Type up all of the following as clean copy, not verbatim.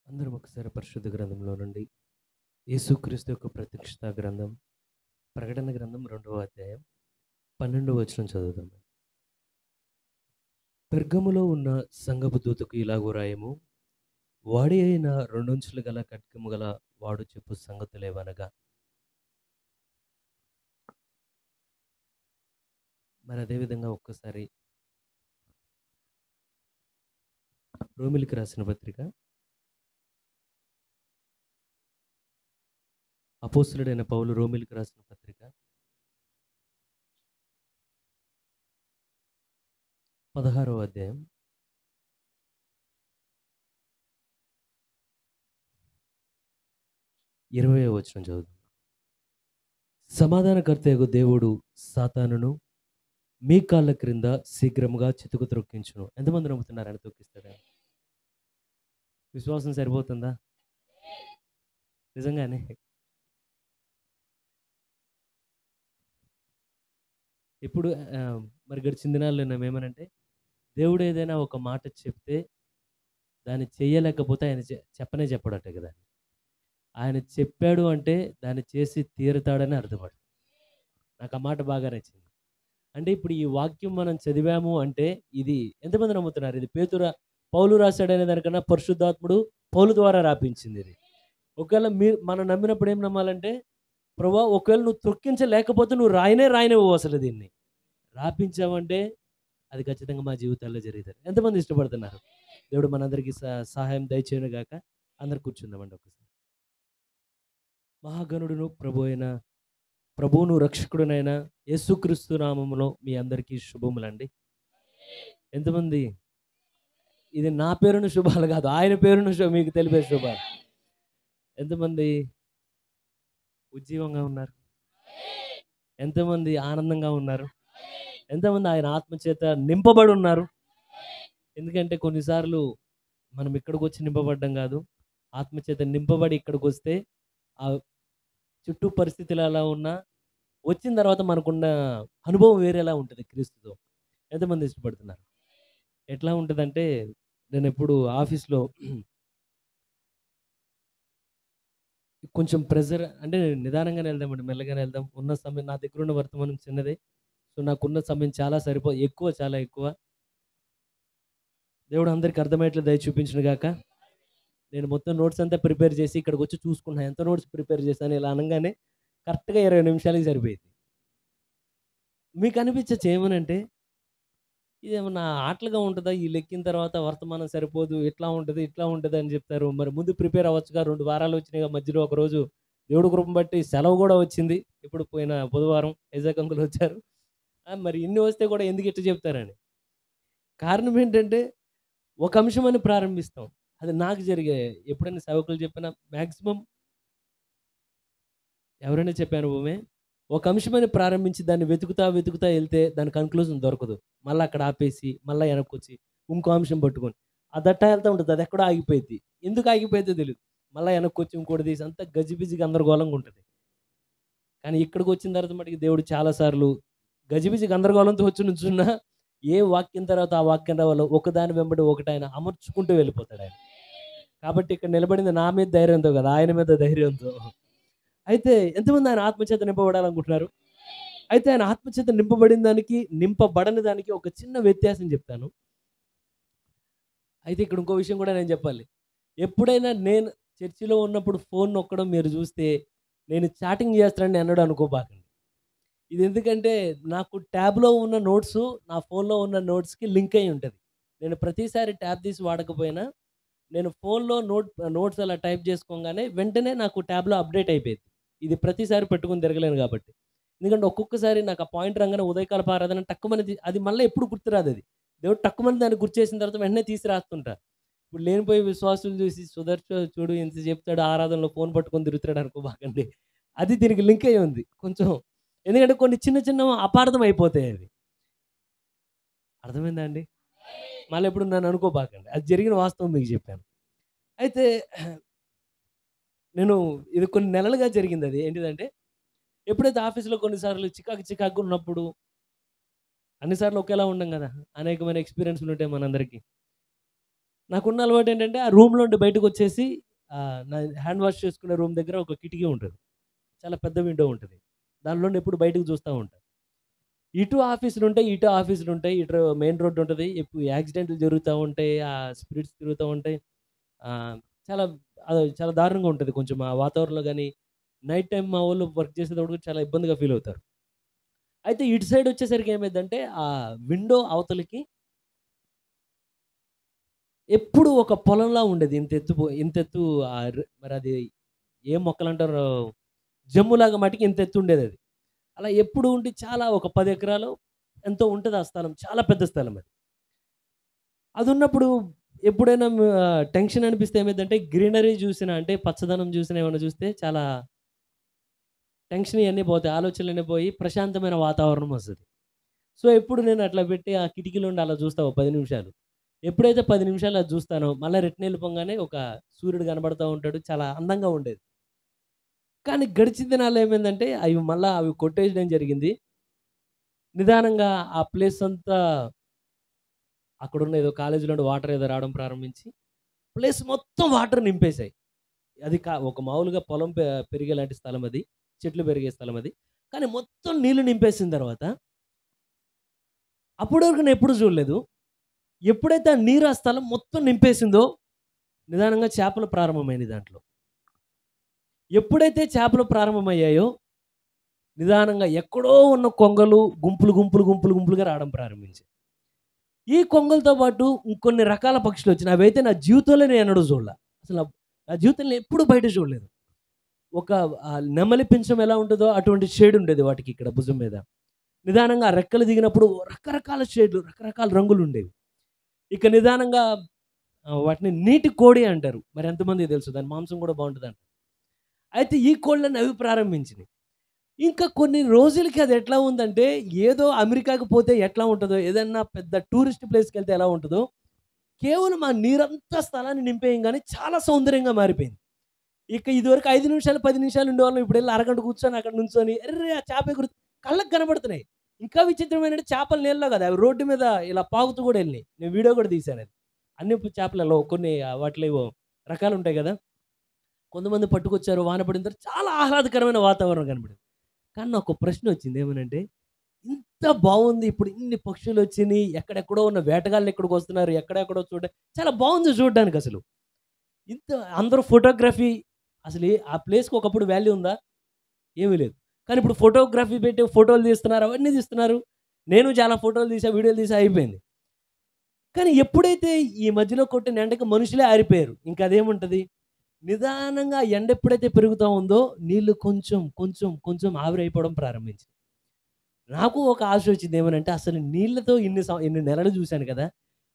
అందరం ఒకసారి పరిశుద్ధ గ్రంథంలో నుండి యేసుక్రీస్తు యొక్క ప్రత్యక్షత గ్రంథం ప్రకటన గ్రంథం 2వ అధ్యాయం 12వ వచనం చదువుదాం. పెర్గములో ఉన్న సంఘపు దూతకు ఇలాగు రాయము, వాడి అయిన రెండంచులు గల ఖడ్గము గల వాడు చెప్పు సంగతులేవనగా. మరి అదేవిధంగా ఒక్కసారి రోమిలికి రాసిన పత్రిక అపోస్తలుడైన పౌలు రోమిలికి రాసిన పత్రిక 16వ అధ్యాయం 20వ వచనం చదువుదాం. సమాధానకర్తయగు దేవుడు సాతానును మీ కాళ్ళ క్రింద శీఘ్రముగా చితుకు త్రొక్కించును. ఎంతమంది నమ్ముతున్నారు ఆయన తొక్కిస్తాడా? విశ్వాసం సరిపోతుందా? నిజంగానే ఇప్పుడు మరి గడిచిన దినాల్లో ఏమనంటే, దేవుడు ఏదైనా ఒక మాట చెప్తే దాన్ని చెయ్యలేకపోతే ఆయన చెప్పడట కదా. ఆయన చెప్పాడు అంటే దాన్ని చేసి తీరుతాడని అర్థపడు. నాకు ఆ మాట బాగా నచ్చింది. అంటే ఇప్పుడు ఈ వాక్యం మనం చదివాము అంటే ఇది ఎంతమంది నమ్ముతున్నారు? ఇది పౌలు రాశాడనే దానికన్నా పరిశుద్ధాత్ముడు పౌలు ద్వారా రాపించింది ఇది. ఒకవేళ మనం నమ్మినప్పుడు ఏం నమ్మాలంటే, ప్రభువా ఒకవేళ నువ్వు త్రొక్కించలేకపోతే నువ్వు రాయనేవు అసలు దీన్ని రాపించావంటే అది ఖచ్చితంగా మా జీవితాల్లో జరుగుతుంది. ఎంతమంది ఇష్టపడుతున్నారు? దేవుడు మనందరికీ సహాయం దయచేయను గాక. అందరు కూర్చుందామండి ఒకసారి. మహాగణుడును ప్రభువును రక్షకుడునైన యేసుక్రీస్తు నామములో మీ అందరికీ శుభములండి. ఎంతమంది ఇది నా పేరును శుభాలు కాదు, ఆయన పేరును మీకు తెలిపే శుభాలు. ఎంతమంది ఉజ్జీవంగా ఉన్నారు? ఎంతమంది ఆనందంగా ఉన్నారు? ఎంతమంది ఆయన ఆత్మచేత నింపబడి ఉన్నారు? ఎందుకంటే కొన్నిసార్లు మనం ఇక్కడికి వచ్చి నింపబడ్డం కాదు, ఆత్మచేత నింపబడి ఇక్కడికి వస్తే ఆ చుట్టూ పరిస్థితులు ఎలా ఉన్నా వచ్చిన తర్వాత మనకున్న అనుభవం వేరేలా ఉంటుంది క్రీస్తుతో. ఎంతమంది ఇష్టపడుతున్నారు? ఎట్లా ఉంటుందంటే, నేను ఎప్పుడు ఆఫీస్లో కొంచెం ప్రెజర్ అంటే నిదానంగానే వెళ్దామండి, మెల్లగానే వెళ్దాం. ఉన్న సమయం నా దగ్గర ఉన్న వర్తమానం చిన్నదే, సో నాకున్న సమయం చాలా చాలా ఎక్కువ. దేవుడు అందరికీ అర్థమయ్యేట్లు దయ చూపించును గాక. నేను మొత్తం నోట్స్ అంతా ప్రిపేర్ చేసి ఇక్కడికి వచ్చి చూసుకున్నా ఎంత నోట్స్ ప్రిపేర్ చేశాను. ఇలా అనగానే కరెక్ట్గా 20 నిమిషాలకి సరిపోయింది. మీకు అనిపించచ్చు ఏమనంటే, ఇదేమన్నా ఆటలుగా ఉంటుందా, ఈ లెక్కిన తర్వాత వర్తమానం సరిపోదు, ఇట్లా ఉంటుంది అని చెప్తారు. మరి ముందు ప్రిపేర్ అవ్వచ్చుగా. 2 వారాలు వచ్చినాయి, మధ్యలో ఒకరోజు దేవుడు కృపను బట్టి సెలవు కూడా వచ్చింది. ఇప్పుడు పోయిన బుధవారం ఐజాక్ అంకుల్ వచ్చారు. మరి ఇన్ని వస్తే కూడా ఎందుకు ఇట్లా చెప్తారని. కారణం ఏంటంటే, ఒక అంశమని ప్రారంభిస్తాం. అది నాకు జరిగే ఎప్పుడైనా సేవకులు చెప్పినా మ్యాక్సిమం ఎవరైనా చెప్పాను భూమే, ఒక అంశమని ప్రారంభించి దాన్ని వెతుకుతా వెళ్తే దాని కన్క్లూజన్ దొరకదు. మళ్ళీ అక్కడ ఆపేసి మళ్ళీ వెనక్కి వచ్చి ఇంకో అంశం పట్టుకొని అదట్ట వెళ్తూ ఉంటుంది. అది ఎక్కడో ఆగిపోయింది. ఎందుకు ఆగిపోయిందో తెలియదు. మళ్ళీ వెనక్కి వచ్చి ఇంకోటి తీసి అంతా గజిబిజి గందరగోళంగా ఉంటుంది. కానీ ఇక్కడికి వచ్చిన తర్వాత మటుకు దేవుడు చాలాసార్లు గజిబిజి గందరగోళంతో వచ్చి నుంచున్నా ఏ వాక్యం తర్వాత ఆ వాక్యం రావాలో ఒకదాని వెంబడి ఒకటి ఆయన అమర్చుకుంటూ వెళ్ళిపోతాడు ఆయన. కాబట్టి ఇక్కడ నిలబడింది నా మీద ధైర్యంతో కదా, ఆయన మీద ధైర్యంతో. అయితే ఎంతమంది ఆయన ఆత్మచేత నింపబడాలనుకుంటున్నారు? అయితే ఆయన ఆత్మచేత నింపబడిన దానికి నింపబడని దానికి ఒక చిన్న వ్యత్యాసం చెప్తాను. అయితే ఇక్కడ ఇంకో విషయం కూడా నేను చెప్పాలి. ఎప్పుడైనా నేను చర్చిలో ఉన్నప్పుడు ఫోన్ నొక్కడం మీరు చూస్తే నేను చాటింగ్ చేస్తానని అన్నాడు అనుకోబాకండి. ఇది ఎందుకంటే నాకు ట్యాబ్లో ఉన్న నోట్స్ నా ఫోన్లో ఉన్న నోట్స్కి లింక్ అయి ఉంటుంది. నేను ప్రతిసారి ట్యాబ్ తీసి వాడకపోయినా నేను ఫోన్లో నోట్స్ అలా టైప్ చేసుకోగానే వెంటనే నాకు ట్యాబ్లో అప్డేట్ అయిపోయింది. ఇది ప్రతిసారి పెట్టుకుని తిరగలేను కాబట్టి. ఎందుకంటే ఒక్కొక్కసారి నాకు ఆ పాయింట్ రంగానే ఉదయకాల ఆరాధన టక్కుమని అది మళ్ళీ ఎప్పుడు గుర్తురాదు. అది దేవుడు టక్కుమని దాన్ని గుర్తు చేసిన తర్వాత వెంటనే తీసి రాస్తుంటా. ఇప్పుడు లేనిపోయి విశ్వాసులు చూసి చూడు ఎంత చెప్తాడు ఆరాధనలో ఫోన్ పట్టుకొని తిరుగుతాడు అనుకోబాకండి. అది దీనికి లింక్ అయ్యి ఉంది కొంచెం. ఎందుకంటే కొన్ని చిన్న అపార్థం అయిపోతాయి. అవి అర్థమైందా అండి? మళ్ళీ ఎప్పుడు నన్ను అనుకోబాకండి, అది జరిగిన వాస్తవం మీకు చెప్పాను. అయితే నేను ఇది కొన్ని నెలలుగా జరిగింది. అది ఏంటిదంటే, ఎప్పుడైతే ఆఫీస్లో కొన్నిసార్లు చికాకు ఉన్నప్పుడు, అన్నిసార్లు ఒకేలా ఉండం కదా, అనేకమైన ఎక్స్పీరియన్స్లు ఉంటాయి మనందరికీ. నాకున్న అలవాటు ఏంటంటే, ఆ రూమ్లో నుండి బయటకు వచ్చేసి నా హ్యాండ్ వాష్ చేసుకునే రూమ్ దగ్గర ఒక కిటికీ ఉంటుంది, చాలా పెద్ద విండో ఉంటుంది. దానిలోనే ఎప్పుడు బయటకు చూస్తూ ఉంటా. ఇటు ఆఫీసులు ఉంటాయి, ఇటు ఆఫీసులు ఉంటాయి, ఇటు మెయిన్ రోడ్ ఉంటుంది. ఎప్పుడు యాక్సిడెంట్లు జరుగుతూ ఉంటాయి, ఆ స్పిరిట్స్ తిరుగుతూ ఉంటాయి. చాలా చాలా దారుణంగా ఉంటుంది కొంచెం ఆ వాతావరణంలో కానీ. నైట్ టైం మా వాళ్ళు వర్క్ చేసేటప్పుడు చాలా ఇబ్బందిగా ఫీల్ అవుతారు. అయితే ఇటు సైడ్ వచ్చేసరికి ఏమైందంటే ఆ విండో అవతలకి ఎప్పుడు ఒక పొలంలా ఉండేది. ఇంతెత్తు మరి అది ఏం మొక్కలంటారో, జమ్ములాగా మటికి ఇంతెత్తు ఉండేదది. అలా ఎప్పుడు ఉండి చాలా ఒక 10 ఎకరాలో ఎంతో ఉంటది ఆ స్థలం. చాలా పెద్ద స్థలం అది. అదున్నప్పుడు ఎప్పుడైనా టెన్షన్ అనిపిస్తే ఏమైద్దంటే గ్రీనరీ చూసినా అంటే పచ్చదనం చూసినా ఏమన్నా చూస్తే చాలా టెన్షన్ ఇయన్నీ పోతాయి. ఆలోచనలన్నీ పోయి ప్రశాంతమైన వాతావరణం వస్తది. సో, ఎప్పుడు నేను అట్లా పెట్టి ఆ కిటికీలో నుండి అలా చూస్తా ఓ 10 నిమిషాలు. ఎప్పుడైతే 10 నిమిషాలు అది చూస్తానో మళ్ళా రిటర్న్ ఎళ్ళిపోంగానే ఒక సూర్యుడు కనబడతా ఉంటాడు. చాలా అందంగా ఉండేది. కానీ గడిచిన దినాల్లో ఏమైందంటే అవి కొట్టేయడం జరిగింది. నిదానంగా ఆ ప్లేస్ అంతా అక్కడున్న ఏదో కాలేజీలో నుండి వాటర్ ఏదో రావడం ప్రారంభించి ప్లేస్ మొత్తం వాటర్ నింపేసాయి. అది ఒక మామూలుగా పొలం పెరిగేలాంటి స్థలం అది. చెట్లు పెరిగే స్థలం అది. కానీ మొత్తం నీళ్లు నింపేసిన తర్వాత అప్పటి వరకు నేనెప్పుడు చూడలేదు. ఎప్పుడైతే ఆ నీరు ఆ స్థలం మొత్తం నింపేసిందో నిదానంగా చేపలు ప్రారంభమైనయి దాంట్లో. ఎప్పుడైతే చేపలు ప్రారంభమయ్యాయో నిదానంగా ఎక్కడో ఉన్న కొంగలు గుంపులుగా రావడం ప్రారంభించాయి. ఈ కొంగలతో పాటు ఇంకొన్ని రకాల పక్షులొచ్చినాయి. అవైతే నా జీవితంలో నేనెన్నడూ చూడలా. అసల నా జీవితంలో ఎప్పుడు బయట చూడలేదు. ఒక నెమలి పించం ఎలా ఉంటదో అటువంటి షేడ్ ఉండేది వాటికి ఇక్కడ భుజం మీద. నిదానంగా ఆ రెక్కలు దిగినప్పుడు రకరకాల షేడ్లు, రకరకాల రంగులుండేవి. ఇక నిదానంగా వాటిని నీటి కోడి అంటారు. మరి ఎంతమందికి తెలుసు? దాని మాంసం కూడా బావుంటదంట. అయితే ఈ కోళ్ళన్నీ అవి ప్రారంభించినియి. ఇంకా కొన్ని రోజులకి అది ఎట్లా ఉందంటే, ఏదో అమెరికాకి పోతే ఎట్లా ఉంటదో, ఏదన్నా పెద్ద టూరిస్ట్ ప్లేస్‌కెళ్తే ఎలా ఉంటదో, కేవలం ఆ నీరంతా స్థలాన్ని నింపేయంగానే చాలా సౌందర్యంగా మారిపోయింది. ఇక ఇదివరకు 5 నిమిషాలు, 10 నిమిషాలు ఉండేవాళ్ళం. ఇప్పుడెళ్లి అరగంట కూర్చొని అక్కడ నుంచొని అర్రె! ఆ చేప కళ్ళకి కనబడుతున్నాయి. ఇంకా విచిత్రమేంటంటే చేపలు నీళ్ళలో కాదు. అవి రోడ్డు మీద ఇలా పాకుతూ కూడా ఎళ్ళినాయి. నేను వీడియో కూడా తీశానది. అన్ని చేపలలో కొన్ని వాటిలో ఏవో రకాలుంటాయి గదా! కొంతమంది పట్టుకొచ్చారు. వాన పడిన తర్వాత చాలా ఆహ్లాదకరమైన వాతావరణం కనపడింది. కానీ నాకో ప్రశ్నొచ్చింది. ఏమనంటే, ఇంత బావుంది. ఇప్పుడు ఇన్ని పక్షులొచ్చినియి. ఎక్కడెక్కడో ఉన్న వేటగాళ్ళు ఇక్కడికొస్తున్నారు. ఎక్కడెక్కడో చాలా బావుంది చూడ్డానికసలు. ఇంత అందరూ ఫోటోగ్రఫీ ఆ ప్లేస్‌కి ఒకప్పుడు వాల్యూ ఉందా? ఏమీ లేదు. కానీ ఇప్పుడు ఫోటోగ్రఫీ పెట్టి ఫోటోలు తీస్తున్నారు. అవన్నీ తీస్తున్నారు. నేను చాలా ఫోటోలు తీసా, వీడియోలు తీసా అయిపోయింది. కానీ ఎప్పుడైతే ఈ మధ్యలో కొట్టిన ఎండకి మనుషులే ఆరిపోయారు. ఇంక అదేముంటది? నిదానంగా ఎండ ఎప్పుడైతే పెరుగుతా ఉందో నీళ్లు కొంచెం ఆవిరైపోవడం ప్రారంభించింది. నాకు ఒక ఆశ వచ్చింది. ఏమనంటే అసలు నీళ్ళతో ఇన్ని నెలలు చూశాను కదా!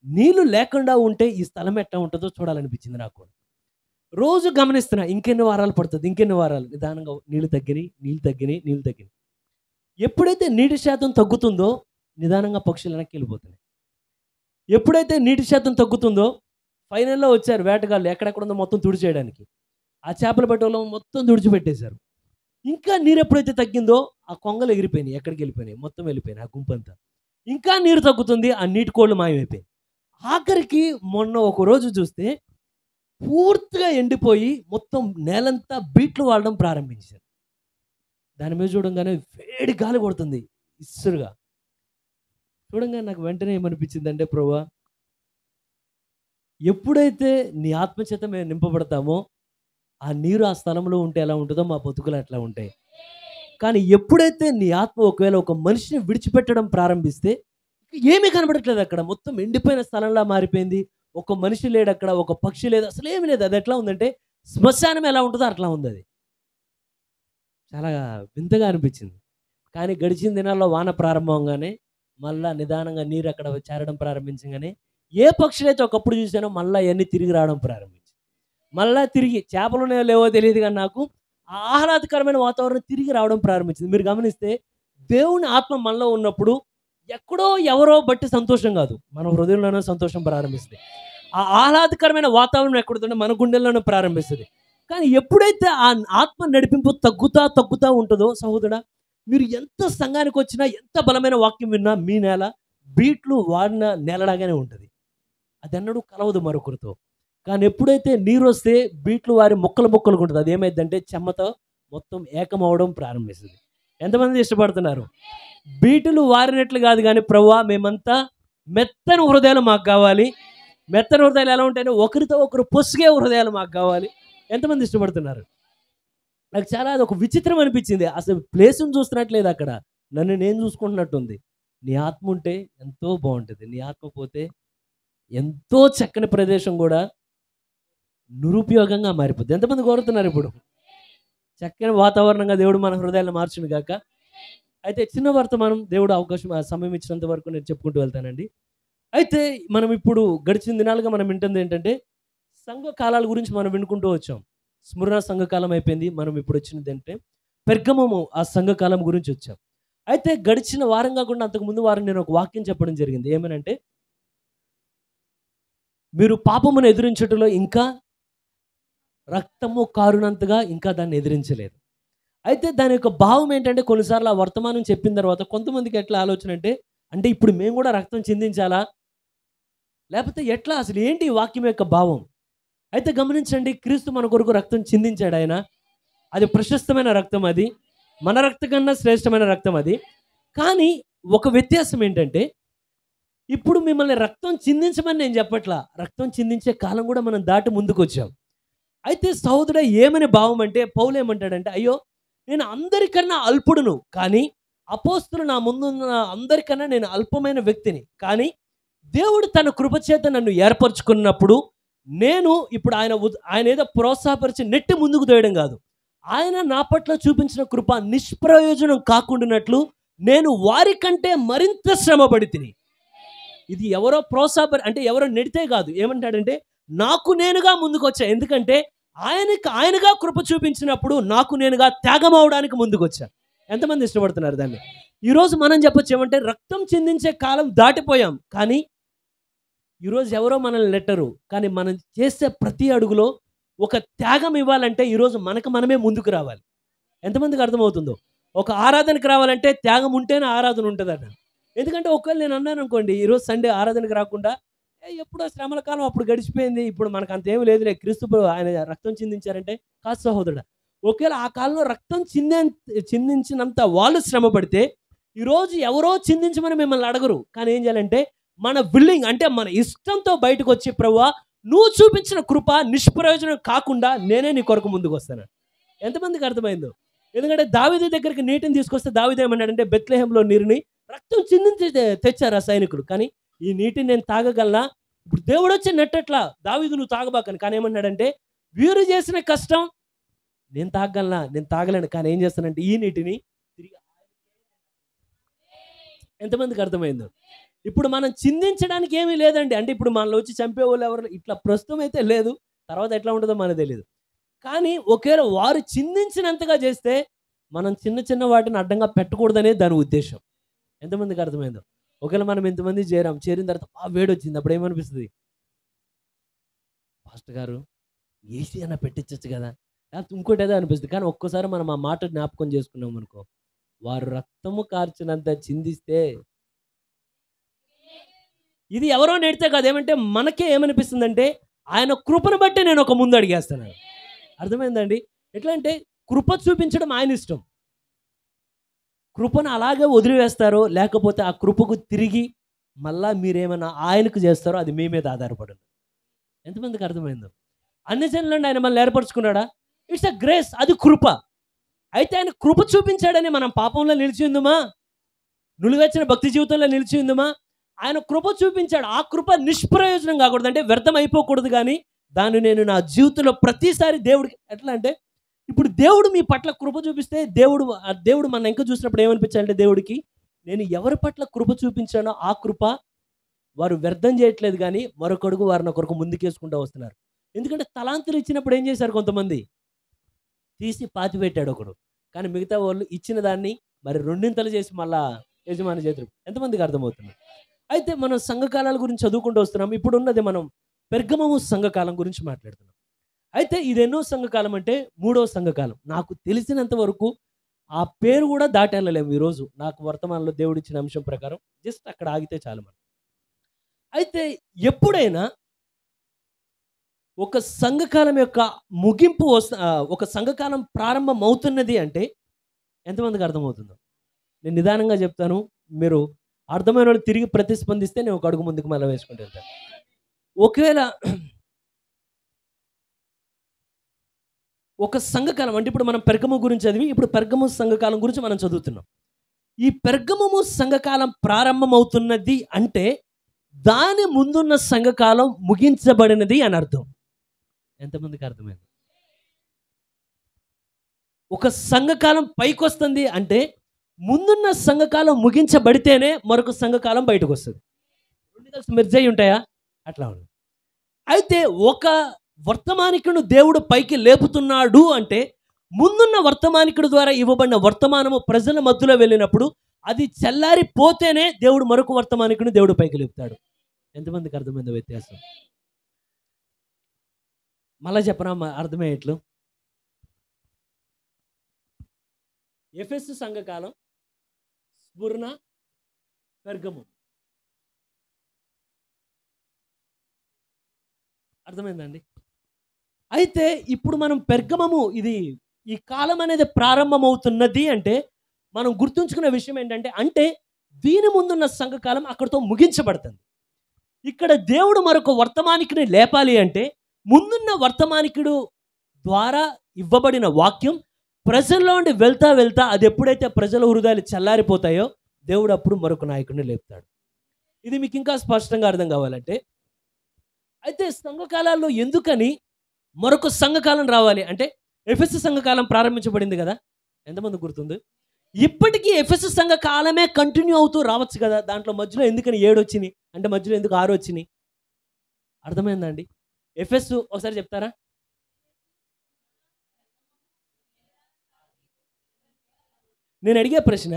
నీళ్లు లేకుండా ఉంటే ఈ స్థలం ఎట్లా ఉంటదో చూడాలనిపించింది నాకు కూడా. రోజు గమనిస్తున్నా ఇంకెన్ని వారాలు పడుతది? ఇంకెన్ని వారాలు? నిదానంగా నీళ్లు తగ్గినియి. ఎప్పుడైతే నీటి శాతం తగ్గుతుందో నిదానంగా పక్షులు వెనక్కెళ్ళిపోతున్నాయి. ఎప్పుడైతే నీటి శాతం తగ్గుతుందో ఫైనల్‌లో వచ్చారు వేటగాళ్ళు ఎక్కడెక్కడుందో మొత్తం తుడిచేయడానికి. ఆ చేపలు పట్టేవాళ్ళు మొత్తం తుడిచిపెట్టేశారు. ఇంకా నీరెప్పుడైతే తగ్గిందో ఆ కొంగలు ఎగిరిపోయినాయి. ఎక్కడికెళ్ళిపోయినాయి. మొత్తం వెళ్ళిపోయినాయి ఆ గుంపంతా. ఇంకా నీరు తగ్గుతుంది. ఆ నీటి కోళ్ళు మాయమైపోయాయి. ఆఖరికి మొన్న ఒక రోజు చూస్తే పూర్తిగా ఎండిపోయి మొత్తం నేలంతా బీట్లు వాలడం ప్రారంభించారు. దాని మీద చూడంగానే వేడి గాలి కొడుతుంది ఇస్సురుగా. చూడంగానే నాకు వెంటనే ఏమనిపించిందంటే ప్రభువా, ఎప్పుడైతే నీ ఆత్మ చేత మేము నింపబడతామో, ఆ నీరు ఆ స్థలంలో ఉంటే ఎలా ఉంటదో మా బతుకులు అట్లా ఉంటాయి. కానీ ఎప్పుడైతే నీ ఆత్మ ఒకవేళ ఒక మనిషిని విడిచిపెట్టడం ప్రారంభిస్తే, ఏమీ కనబడట్లేదు అక్కడ. మొత్తం ఎండిపోయిన స్థలంలా మారిపోయింది. ఒక మనిషి లేడక్కడ. ఒక పక్షి లేదు. అసలేమి లేదు. అదెట్లా ఉందంటే, శ్మశానం ఎలా ఉంటదో అట్లా ఉందది. చాలా వింతగా అనిపించింది. కానీ గడిచిన దినాల్లో వాన ప్రారంభంగానే, మళ్ళా నిదానంగా నీరక్కడ చేరడం ప్రారంభించంగానే, ఏ పక్షులైతే ఒకప్పుడు చూసానో మళ్ళా అయన్నీ తిరిగి రావడం ప్రారంభించాయి. మళ్ళా తిరిగి చేపలున్నాయో లేవో తెలీదు గానీ నాకు, ఆ ఆహ్లాదకరమైన వాతావరణం తిరిగి రావడం ప్రారంభించింది. మీరు గమనిస్తే, దేవుని ఆత్మ మనలో ఉన్నప్పుడు, ఎక్కడో ఎవరో బట్టి సంతోషం గాదు. మన హృదయంలోనే సంతోషం ప్రారంభిస్తది. ఆ ఆహ్లాదకరమైన వాతావరణం ఎక్కడుందంటే మన గుండెల్లోనే ప్రారంభిస్తది. కానీ ఎప్పుడైతే ఆ ఆత్మ నడిపింపు తగ్గుతా ఉంటదో సహోదరుడా, మీరు ఎంత సంఘానికొచ్చినా, ఎంత బలమైన వాక్యం విన్నా మీ నేల బీట్లు వాడిన నేలలాగానే ఉంటది. అదెన్నడూ కలవదు మరొకరితో. కానీ ఎప్పుడైతే నీరొస్తే బీట్లు వారి ముక్కలుగా ఉంటది. అదేమైద్దంటే చెమ్మతో మొత్తం ఏకమవ్వడం ప్రారంభిస్తది. ఎంతమంది ఇష్టపడుతున్నారు? బీటులు వారినట్లు కాదు కానీ ప్రభువా మేమంతా మెత్తని హృదయాలు మాకు కావాలి. మెత్తని హృదయాలు ఎలా ఉంటాయంటే ఒకరితో ఒకరు పొసిగే హృదయాలు మాకు కావాలి. ఎంతమంది ఇష్టపడుతున్నారు? నాకు చాలా అది ఒక విచిత్రం అనిపించింది. అసలు ప్లేస్ని చూస్తున్నట్లేదు, అక్కడ నన్ను నేను చూసుకుంటున్నట్టుంది. నీ ఆత్మ ఉంటే ఎంతో బాగుంటుంది, నీ ఆత్మ పోతే ఎంతో చక్కని ప్రదేశం కూడా నిరుపయోగంగా మారిపోద్ది. ఎంతమంది కోరుతున్నారు? ఇప్పుడు చక్కని వాతావరణంగా దేవుడు మన హృదయాలను మార్చును గాక. అయితే చిన్న వర్తమానం దేవుడు అవకాశం సమయం ఇచ్చినంత వరకు నేను చెప్పుకుంటూ వెళ్తానండి. అయితే మనం ఇప్పుడు గడిచిన దినాలుగా మనం వింటుంది ఏంటంటే సంఘ కాలాల గురించి మనం వినుకుంటూ వచ్చాం. స్మరణ సంఘకాలం అయిపోయింది. మనం ఇప్పుడు వచ్చినది అంటే పెర్గమము ఆ సంఘకాలం గురించి వచ్చాం. అయితే గడిచిన వారం కాకుండా అంతకుముందు వారం నేను ఒక వాక్యం చెప్పడం జరిగింది. ఏమనంటే మీరు పాపమును ఎదిరించటంలో ఇంకా రక్తము కారునంతగా ఇంకా దాన్ని ఎదిరించలేదు. అయితే దాని యొక్క భావం ఏంటంటే కొన్నిసార్లు ఆ వర్తమానం చెప్పిన తర్వాత కొంతమందికి ఎట్లా ఆలోచన అంటే ఇప్పుడు మేము కూడా రక్తం చిందించాలా, లేకపోతే ఎట్లా, అసలు ఏంటి ఈ వాక్యం యొక్క భావం? అయితే గమనించండి, క్రీస్తు మన కొరకు రక్తం చిందించాడు. ఆయన అది ప్రశస్తమైన రక్తం, అది మన రక్తం కన్నా శ్రేష్టమైన రక్తం అది. కానీ ఒక వ్యత్యాసం ఏంటంటే ఇప్పుడు మిమ్మల్ని రక్తం చిందించమని నేను చెప్పట్లా, రక్తం చిందించే కాలం కూడా మనం దాటి ముందుకు వచ్చాం. అయితే సహోదరుడా ఏమనే భావం అంటే పౌలు ఏమంటాడంటే అయ్యో నేను అందరికన్నా అల్పుడును, కానీ అపోస్తులు నా ముందున్న అందరికన్నా నేను అల్పమైన వ్యక్తిని, కానీ దేవుడు తన కృపచేత నన్ను ఏర్పరచుకున్నప్పుడు నేను ఇప్పుడు ఆయన ఏదో ప్రోత్సాహపరిచి నెట్టి ముందుకు తోయడం కాదు, ఆయన నా పట్ల చూపించిన కృప నిష్ప్రయోజనం కాకుండానట్లు నేను వారికంటే మరింత శ్రమపడి తిని. ఇది ఎవరో అంటే ఎవరో నెడితే కాదు, ఏమంటాడంటే నాకు నేనుగా ముందుకు వచ్చా. ఎందుకంటే ఆయనగా కృప చూపించినప్పుడు నాకు నేనుగా త్యాగం అవడానికి ముందుకు వచ్చా. ఎంతమంది ఇష్టపడుతున్నారు దాన్ని? ఈరోజు మనం చెప్పొచ్చు ఏమంటే రక్తం చిందించే కాలం దాటిపోయాం, కానీ ఈరోజు ఎవరో మనల్ని నెట్టరు, కానీ మనం చేసే ప్రతి అడుగులో ఒక త్యాగం ఇవ్వాలంటే ఈరోజు మనకు మనమే ముందుకు రావాలి. ఎంతమందికి అర్థమవుతుందో? ఒక ఆరాధనకు రావాలంటే త్యాగం ఉంటేనే ఆరాధన ఉంటుందట. ఎందుకంటే ఒకవేళ నేను అన్నాను అనుకోండి ఈరోజు సండే ఆరాధనకు రాకుండా ఎప్పుడో శ్రమల కాలం అప్పుడు గడిచిపోయింది, ఇప్పుడు మనకు అంతేమీ లేదులే, క్రీస్తు ఆయన రక్తం చిందించారంటే కాదు సహోదరుడు. ఒకవేళ ఆ కాలంలో రక్తం చిందించినంత వాళ్ళు శ్రమ పడితే ఈరోజు ఎవరో చిందించమని మిమ్మల్ని అడగరు, కానీ ఏం చేయాలంటే మన విల్లింగ్ అంటే మన ఇష్టంతో బయటకు వచ్చి ప్రభువా నువ్వు చూపించిన కృప నిష్ప్రయోజనం కాకుండా నేనే నీ కొరకు ముందుకు వస్తాను. ఎంతమందికి అర్థమైందో? ఎందుకంటే దావీదు దగ్గరికి నీటిని తీసుకొస్తే దావీదు ఏమన్నాడంటే బెత్లెహేంలో నీరుని రక్తం చిందించి తెచ్చారు ఆ సైనికులు, కానీ ఈ నీటిని నేను తాగగలనా? ఇప్పుడు దేవుడు వచ్చి నెట్టట్లా దావీదు నువ్వు తాగబాకని, కానీ ఏమన్నాడంటే వీరు చేసిన కష్టం నేను తాగగలనా? నేను తాగలేను, కానీ ఏం చేస్తానంటే ఈ నీటిని తిరిగి. ఎంతమందికి అర్థమైందో? ఇప్పుడు మనం చిందించడానికి ఏమీ లేదండి. అంటే ఇప్పుడు మనలో వచ్చి చంపేవాళ్ళు ఎవరు ఇట్లా ప్రస్తుతం అయితే లేదు, తర్వాత ఎట్లా ఉంటుందో మనకు తెలియదు. కానీ ఒకవేళ వారు చిందించినంతగా చేస్తే మనం చిన్న చిన్న వాటిని అడ్డంగా పెట్టకూడదనే దాని ఉద్దేశం. ఎంతమందికి అర్థమైందో? ఒకవేళ మనం ఎంతమంది చేరిన తర్వాత వేడి వచ్చింది, అప్పుడు ఏమనిపిస్తుంది? పాస్టర్ గారు ఏసీ అన్న పెట్టించచ్చు కదా, లేకపోతే ఇంకోటి ఏదో అనిపిస్తుంది. కానీ ఒక్కోసారి మనం ఆ మాట జ్ఞాపకం చేసుకున్నాం అనుకో, వారు రక్తము కార్చినంత చిందిస్తే ఇది ఎవరో నెడితే కాదు, ఏమంటే మనకే ఏమనిపిస్తుందంటే ఆయన కృపను బట్టి నేను ఒక ముందు అడిగేస్తున్నాను. అర్థమైందండి? ఎట్లా అంటే కృప చూపించడం ఆయన ఇష్టం. కృపను అలాగే వదిలివేస్తారో లేకపోతే ఆ కృపకు తిరిగి మళ్ళా మీరేమైనా ఆయనకు చేస్తారో అది మీ మీద ఆధారపడింది. ఎంతమందికి అర్థమైందో? అన్ని జనులను ఆయన మనల్ని ఏర్పరచుకున్నాడా? ఇట్స్ అ గ్రేస్, అది కృప. అయితే ఆయన కృప చూపించాడని మనం పాపంలో నిలిచి ఉందమా? నులివెచ్చిన భక్తి జీవితంలో నిలిచి ఉందమా? ఆయన కృప చూపించాడు. ఆ కృప నిష్ప్రయోజనం కాకూడదు, అంటే వ్యర్థం అయిపోకూడదు. కానీ దాన్ని నేను నా జీవితంలో ప్రతిసారి దేవుడికి ఎట్లా అంటే ఇప్పుడు దేవుడు మీ పట్ల కృప చూపిస్తే దేవుడు మన ఇంకా చూసినప్పుడు ఏమనిపించాలంటే దేవుడికి నేను ఎవరి పట్ల కృప చూపించానో ఆ కృప వారు వ్యర్థం చేయట్లేదు, కానీ మరొకడుగు వారిని ఒకరికి ముందుకేసుకుంటూ వస్తున్నారు. ఎందుకంటే తలాంతులు ఇచ్చినప్పుడు ఏం చేశారు? కొంతమంది తీసి పాతిపెట్టాడు ఒకడు, కానీ మిగతా వాళ్ళు ఇచ్చిన దాన్ని మరి రెండింతలు చేసి మళ్ళా యజమాని చేతులు. ఎంతమందికి అర్థమవుతుంది? అయితే మనం సంఘకాలాల గురించి చదువుకుంటూ వస్తున్నాం. ఇప్పుడు ఉన్నది మనం పెర్గమము సంఘకాలం గురించి మాట్లాడుతున్నాం. అయితే ఇది ఎన్నో సంఘకాలం అంటే 3వ సంఘకాలం. నాకు తెలిసినంత వరకు ఆ పేరు కూడా దాటెళ్ళలేము ఈరోజు నాకు వర్తమానంలో దేవుడిచ్చిన అంశం ప్రకారం. జస్ట్ అక్కడ ఆగితే చాలు మనం. అయితే ఎప్పుడైనా ఒక సంఘకాలం యొక్క ముగింపు ఒక సంఘకాలం ప్రారంభం అవుతున్నది అంటే ఎంతమందికి అర్థమవుతుందో? నేను నిదానంగా చెప్తాను, మీరు అర్థమైన వాళ్ళు తిరిగి ప్రతిస్పందిస్తే నేను ఒక అడుగు ముందుకు మళ్ళీ వేసుకుంటూ వెళ్తాను. ఒకవేళ ఒక సంఘకాలం అంటే ఇప్పుడు మనం పెర్గము గురించి చదివి ఇప్పుడు పెర్గము సంఘకాలం గురించి మనం చదువుతున్నాం. ఈ పెర్గము సంఘకాలం ప్రారంభమవుతున్నది అంటే దాని ముందున్న సంఘకాలం ముగించబడినది అని అర్థం. ఎంతమందికి అర్థమైంది? ఒక సంఘకాలం పైకి వస్తుంది అంటే ముందున్న సంఘకాలం ముగించబడితేనే మరొక సంఘకాలం బయటకు వస్తుంది. రెండు కలిసి మెర్జ్ అయి ఉంటాయా? అట్లా ఉంది. అయితే ఒక వర్తమానికుడు దేవుడు పైకి లేపుతున్నాడు అంటే ముందున్న వర్తమానికుడు ద్వారా ఇవ్వబడిన వర్తమానము ప్రజల మధ్యలో వెళ్ళినప్పుడు అది చల్లారిపోతేనే దేవుడు మరొక వర్తమానికుడు దేవుడు పైకి లేపుతాడు. ఎంతమందికి అర్థమైందో వ్యత్యాసం? మళ్ళా చెప్పనా అర్థమయ్యేట్లు? ఎఫెసు సంఘకాలం, స్ముర్న, పెర్గము. అర్థమైందండి? అయితే ఇప్పుడు మనం పెర్గమము ఇది ఈ కాలం అనేది ప్రారంభమవుతున్నది అంటే మనం గుర్తుంచుకునే విషయం ఏంటంటే అంటే దీని ముందున్న సంఘకాలం అక్కడితో ముగించబడుతుంది. ఇక్కడ దేవుడు మరొక వర్తమానికుని లేపాలి అంటే ముందున్న వర్తమానికుడు ద్వారా ఇవ్వబడిన వాక్యం ప్రజల్లో ఉండి వెళ్తా వెళ్తా అది ఎప్పుడైతే ప్రజల హృదయాలు చల్లారిపోతాయో దేవుడు అప్పుడు మరొక నాయకుడిని లేపుతాడు. ఇది మీకు ఇంకా స్పష్టంగా అర్థం కావాలంటే అయితే సంఘకాలాల్లో ఎందుకని మరొక సంఘకాలం రావాలి అంటే ఎఫెసు సంఘకాలం ప్రారంభించబడింది కదా, ఎంతమంది గుర్తుంది? ఇప్పటికీ ఎఫెసు సంఘకాలమే కంటిన్యూ అవుతూ రావచ్చు కదా. దాంట్లో మధ్యలో ఎందుకని 7 వచ్చినాయి అంటే మధ్యలో ఎందుకు 6 వచ్చినాయి? అర్థమైందండి? ఎఫెసు ఒకసారి చెప్తారా? నేను అడిగే ప్రశ్న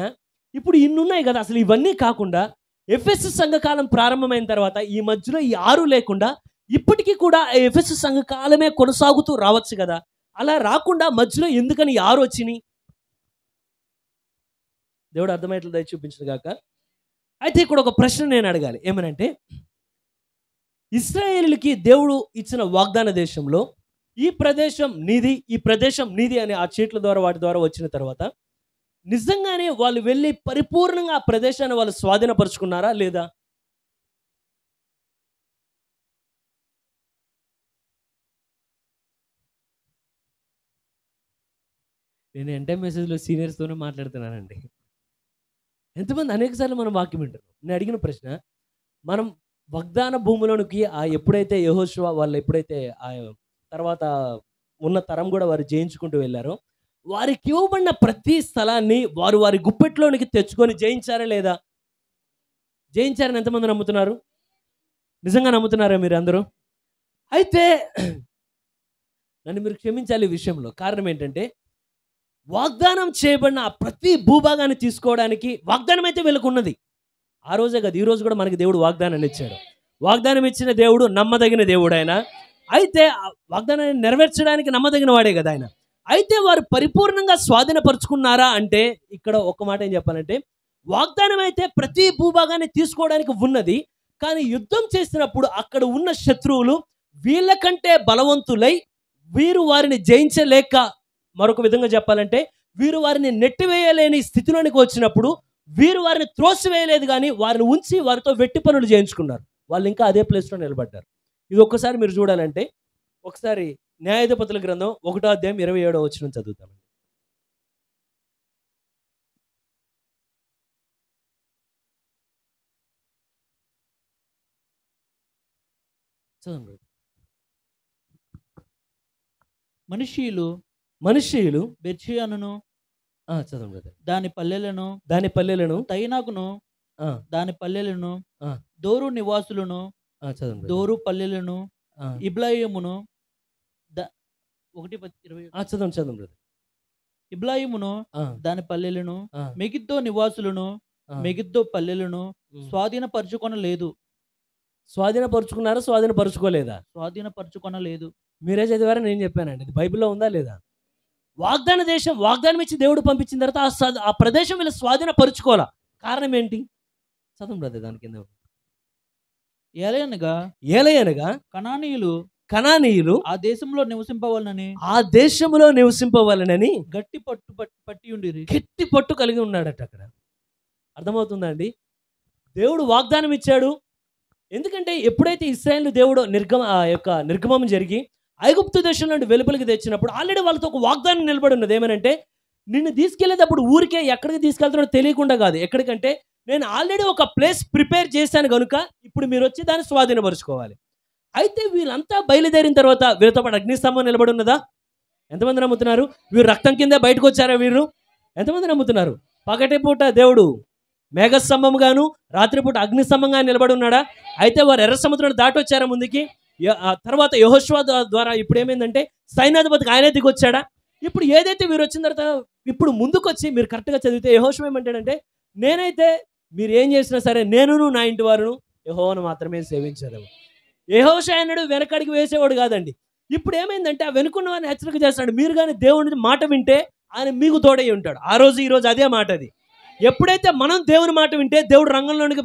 ఇప్పుడు ఇన్ని ఉన్నాయి కదా, అసలు ఇవన్నీ కాకుండా ఎఫెసు సంఘకాలం ప్రారంభమైన తర్వాత ఈ మధ్యలో ఈ 6 లేకుండా ఇప్పటికీ కూడా ఎఫెసు సంఘకాలమే కొనసాగుతూ రావచ్చు కదా. అలా రాకుండా మధ్యలో ఎందుకని 6 వచ్చినాయి? దేవుడు అర్థమయ్యేట్లు దయ చూపించను గాక. అయితే ఇక్కడ ఒక ప్రశ్న నేను అడగాలి. ఏమనంటే ఇశ్రాయేలుకి దేవుడు ఇచ్చిన వాగ్దాన దేశంలో ఈ ప్రదేశం నీది, ఈ ప్రదేశం నీది అని ఆ చీట్ల ద్వారా వాటి ద్వారా వచ్చిన తర్వాత నిజంగానే వాళ్ళు వెళ్ళి పరిపూర్ణంగా ఆ ప్రదేశాన్ని వాళ్ళు స్వాధీనపరుచుకున్నారా లేదా? నేను ఎంటే మెసేజ్లో సీనియర్స్తోనే మాట్లాడుతున్నానండి. ఎంతమంది అనేకసార్లు మనం వాక్యం వింటున్నాం. నేను అడిగిన ప్రశ్న, మనం వాగ్దాన భూమిలోనికి ఎప్పుడైతే యెహోషువ వాళ్ళు ఎప్పుడైతే ఆ తర్వాత ఉన్న తరం కూడా వారు జయించుకుంటూ వెళ్ళారో వారికి ఇవ్వబడిన ప్రతి స్థలాన్ని వారు వారి గుప్పెట్లోనికి తెచ్చుకొని జయించారా లేదా? జయించారని ఎంతమంది నమ్ముతున్నారు? నిజంగా నమ్ముతున్నారా మీరు అందరూ? అయితే నన్ను మీరు క్షమించాలి ఈ విషయంలో. కారణం ఏంటంటే వాగ్దానం చేయబడిన ప్రతి భూభాగాన్ని తీసుకోవడానికి వాగ్దానం అయితే వీళ్ళకున్నది. ఆ రోజే కదా, ఈ రోజు కూడా మనకి దేవుడు వాగ్దానాన్ని ఇచ్చాడు. వాగ్దానం ఇచ్చిన దేవుడు నమ్మదగిన దేవుడు ఆయన. అయితే వాగ్దానాన్ని నెరవేర్చడానికి నమ్మదగిన వాడే కదా ఆయన. అయితే వారు పరిపూర్ణంగా స్వాధీనపరుచుకున్నారా అంటే ఇక్కడ ఒక మాట ఏం చెప్పాలంటే వాగ్దానం అయితే ప్రతి భూభాగాన్ని తీసుకోవడానికి ఉన్నది. కానీ యుద్ధం చేసినప్పుడు అక్కడ ఉన్న శత్రువులు వీళ్ళకంటే బలవంతులై వీరు వారిని జయించలేక, మరొక విధంగా చెప్పాలంటే వీరు వారిని నెట్టివేయలేని స్థితిలోనికి వచ్చినప్పుడు వీరు వారిని త్రోసివేయలేదు కానీ వారిని ఉంచి వారితో వెట్టి పనులు చేయించుకున్నారు. వాళ్ళు ఇంకా అదే ప్లేస్లో నిలబడ్డారు. ఇది ఒక్కసారి మీరు చూడాలంటే ఒకసారి న్యాయాధిపతుల గ్రంథం 1వ అధ్యాయం 27వ వచనం చదువుతామండి. చదవండి. మనుష్యులు బెర్షియానును చదవండి. దాని పల్లెలను తైనాకును దాని పల్లెలను దోరు నివాసులను చదవండి. దోరు పల్లెలను ఇబ్లాయిమును 1:20 చదవండి. ఇబ్లాయిమును దాని పల్లెలను మెగిద్దో నివాసులను మెగిద్దో పల్లెలను స్వాధీనపరచుకొనలేదు. స్వాధీనపరుచుకున్నారా? స్వాధీనపరుచుకోలేదా? స్వాధీనపరచుకొనలేదు. మీరే చదివారా? నేను చెప్పానండి. ఇది బైబిల్లో ఉందా లేదా? వాగ్దాన దేశం వాగ్దానం ఇచ్చి దేవుడు పంపించిన తర్వాత ఆ ప్రదేశం వీళ్ళు స్వాధీనపరుచుకోవాలా. కారణం ఏంటి? చదవండి. దాని కింద ఏలయనగా ఏలయనగా కనానీయులు కనానీయులు ఆ దేశంలో నివసింపవలనని ఆ దేశంలో నివసింపవలనని గట్టి పట్టి ఉండిరి. గట్టి పట్టు కలిగి ఉన్నాడట. అక్కడ అర్థమవుతుందా అండి? దేవుడు వాగ్దానం ఇచ్చాడు. ఎందుకంటే ఎప్పుడైతే ఇశ్రాయేలు దేవుడు నిర్గమం జరిగి ఐగుప్తు దేశం నుండి వెలుపలికి తెచ్చినప్పుడు ఆల్రెడీ వాళ్ళతో ఒక వాగ్దానం నిలబడి ఉన్నది. ఏమనంటే, నిన్ను తీసుకెళ్లేటప్పుడు ఊరికే ఎక్కడికి తీసుకెళ్తాడో తెలియకుండా కాదు. ఎక్కడికంటే, నేను ఆల్రెడీ ఒక ప్లేస్ ప్రిపేర్ చేశాను కనుక ఇప్పుడు మీరు వచ్చి దాన్ని స్వాధీనపరుచుకోవాలి. అయితే వీళ్ళంతా బయలుదేరిన తర్వాత వీరితో పాటు అగ్నిస్తంభం నిలబడి ఉన్నదా? ఎంతమంది నమ్ముతున్నారు? వీరు రక్తం కింద బయటకు వచ్చారా? వీరు ఎంతమంది నమ్ముతున్నారు? పగటిపూట దేవుడు మేఘస్తంభంగాను రాత్రిపూట అగ్నిస్తంభంగా నిలబడి ఉన్నాడా? అయితే వారు ఎర్ర సముద్రాన్ని దాటి వచ్చారా ముందుకి? తర్వాత యెహోషువ ద్వారా ఇప్పుడు ఏమైందంటే సైన్యాధిపతికి ఆయనే దిగొచ్చాడా? ఇప్పుడు ఏదైతే వీరు వచ్చిన తర్వాత ఇప్పుడు ముందుకు వచ్చి మీరు కరెక్ట్గా చదివితే యెహోషువ ఏమంటాడంటే, నేనైతే మీరు ఏం చేసినా సరే నేనును నా ఇంటి వారును యెహోవాను మాత్రమే సేవించేదాము. యెహోషువ అన్నాడు వెనకడికి వేసేవాడు కాదండి. ఇప్పుడు ఏమైందంటే ఆ వెనుకున్న వారిని హెచ్చరిక చేస్తాడు. మీరు కానీ దేవుని మాట వింటే ఆయన మీకు తోడై ఉంటాడు. ఆ రోజు ఈ రోజు అదే మాట. అది ఎప్పుడైతే మనం దేవుని మాట వింటే దేవుడు రంగంలోనికి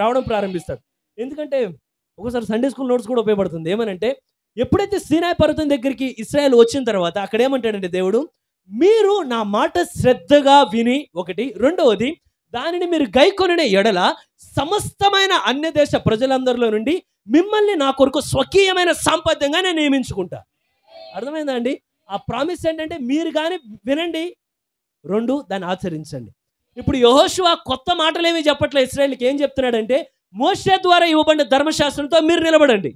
రావడం ప్రారంభిస్తాడు. ఎందుకంటే ఒకసారి సండే స్కూల్ నోట్స్ కూడా ఉపయోగపడుతుంది. ఏమనంటే, ఎప్పుడైతే సీనాయి పర్వతం దగ్గరికి ఇశ్రాయేల్ వచ్చిన తర్వాత అక్కడ ఏమంటాడంటే దేవుడు, మీరు నా మాట శ్రద్ధగా విని, ఒకటి, రెండవది దానిని మీరు గైకొనిన ఎడల సమస్తమైన అన్య దేశ ప్రజలందరిలో నుండి మిమ్మల్ని నా కొరకు స్వకీయమైన సాంపద్యంగా నేను నియమించుకుంటా. అర్థమైందా అండి? ఆ ప్రామిస్ ఏంటంటే మీరు కానీ వినండి, రెండు దాన్ని ఆచరించండి. ఇప్పుడు యెహోషువ కొత్త మాటలేమీ చెప్పట్లేదు. ఇశ్రాయేలుకి ఏం చెప్తున్నాడంటే, మోషే ద్వారా ఇవ్వబడిన ధర్మశాస్త్రంతో మీరు నిలబడండి.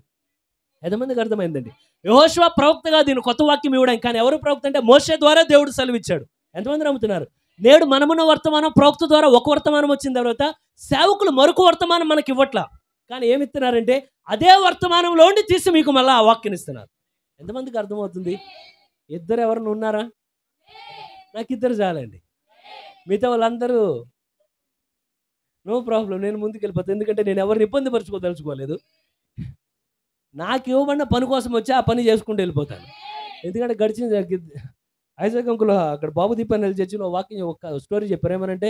ఎంతమందికి అర్థమైందండి? యెహోషువ ప్రవక్తగా దీన్ని కొత్త వాక్యం ఇవ్వడానికి, కానీ ఎవరు ప్రవక్త అంటే మోషే ద్వారా దేవుడు సెలవిచ్చాడు. ఎంతమంది నమ్ముతున్నారు? నేడు మనమున్న వర్తమానం ప్రవక్త ద్వారా ఒక వర్తమానం వచ్చిన తర్వాత సేవకులు మరొక వర్తమానం మనకి ఇవ్వట్లా. కానీ ఏమి ఇస్తున్నారంటే అదే వర్తమానంలో ఉండి తీసి మీకు మళ్ళీ ఆ వాక్యం ఇస్తున్నారు. ఎంతమందికి అర్థమవుతుంది? ఇద్దరు ఎవరిని ఉన్నారా? నాకు ఇద్దరు చాలండి. మిగతా వాళ్ళందరూ నో ప్రాబ్లం, నేను ముందుకు వెళ్ళిపోతాను. ఎందుకంటే నేను ఎవరిని ఇబ్బంది పరచుకోదలుచుకోలేదు. నాకు ఇవ్వబడిన పని కోసం వచ్చి ఆ పని చేసుకుంటూ వెళ్ళిపోతాను. ఎందుకంటే గడిచిన ఐజాక్ అంకుల్ అక్కడ బాబుదీపాన్ని చర్చిలో వాక్యం ఒక స్టోరీ చెప్పారు. ఏమనంటే,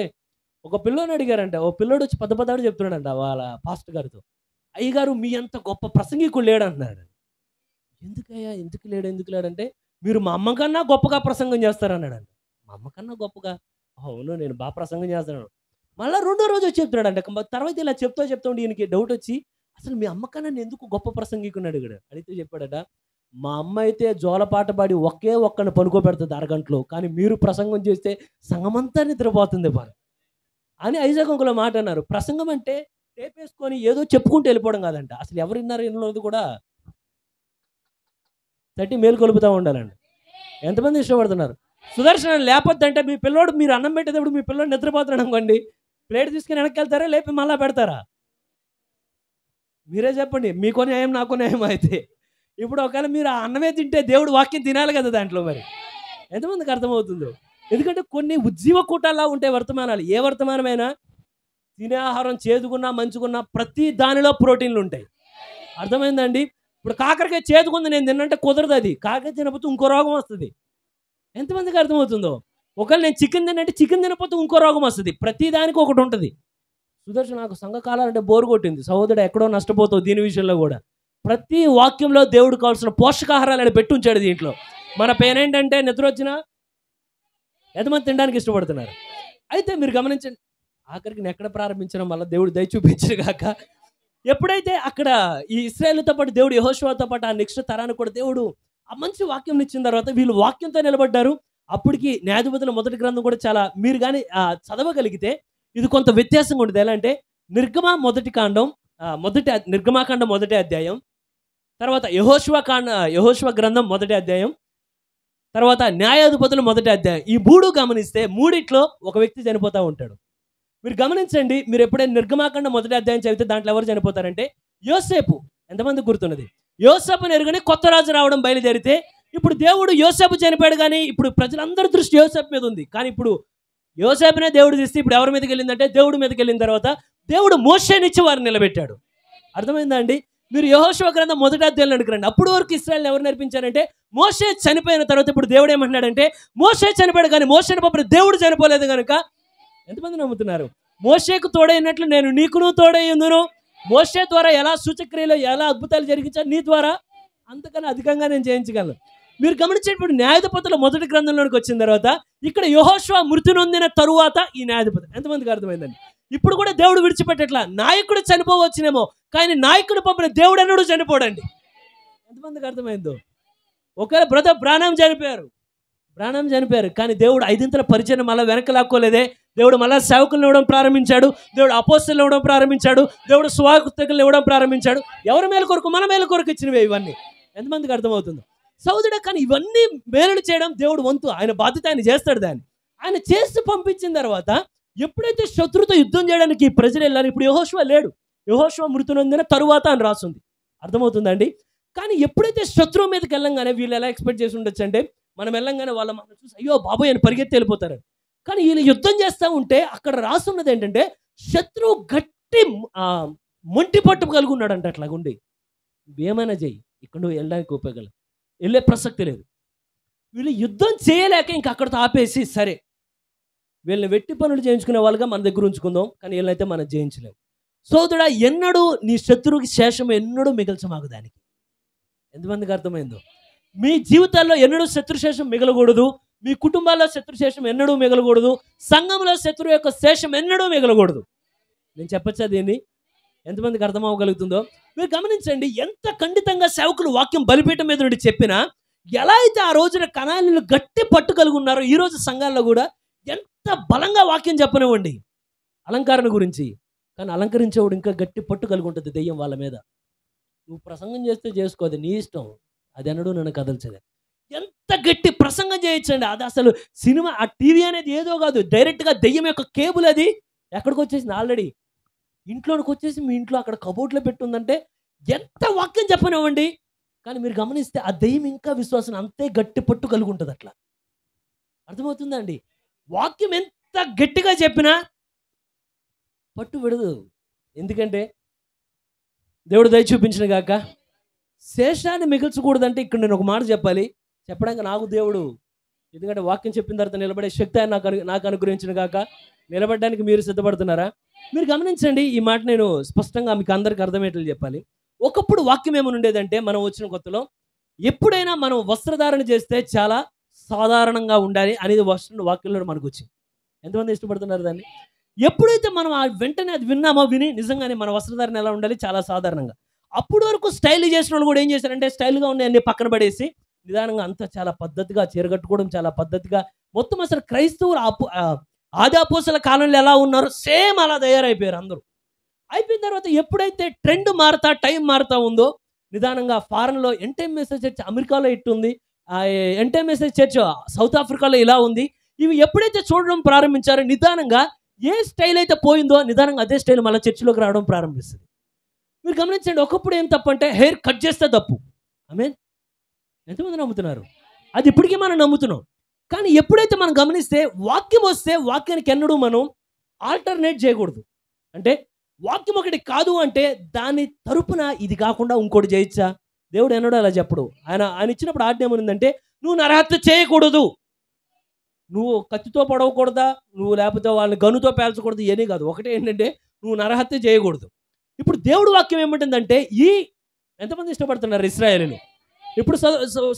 ఒక పిల్లోని అడిగారంట. ఓ పిల్లోడు వచ్చి పదాడు చెప్తున్నాడంట వాళ్ళ పాస్టర్ గారితో, అయ్యగారు మీ అంత గొప్ప ప్రసంగికుడు లేడు అంటున్నాడు. ఎందుకయ్యా ఎందుకు లేడంటే, మీరు మా అమ్మకన్నా గొప్పగా ప్రసంగం చేస్తారన్నాడంట. మా అమ్మకన్నా గొప్పగా? అవును, నేను బాగా ప్రసంగం చేస్తున్నాను. మళ్ళీ రెండో రోజు వచ్చి చెప్తున్నాడంట. తర్వాత ఇలా చెప్తూ ఉండి ఈయనకి డౌట్ వచ్చి, అసలు మీ అమ్మకన్నా నేను ఎందుకు గొప్ప ప్రసంగికున్నాడు ఇక్కడ అడిగితే చెప్పాడట, మా అమ్మ అయితే జోలపాట పాడి ఒకే ఒక్కడిని పనుకోబెడుతుంది అరగంటలో, కానీ మీరు ప్రసంగం చేస్తే సంగమంతా నిద్రపోతుంది పని అని ఐజాక్ అంకుల్ మాట అన్నారు. ప్రసంగం అంటే టేప్ వేసుకొని ఏదో చెప్పుకుంటూ వెళ్ళిపోవడం కాదంట. అసలు ఎవరు విన్నారు ఎన్నోది కూడా తట్టి మేలు కొలుపుతూ ఉండాలండి. ఎంతమంది ఇష్టపడుతున్నారు? సుదర్శనం లేకపోద్దంటే మీ పిల్లోడు, మీరు అన్నం పెట్టేటప్పుడు మీ పిల్లోడు నిద్రపోతున్నాడు అనుకోండి, ప్లేట్ తీసుకుని వెనక్కి వెళ్తారా లేపి మళ్ళా పెడతారా? మీరే చెప్పండి. మీకో న్యాయం నాకో న్యాయం అయితే. ఇప్పుడు ఒకవేళ మీరు ఆ అన్నమే తింటే దేవుడు వాక్యం తినాలి కదా దాంట్లో. మరి ఎంతమందికి అర్థమవుతుందో? ఎందుకంటే కొన్ని ఉజ్జీవ కూటాల్లా ఉంటాయి వర్తమానాలు. ఏ వర్తమానమైనా తినే ఆహారం చేదుకున్నా మంచుకున్నా ప్రతి దానిలో ప్రోటీన్లు ఉంటాయి. అర్థమైందండి? ఇప్పుడు కాకరకాయ చేదుకుంది నేను తిన్నంటే కుదరదు. అది కాకరకాయ తినకపోతే ఇంకో రోగం వస్తుంది. ఎంతమందికి అర్థమవుతుందో? ఒకవేళ నేను చికెన్ తినంటే చికెన్ తినకపోతే ఇంకో రోగం వస్తుంది. ప్రతి దానికి ఒకటి ఉంటుంది. సుదర్శన్ నాకు సంఘకాలంటే బోరు కొట్టింది. సహోదరుడు ఎక్కడో నష్టపోతావు దీని విషయంలో కూడా. ప్రతి వాక్యంలో దేవుడు కావాల్సిన పోషకాహారాలు అని పెట్టి ఉంచాడు దీంట్లో. మన పెయిన్ ఏంటంటే నిద్ర వచ్చినా ఎంతమంది తినడానికి ఇష్టపడుతున్నారు? అయితే మీరు గమనించండి, ఆఖరికి నేను ఎక్కడ ప్రారంభించడం వల్ల దేవుడు దయ చూపించడు కాక, ఎప్పుడైతే అక్కడ ఈ ఇశ్రాయేలుతో పాటు దేవుడు యెహోషువతో పాటు ఆ నెక్స్ట్ తరానికి కూడా దేవుడు ఆ మంచి వాక్యం ఇచ్చిన తర్వాత వీళ్ళు వాక్యంతో నిలబడ్డారు. అప్పటికి న్యాయాధిపతుల మొదటి గ్రంథం కూడా చాలా మీరు కానీ చదవగలిగితే ఇది కొంత వ్యత్యాసంగా ఉంటుంది. ఎలా అంటే నిర్గమాకాండం మొదటి అధ్యాయం, తర్వాత యెహోషువ గ్రంథం మొదటి అధ్యాయం, తర్వాత న్యాయాధిపతులు మొదటి అధ్యాయం. ఈ మూడు గమనిస్తే మూడిట్లో ఒక వ్యక్తి చనిపోతూ ఉంటాడు. మీరు గమనించండి. మీరు ఎప్పుడైనా నిర్గమాకాండం మొదటి అధ్యాయం చదివితే దాంట్లో ఎవరు చనిపోతారంటే యోసేపు. ఎంతమంది గుర్తున్నది? యోసేపుని ఎరుగని కొత్త రాజు రావడం బయలుదేరితే ఇప్పుడు దేవుడు యోసేపు చనిపోయాడు, కానీ ఇప్పుడు ప్రజలందరి దృష్టి యోసేపు మీద ఉంది. కానీ ఇప్పుడు యోసేపునే దేవుడు తీస్తే ఇప్పుడు ఎవరి మీదకి వెళ్ళిందంటే దేవుడి మీదకి వెళ్ళిన తర్వాత దేవుడు మోషేనిచ్చి వారిని నిలబెట్టాడు. అర్థమైందా అండి? మీరు యెహోషువ గ్రంథం మొదటి అధ్యాయంలో అడుగురండి. అప్పుడు వరకు ఇశ్రాయేలుని ఎవరు నేర్పించారంటే మోషే చనిపోయిన తర్వాత ఇప్పుడు దేవుడు ఏమంటున్నాడంటే మోషే చనిపోయాడు కానీ మోషేని పంపిన దేవుడు చనిపోలేదు కనుక. ఎంతమంది నమ్ముతున్నారు? మోషేకు తోడైనట్లు నేను నీకును తోడై ఉందును. మోషే ద్వారా ఎలా సూచక్రియలు ఎలా అద్భుతాలు జరిగించాను నీ ద్వారా అంతకన్నా అధికంగా నేను జయించగలను. మీరు గమనించేటప్పుడు న్యాయాధిపతుల మొదటి గ్రంథంలోనికి వచ్చిన తర్వాత ఇక్కడ యెహోషువ మృతి నొందిన తరువాత ఈ న్యాయాధిపతి ఎంతమందికి అర్థమైందండి? ఇప్పుడు కూడా దేవుడు విడిచిపెట్టట్లా. నాయకుడు చనిపోవచ్చునేమో, కానీ నాయకుడు పంపిన దేవుడు అన్నాడు చనిపోడండి. ఎంతమందికి అర్థమైందో? ఒకవేళ బ్రదర్ బ్రాహ్మణం చనిపోయారు, కానీ దేవుడు 5 పరిచయం మళ్ళీ వెనక్కి లాక్కోలేదే. దేవుడు మళ్ళీ సేవకులను ఇవ్వడం ప్రారంభించాడు, దేవుడు అపోస్తలులను ఇవ్వడం ప్రారంభించాడు, దేవుడు సువార్తికులను ఇవ్వడం ప్రారంభించాడు. ఎవరి మేలు కొరకు? మన మేలు కొరకు ఇచ్చినవే ఇవన్నీ. ఎంతమందికి అర్థమవుతుందో? సోదరుడా, కానీ ఇవన్నీ మేలులు చేయడం దేవుడు వంతు, ఆయన బాధ్యత, ఆయన చేస్తాడు. దాన్ని ఆయన చేసి పంపించిన తర్వాత ఎప్పుడైతే శత్రుతో యుద్ధం చేయడానికి ప్రజలు వెళ్ళారు, ఇప్పుడు యెహోషువ లేడు, యెహోషువ మృతి నొందిన తరువాత అని రాస్తుంది. అర్థమవుతుందండి? కానీ ఎప్పుడైతే శత్రువు మీదకి వెళ్ళంగానే వీళ్ళు ఎలా ఎక్స్పెక్ట్ చేసి ఉండొచ్చు అంటే, మనం వెళ్ళంగానే వాళ్ళ మనం చూసి అయ్యో బాబోయ్ అని పరిగెత్తి వెళ్ళిపోతారు. కానీ వీళ్ళు యుద్ధం చేస్తూ ఉంటే అక్కడ రాస్తున్నది ఏంటంటే, శత్రువు గట్టి మొంటి పట్టు కలిగి ఉన్నాడంట. అట్లాగుండి ఏమైనా చెయ్యి, ఇక్కడ నువ్వు వెళ్ళడానికి ఉపయోగం, వెళ్ళే ప్రసక్తి లేదు. వీళ్ళు యుద్ధం చేయలేక ఇంక అక్కడితో ఆపేసి, సరే వీళ్ళని వెట్టి పనులు చేయించుకునే వాళ్ళుగా మన దగ్గర ఉంచుకుందాం, కానీ వీళ్ళనైతే మనం జయించలేము. సోదరుడా, ఎన్నడూ నీ శత్రువుకి శేషం ఎన్నడూ మిగల్చమాకు. దానికి ఎంతమందికి అర్థమైందో? మీ జీవితాల్లో ఎన్నడూ శత్రుశేషం మిగలకూడదు, మీ కుటుంబాల్లో శత్రుశేషం ఎన్నడూ మిగలకూడదు, సంఘంలో శత్రువు యొక్క శేషం ఎన్నడూ మిగలకూడదు. నేను చెప్పచ్చా దీన్ని? ఎంతమందికి అర్థం అవ్వగలుగుతుందో మీరు గమనించండి. ఎంత ఖండితంగా సేవకులు వాక్యం బలిపీఠం మీద నుండి చెప్పినా, ఎలా అయితే ఆ రోజున కణాలను గట్టి పట్టు కలిగి ఉన్నారో ఈ రోజు సంఘాల్లో కూడా ఎంత బలంగా వాక్యం చెప్పనివ్వండి అలంకరణ గురించి, కానీ అలంకరించేవాడు ఇంకా గట్టి పట్టు కలిగి ఉంటుంది దెయ్యం వాళ్ళ మీద. నువ్వు ప్రసంగం చేస్తే చేసుకోదు, నీ ఇష్టం, అది అనడు నన్ను కదల్చదే. ఎంత గట్టి ప్రసంగం చేయొచ్చండి, అది అసలు సినిమా, ఆ టీవీ అనేది ఏదో కాదు, డైరెక్ట్గా దెయ్యం యొక్క కేబుల్ అది ఎక్కడికి వచ్చేసింది, ఆల్రెడీ ఇంట్లోనికి వచ్చేసి మీ ఇంట్లో అక్కడ కబోర్డ్లో పెట్టుందంటే ఎంత వాక్యం చెప్పనివ్వండి, కానీ మీరు గమనిస్తే ఆ దెయ్యం ఇంకా విశ్వాసం అంతే గట్టి పట్టు కలిగి ఉంటుంది. అట్లా అర్థమవుతుందా అండి? వాక్యం ఎంత గట్టిగా చెప్పినా పట్టు విడదు. ఎందుకంటే దేవుడు దయ చూపించిన గాక. శేషాన్ని మిగల్చకూడదంటే ఇక్కడ నేను ఒక మాట చెప్పాలి, చెప్పడానికి నాకు దేవుడు, ఎందుకంటే వాక్యం చెప్పిన తర్వాత నిలబడే శక్తి ఆయన నాకు అనుగ్రహించిన గాక. నిలబడడానికి మీరు సిద్ధపడుతున్నారా? మీరు గమనించండి, ఈ మాట నేను స్పష్టంగా మీకు అందరికి అర్థమయ్యేట్లు చెప్పాలి. ఒకప్పుడు వాక్యం ఏమని ఉండేదంటే, మనం వచ్చిన కొత్తలో ఎప్పుడైనా మనం వస్త్రధారణ చేస్తే చాలా సాధారణంగా ఉండాలి అనేది వాక్యంలో మనకు వచ్చింది. ఎంతమంది ఇష్టపడుతున్నారు దాన్ని? ఎప్పుడైతే మనం వెంటనే అది విన్నామో, విని నిజంగానే మన వస్త్రధారణ ఎలా ఉండాలి, చాలా సాధారణంగా. అప్పటి వరకు స్టైల్ చేసిన వాళ్ళు కూడా ఏం చేశారంటే, స్టైల్గా ఉన్నాయన్నీ పక్కన పడేసి నిదానంగా అంతా చాలా పద్ధతిగా చీరగట్టుకోవడం, చాలా పద్ధతిగా, మొత్తం అసలు క్రైస్తవులు ఆది అపోస్తలుల కాలంలో ఎలా ఉన్నారో సేమ్ అలా తయారైపోయారు అందరూ. అయిపోయిన తర్వాత ఎప్పుడైతే ట్రెండ్ మారుతా, టైం మారుతా ఉందో, నిదానంగా ఫారెన్లో ఎంటైమ్ మెసేజ్ చర్చ్ అమెరికాలో ఇట్టుంది, ఎంటైమ్ మెసేజ్ చర్చ్ సౌత్ ఆఫ్రికాలో ఇలా ఉంది. ఇవి ఎప్పుడైతే చూడడం ప్రారంభించారో, నిదానంగా ఏ స్టైల్ అయితే పోయిందో నిదానంగా అదే స్టైల్ మళ్ళీ చర్చిలోకి రావడం ప్రారంభిస్తుంది. మీరు గమనించండి, ఒకప్పుడు ఏం తప్పు అంటే హెయిర్ కట్ చేస్తే తప్పు. ఆమేన్. ఎంతమంది నమ్ముతున్నారు? అది ఇప్పటికీ మనం నమ్ముతున్నాం. కానీ ఎప్పుడైతే మనం గమనిస్తే వాక్యం వస్తే వాక్యానికి ఎన్నడూ మనం ఆల్టర్నేట్ చేయకూడదు. అంటే వాక్యం ఒకటి కాదు అంటే దాని తరపున ఇది కాకుండా ఇంకోటి చేయొచ్చా? దేవుడు ఎన్నడూ అలా చెప్పడు. ఆయన ఇచ్చినప్పుడు ఆజ్ఞ ఏమనుందంటే, నువ్వు నరహత్య చేయకూడదు, నువ్వు కత్తితో పడవకూడదా, నువ్వు లేకపోతే వాళ్ళని గనుతో పేల్చకూడదు, ఏమీ కాదు. ఒకటే ఏంటంటే నువ్వు నరహత్య చేయకూడదు. ఇప్పుడు దేవుడు వాక్యం ఏమంటుందంటే, ఎంతమంది ఇష్టపడుతున్నారు ఇశ్రాయేలుని? ఇప్పుడు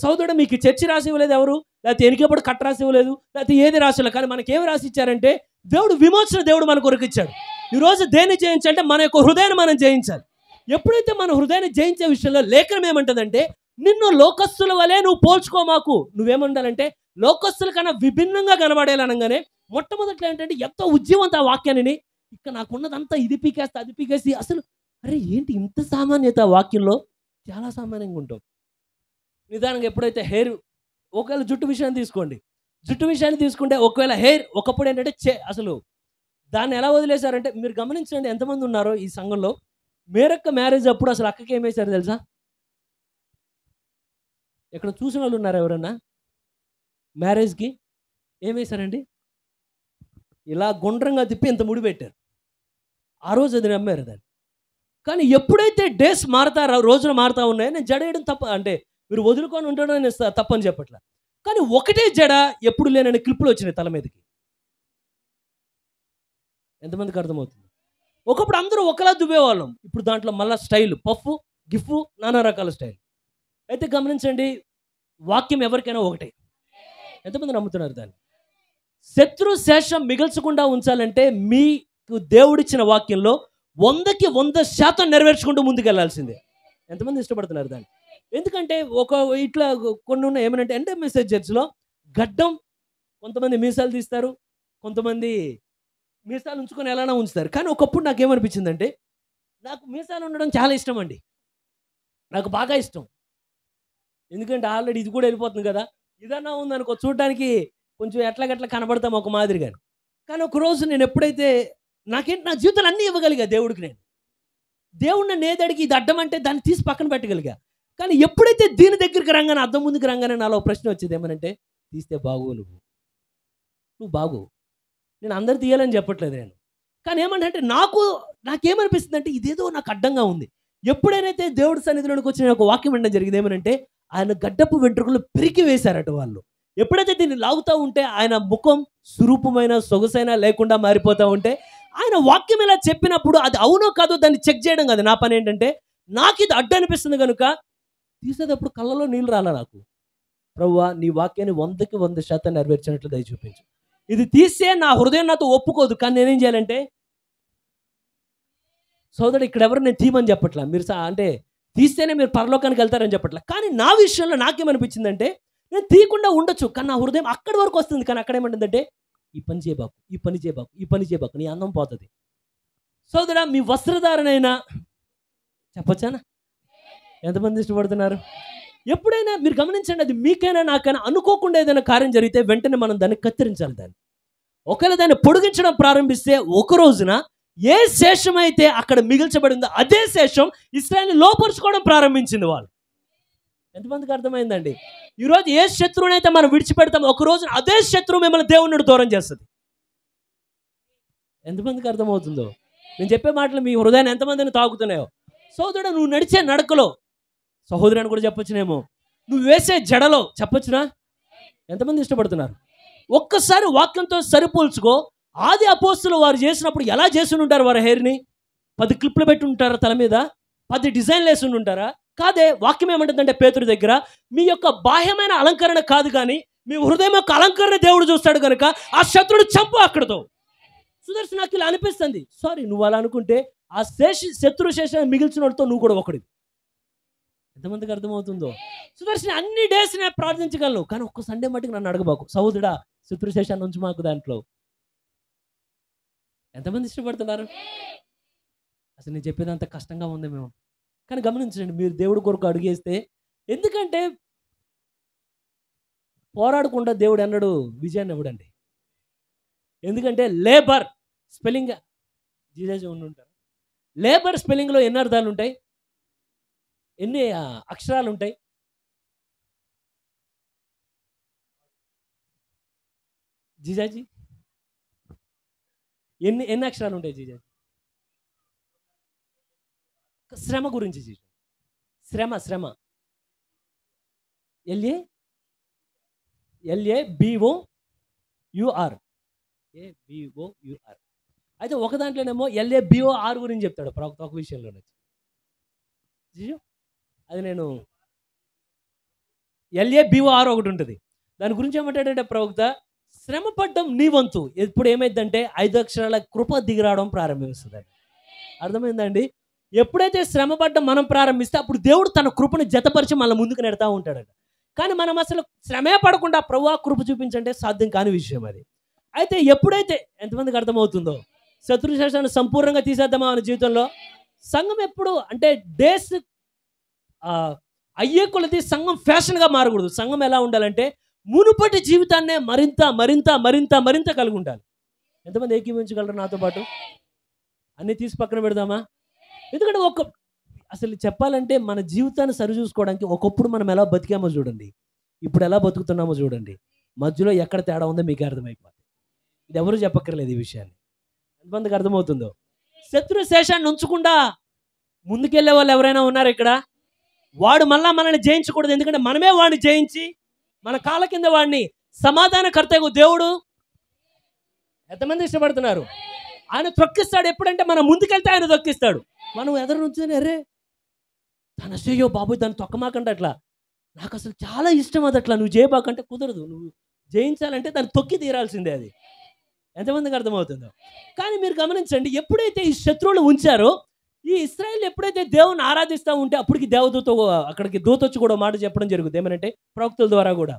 సోదరుడు మీకు చర్చి రాసి ఇవ్వలేదు ఎవరు, లేకపోతే ఎనికేపడు కట్ట రాసి ఇవ్వలేదు, లేకపోతే ఏది రాసివ్వలేదు. కానీ మనకేమి రాసి ఇచ్చారంటే, దేవుడు విమోచన దేవుడు మన కొరకు ఇచ్చాడు. ఈరోజు దేన్ని జయించాలంటే మన యొక్క హృదయాన్ని మనం జయించాలి. ఎప్పుడైతే మన హృదయాన్ని జయించే విషయంలో లేఖనం ఏమంటుందంటే, నిన్ను లోకస్తుల వలె నువ్వు పోల్చుకోమాకు. నువ్వేమంటాలంటే లోకస్తుల కన్నా విభిన్నంగా కనబడేలనగానే మొట్టమొదట్లో ఏంటంటే ఎంతో ఉద్యమంతో ఆ వాక్యాన్ని, ఇక్కడ నాకున్నదంతా ఇది పీకేస్తే అది పీకేసి, అసలు అరే ఏంటి ఇంత సామాన్యత వాక్యంలో, చాలా సామాన్యంగా ఉంటాం. నిదానంగా ఎప్పుడైతే హెయిర్, ఒకవేళ జుట్టు విషయాన్ని తీసుకోండి, జుట్టు విషయాన్ని తీసుకుంటే ఒకవేళ హెయిర్ ఒకప్పుడు ఏంటంటే అసలు దాన్ని ఎలా వదిలేశారంటే, మీరు గమనించండి ఎంతమంది ఉన్నారో ఈ సంఘంలో, మేరక్క మ్యారేజ్ అప్పుడు అసలు అక్కకి ఏమేశారు తెలుసా? ఎక్కడ చూసిన వాళ్ళు ఉన్నారు ఎవరన్నా? మ్యారేజ్కి ఏమేశారండి? ఇలా గుండ్రంగా తిప్పి ఇంత ముడి పెట్టారు. ఆ రోజు అది నమ్మారు దాన్ని. కానీ ఎప్పుడైతే డేస్ మారుతా, రోజులు మారుతా ఉన్నాయో, నేను జడేయడం తప్ప అంటే మీరు వదులుకొని ఉండడం నేను తప్పని చెప్పట్లా. కానీ ఒకటే జడ ఎప్పుడు లేనని క్లిప్పులు వచ్చినాయి తల మీదకి. ఎంతమందికి అర్థమవుతుంది? ఒకప్పుడు అందరూ ఒకలా దువ్వేవాళ్ళం, ఇప్పుడు దాంట్లో మళ్ళీ స్టైల్, పఫ్, గిఫ్, నానా రకాల స్టైల్. అయితే గమనించండి, వాక్యం ఎవరికైనా ఒకటే. ఎంతమంది నమ్ముతున్నారు దాన్ని? శత్రు శేషం మిగల్చకుండా ఉంచాలంటే మీకు దేవుడిచ్చిన వాక్యంలో 100కి 100% నెరవేర్చుకుంటూ ముందుకెళ్లాల్సిందే. ఎంతమంది ఇష్టపడుతున్నారు దాన్ని? ఎందుకంటే ఇట్లా కొన్ని ఉన్నాయి. ఏమనంటే అంటే మెసేజ్ చర్చ్లో గడ్డం, కొంతమంది మీసాలు తీస్తారు, కొంతమంది మీసాలు ఉంచుకొని ఎలానా ఉంచుతారు. కానీ ఒకప్పుడు నాకేమనిపించిందంటే, నాకు మీసాలు ఉండడం చాలా ఇష్టం అండి. నాకు బాగా ఇష్టం. ఎందుకంటే ఆల్రెడీ ఇది కూడా వెళ్ళిపోతుంది కదా. ఇదన్నా ఉందనుకో, చూడడానికి కొంచెం ఎట్లాగట్లా కనబడతాం ఒక మాదిరిగా. కానీ ఒకరోజు నేను ఎప్పుడైతే నా జీవితాలు అన్నీ ఇవ్వగలిగా దేవుడికి, దేవుడు నన్ను ఏదడిగి ఇది అడ్డం అంటే దాన్ని తీసి పక్కన పెట్టగలిగా. కానీ ఎప్పుడైతే దీని దగ్గరికి రాగానే, అద్దం ముందుకు రాగానే నాలో ప్రశ్న వచ్చేది ఏమనంటే, తీస్తే బాగు నువ్వు బాగు. నేను అందరు తీయాలని చెప్పట్లేదు నేను. కానీ ఏమంటే నాకేమనిపిస్తుంది అంటే, ఇదేదో నాకు అడ్డంగా ఉంది. ఎప్పుడైతే దేవుడి సన్నిధిలోనికి వచ్చి నేను ఒక వాక్యం వినడం జరిగింది. ఏమనంటే, ఆయన గడ్డపు వెంట్రుకలు పెరికి వేశారట వాళ్ళు. ఎప్పుడైతే దీన్ని లాగుతూ ఉంటే ఆయన ముఖం స్వరూపమైన సొగసైన లేకుండా మారిపోతూ ఉంటే, ఆయన వాక్యం ఇలా చెప్పినప్పుడు అది అవునో కాదో దాన్ని చెక్ చేయడం కాదు నా పని. ఏంటంటే, నాకు ఇది అడ్డు అనిపిస్తుంది కనుక తీసేటప్పుడు కళ్ళలో నీళ్ళు రాలా నాకు. ప్రభువా, నీ వాక్యాన్ని 100కి 100% నెరవేర్చినట్లు దయ చూపించు. ఇది తీస్తే నా హృదయం నాతో ఒప్పుకోదు. కానీ నేనేం చేయాలంటే, సోదరుడు ఇక్కడ ఎవరు నేను తీయమని చెప్పట్లా, మీరు అంటే తీస్తేనే మీరు పరలోకానికి వెళ్తారని చెప్పట్లా. కానీ నా విషయంలో నాకేమనిపించిందంటే, నేను తీయకుండా ఉండొచ్చు, కానీ నా హృదయం అక్కడి వరకు వస్తుంది. కానీ అక్కడ ఏమంటుందంటే, ఈ పని చేయబాకు, ఈ పని చేయబాకు, ఈ పని చేయబాకు, నీ అందం పోతుంది. సోదరా, మీ వస్త్రధారణైనా చెప్పొచ్చానా? ఎంతమంది ఇష్టపడుతున్నారు? ఎప్పుడైనా మీరు గమనించండి, అది మీకైనా నాకైనా అనుకోకుండా ఏదైనా కార్యం జరిగితే వెంటనే మనం దాన్ని కత్తిరించాలి. దాన్ని ఒకవేళ దాన్ని పొడిగించడం ప్రారంభిస్తే ఒక రోజున ఏ శేషం అయితే అక్కడ మిగిల్చబడిందో అదే శేషం ఇశ్రాయేలుని లోపరుచుకోవడం ప్రారంభించింది వాళ్ళు. ఎంతమందికి అర్థమైందండి? ఈరోజు ఏ శత్రువునైతే మనం విడిచిపెడతామో ఒక రోజు అదే శత్రువు మిమ్మల్ని దేవుని నుండి దూరం చేస్తుంది. ఎంతమందికి అర్థమవుతుందో నేను చెప్పే మాటలు మీ హృదయాన్ని ఎంతమందిని తాకుతున్నాయో? సోదరుడు, నువ్వు నడిచే నడకలో, సహోదరు అని కూడా చెప్పొచ్చునేమో, నువ్వు వేసే జడలో చెప్పొచ్చునా? ఎంతమంది ఇష్టపడుతున్నారు? ఒక్కసారి వాక్యంతో సరిపోల్చుకో. ఆది అపోస్తులు వారు చేసినప్పుడు ఎలా చేసి ఉంటారు? వారి హెయిర్ని 10 క్లిప్లు పెట్టి ఉంటారా? తల మీద 10 డిజైన్లు వేసి ఉంటారా? కాదే. వాక్యం ఏమంటుందంటే పేతురు దగ్గర, మీ యొక్క బాహ్యమైన అలంకరణ కాదు కానీ మీ హృదయం యొక్క అలంకరణ దేవుడు చూస్తాడు కనుక ఆ శత్రుడు చంపు అక్కడతో. సుదర్శన్, నాకు ఇలా అనిపిస్తుంది. సారీ, నువ్వు అలా అనుకుంటే ఆ శత్రు శేషాన్ని మిగిల్చిన వాడితో నువ్వు కూడా ఒకటి. ఎంతమందికి అర్థమవుతుందో? సుదర్శన్, అన్ని డేస్ నేను ప్రార్థించగలను, కానీ ఒక్క సండే మటుకు నన్ను అడగబాకు. సహోదరుడా, శత్రు శేషాన్ని ఉంచి మాకు దాంట్లో. ఎంతమంది ఇష్టపడుతున్నారు? అసలు నేను చెప్పేది అంత కష్టంగా ఉంది మేము. కానీ గమనించండి, మీరు దేవుడి కొరకు అడిగేస్తే, ఎందుకంటే పోరాడకుండా దేవుడు అన్నాడు విజయాన్ని ఇవ్వడండి. ఎందుకంటే లేబర్ స్పెల్లింగ్ జీజేజీ ఉండుంటారు. లేబర్ స్పెల్లింగ్లో ఎన్ని అర్థాలు ఉంటాయి? ఎన్ని అక్షరాలు ఉంటాయి? జీజాజీ, ఎన్ని అక్షరాలు ఉంటాయి జీజాజీ? శ్రమ గురించి జీజా, శ్రమ LABOUR. అయితే ఒక దాంట్లోనేమో LABOR గురించి చెప్తాడు ప్రవక్త ఒక విషయంలో. జీజు, అది నేను LABOR ఒకటి ఉంటుంది. దాని గురించి ఏమంటాడంటే ప్రవక్త, శ్రమ పడ్డం నీ వంతు. ఎప్పుడు ఏమైందంటే 5 అక్షరాల కృప దిగిరావడం ప్రారంభిస్తుంది. అర్థమైందండి? ఎప్పుడైతే శ్రమ పడ్డం మనం ప్రారంభిస్తే అప్పుడు దేవుడు తన కృపను జతపరిచి మన ముందుకు నెడతా ఉంటాడంట. కానీ మనం అసలు శ్రమే పడకుండా ప్రభువా కృప చూపించంటే సాధ్యం కాని విషయం అది. అయితే ఎప్పుడైతే, ఎంతమందికి అర్థమవుతుందో, శత్రుశేషాన్ని సంపూర్ణంగా తీసేద్దామా మన జీవితంలో? సంఘం ఎప్పుడు అంటే డేస్ అయ్యే కొలది సంఘం ఫ్యాషన్గా మారకూడదు. సంఘం ఎలా ఉండాలంటే మునుపటి జీవితాన్నే మరింత మరింత మరింత మరింత కలిగి ఉండాలి. ఎంతమంది ఏకీభవించగలరు నాతో పాటు? అన్నీ తీసి పక్కన పెడదామా? ఎందుకంటే అసలు చెప్పాలంటే మన జీవితాన్ని సరిచూసుకోవడానికి ఒకప్పుడు మనం ఎలా బతికామో చూడండి, ఇప్పుడు ఎలా బతుకుతున్నామో చూడండి, మధ్యలో ఎక్కడ తేడా ఉందో మీకు అర్థమైపోతుంది. ఇది ఎవరు చెప్పక్కర్లేదు ఈ విషయాన్ని. ఎంతమందికి అర్థమవుతుందో? శత్రు శేషాన్ని ఉంచకుండా ముందుకెళ్ళే వాళ్ళు ఎవరైనా ఉన్నారు ఇక్కడ? వాడు మళ్ళా మనల్ని జయించకూడదు. ఎందుకంటే మనమే వాడిని జయించి మన కాళ్ళ కింద వాడిని సమాధానకర్తకు దేవుడు. ఎంతమంది ఇష్టపడుతున్నారు? ఆయన తొక్కిస్తాడు. ఎప్పుడంటే మనం ముందుకెళ్తే ఆయన తొక్కిస్తాడు. మనం ఎదురు నుంచి అరే తన అయ్యో బాబు దాన్ని తొక్కమాకంటే అట్లా నాకు అసలు చాలా ఇష్టం అది, అట్లా నువ్వు చేయబాకంటే కుదరదు, నువ్వు జయించాలంటే దాన్ని తొక్కి తీరాల్సిందే అది. ఎంతమందికి అర్థమవుతుందో? కానీ మీరు గమనించండి, ఎప్పుడైతే ఈ శత్రువులు ఉంచారో, ఈ ఇశ్రాయేల్ ఎప్పుడైతే దేవుని ఆరాధిస్తూ ఉంటే అప్పటికి దేవదూత అక్కడికి దూత వచ్చి కూడా మాట చెప్పడం జరుగుతుంది. ఏమనంటే ప్రవక్తల ద్వారా కూడా,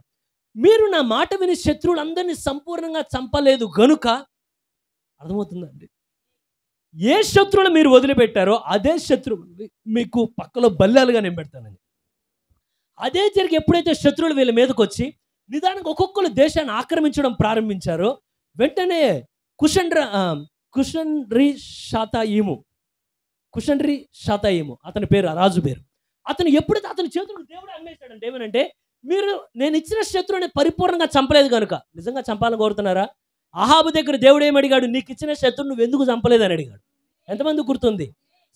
మీరు నా మాట విని శత్రువులందరినీ సంపూర్ణంగా చంపలేదు గనుక, అర్థమవుతుందండి, ఏ శత్రువులు మీరు వదిలిపెట్టారో అదే శత్రువు మీకు పక్కలో బల్లాలుగా నేను పెడతానని. అదే జరిగి ఎప్పుడైతే శత్రువులు వీళ్ళ మీదకి వచ్చి నిదానంగా ఒక్కొక్కరు దేశాన్ని ఆక్రమించడం ప్రారంభించారో, వెంటనే కుషన్రి షాతాయిము అతని పేరు, ఆ రాజు పేరు. అతను ఎప్పుడైతే అతని చేతులకు దేవుడు అమ్మేశాడంటే, ఏమనంటే మీరు నేను ఇచ్చిన శత్రువుని పరిపూర్ణంగా చంపలేదు కనుక. నిజంగా చంపాలని కోరుతున్నారా? అహాబు దగ్గర దేవుడు ఏమడిగాడు? నీకు ఇచ్చిన శత్రువు నువ్వు ఎందుకు చంపలేదని అడిగాడు. ఎంతమంది గుర్తుంది?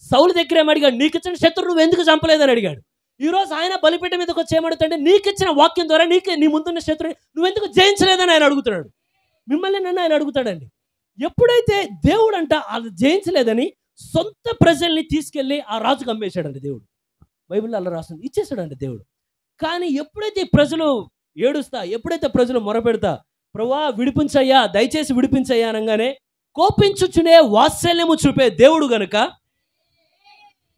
సౌలు దగ్గర ఏమడిగాడు? నీకు ఇచ్చిన శత్రువు నువ్వు ఎందుకు చంపలేదని అడిగాడు. ఈరోజు ఆయన బలిపీఠం మీదకి వచ్చి ఏమడుతుంటే, నీకు ఇచ్చిన వాక్యం ద్వారా నీ ముందున్న శత్రువుని నువ్వెందుకు జయించలేదని ఆయన అడుగుతున్నాడు. మిమ్మల్ని నన్ను ఆయన అడుగుతాడండి. ఎప్పుడైతే దేవుడు అంట అది జయించలేదని సొంత ప్రజల్ని తీసుకెళ్ళి ఆ రాజుకు అమ్మేశాడండి దేవుడు. బైబిల్లో అలా రాస్తుంది, ఇచ్చేసాడండి దేవుడు. కానీ ఎప్పుడైతే ప్రజలు ఏడుస్తా, ఎప్పుడైతే ప్రజలు మొరపెడతా, ప్రభువా విడిపించయ్యా, దయచేసి విడిపించయ్యా అనగానే కోపించుచునే వాత్సల్యము చూపే దేవుడు గనుక,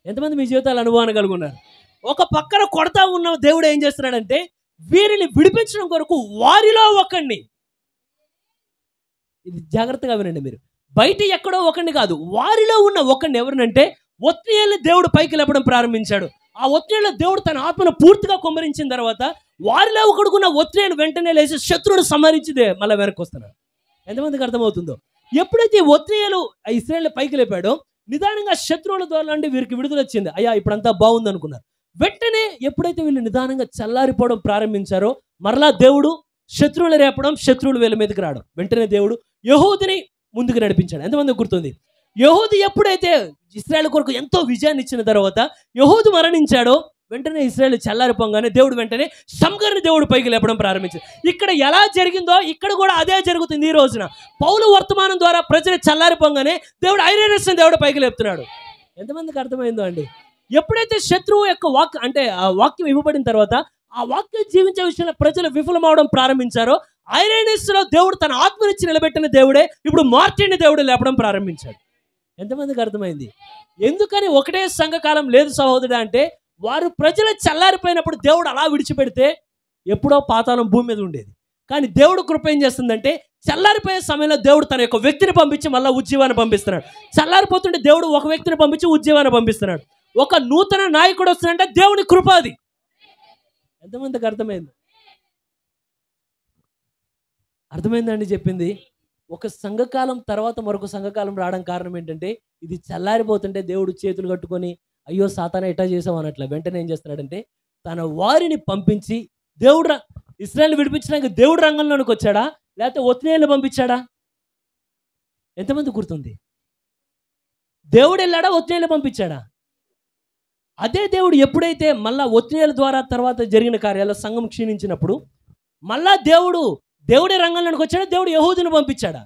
ఎంతమంది మీ జీవితాలు అనుభవాన్ని కలుగున్నారు? ఒక పక్కన కొడతా ఉన్న దేవుడు ఏం చేస్తున్నాడంటే, వీరిని విడిపించడం కొరకు వారిలో ఒకడిని, ఇది జాగ్రత్తగా వినండి మీరు, బయట ఎక్కడో ఒకడిని కాదు, వారిలో ఉన్న ఒకడిని, ఎవరినంటే ఒత్నియేలుని దేవుడు పైకి లేపడం ప్రారంభించాడు. ఆ ఒత్నియేలులో దేవుడు తన ఆత్మను పూర్తిగా కుమ్మరించిన తర్వాత వారిలో ఒకడుకున్న ఒత్నియేలు వెంటనే లేచి శత్రువును సంహరించిదే మళ్ళీ వెనక్కి వస్తున్నాడు. ఎంతమందికి అర్థమవుతుందో? ఎప్పుడైతే ఒత్నియేలు ఇశ్రాయేలు పైకి లేపాడో, నిదానంగా శత్రువుల ద్వారా అంటే వీరికి విడుదల వచ్చింది. అయ్యా ఇప్పుడంతా బాగుంది అనుకున్నారు. వెంటనే ఎప్పుడైతే వీళ్ళు నిదానంగా చల్లారిపోవడం ప్రారంభించారో, మరలా దేవుడు శత్రువులు రేపడం, శత్రువులు వీళ్ళ మీదకి రావడం, వెంటనే దేవుడు యెహూదిని ముందుకు నడిపించాడు. ఎంతమందికి గుర్తుంది? యెహూది ఎప్పుడైతే ఇశ్రాయేలు కొరకు ఎంతో విజయాన్ని ఇచ్చిన తర్వాత యెహూది మరణించాడో, వెంటనే ఇశ్రాయేలు చల్లారిపోగానే దేవుడు వెంటనే సంగరిని దేవుడు పైకి లేపడం ప్రారంభించాడు. ఇక్కడ ఎలా జరిగిందో ఇక్కడ కూడా అదే జరుగుతుంది. ఈ రోజున పౌలు వర్తమానం ద్వారా ప్రజలు చల్లారిపోగానే దేవుడు ఐరేనస్ని దేవుడు పైకి లేపుతున్నాడు. ఎంతమందికి అర్థమైందో అండి? ఎప్పుడైతే శత్రువు యొక్క ఆ వాక్యం ఇవ్వబడిన తర్వాత ఆ వాక్యం జీవించే విషయంలో ప్రజలు విఫలమవడం ప్రారంభించారో, ఐరేనస్లో దేవుడు తన ఆత్మనిచ్చి నిలబెట్టిన దేవుడే ఇప్పుడు మార్టిని దేవుడు లేపడం ప్రారంభించాడు. ఎంతమందికి అర్థమైంది? ఎందుకని ఒకటే సంఘకాలం లేదు సహోదరుడా అంటే, వారు ప్రజలు చల్లారిపోయినప్పుడు దేవుడు అలా విడిచిపెడితే ఎప్పుడో పాతాళం భూమి మీద ఉండేది. కానీ దేవుడు కృప ఏం చేస్తుందంటే, చల్లారిపోయే సమయంలో దేవుడు తన యొక్క వ్యక్తిని పంపించి మళ్ళీ ఉజ్జీవాన్ని పంపిస్తున్నాడు. చల్లారిపోతుంటే దేవుడు ఒక వ్యక్తిని పంపించి ఉజ్జీవాన్ని పంపిస్తున్నాడు. ఒక నూతన నాయకుడు వస్తుందంటే దేవుని కృప అది. ఎంతమందికి అర్థమైంది? అర్థమైందండి చెప్పింది? ఒక సంఘకాలం తర్వాత మరొక సంఘకాలం రావడం కారణం ఏంటంటే, ఇది చల్లారిపోతుంటే దేవుడు చేతులు కట్టుకొని అయ్యో సాతానా ఎట్టా చేసావు అన్నట్ల వెంటనే ఏం చేస్తున్నాడంటే, తన వారిని పంపించి దేవుడు ఇశ్రాయేలు విడిపించడానికి దేవుడు రంగంలోనికి వచ్చాడా, లేకపోతే ఒత్నియేలుని పంపించాడా? ఎంతమంది గుర్తుంది? దేవుడు వెళ్ళాడా, ఒత్నియేలుని పంపించాడా? అదే దేవుడు ఎప్పుడైతే మళ్ళా ఒత్నియేలు ద్వారా తర్వాత జరిగిన కార్యాల్లో సంఘం క్షీణించినప్పుడు మళ్ళా దేవుడే రంగంలోనికి వచ్చాడా, దేవుడు యెహూదిని పంపించాడా?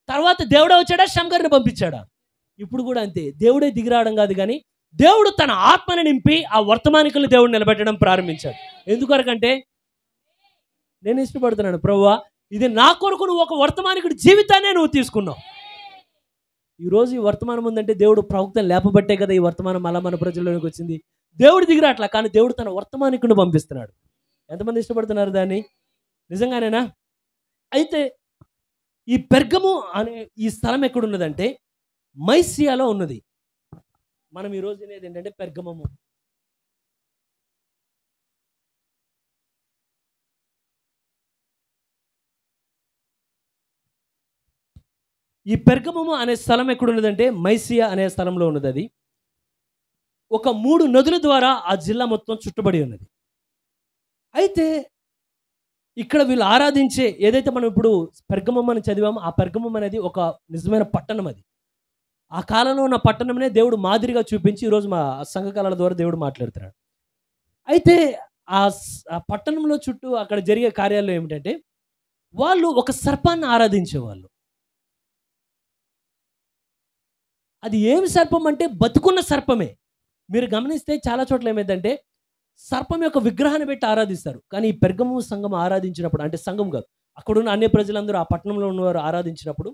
తర్వాత దేవుడే వచ్చాడా, శంకర్ని పంపించాడా? ఇప్పుడు కూడా అంతే, దేవుడే దిగిరావడం కాదు, కానీ దేవుడు తన ఆత్మని నింపి ఆ వర్తమానికుల్ని దేవుడు నిలబెట్టడం ప్రారంభించాడు. ఎందుకొరకంటే, నేను ఇష్టపడుతున్నాను ప్రభువా, ఇది నా కొరకు నువ్వు ఒక వర్తమానికుడి జీవితాన్నే నువ్వు తీసుకున్నావు. ఈరోజు ఈ వర్తమానం ఉందంటే దేవుడు ప్రవక్తను లేపబట్టే కదా ఈ వర్తమానం అలా మన ప్రజల్లోనికి వచ్చింది. దేవుడు దిగిరాట్లా, కానీ దేవుడు తన వర్తమానికుడిని పంపిస్తున్నాడు. ఎంతమంది ఇష్టపడుతున్నారు దాన్ని? నిజంగానేనా? అయితే ఈ పెర్గము అనే ఈ స్థలం ఎక్కడున్నదంటే మైసియాలో ఉన్నది. మనం ఈరోజు అనేది ఏంటంటే పెర్గమము. ఈ పెర్గమము అనే స్థలం ఎక్కడున్నదంటే మైసియా అనే స్థలంలో ఉన్నది. అది ఒక 3 నదుల ద్వారా ఆ జిల్లా మొత్తం చుట్టబడి ఉన్నది. అయితే ఇక్కడ వీళ్ళు ఆరాధించే ఏదైతే మనం ఇప్పుడు పెర్గమం అని చదివామో, ఆ పెర్గమం అనేది ఒక నిజమైన పట్టణం. అది ఆ కాలంలో ఉన్న పట్టణంనే దేవుడు మాదిరిగా చూపించి ఈరోజు మా సంఘకాలాల ద్వారా దేవుడు మాట్లాడుతున్నాడు. అయితే ఆ పట్టణంలో చుట్టూ అక్కడ జరిగే కార్యాల్లో ఏమిటంటే, వాళ్ళు ఒక సర్పాన్ని ఆరాధించేవాళ్ళు. అది ఏమి సర్పం అంటే బతుకున్న సర్పమే. మీరు గమనిస్తే చాలా చోట్ల ఏమైందంటే, సర్పం యొక్క విగ్రహాన్ని పెట్టి ఆరాధిస్తారు. కానీ ఈ పెర్గము సంఘం ఆరాధించినప్పుడు, అంటే సంఘం కాదు, అక్కడున్న అన్ని ప్రజలందరూ ఆ పట్టణంలో ఉన్నవారు ఆరాధించినప్పుడు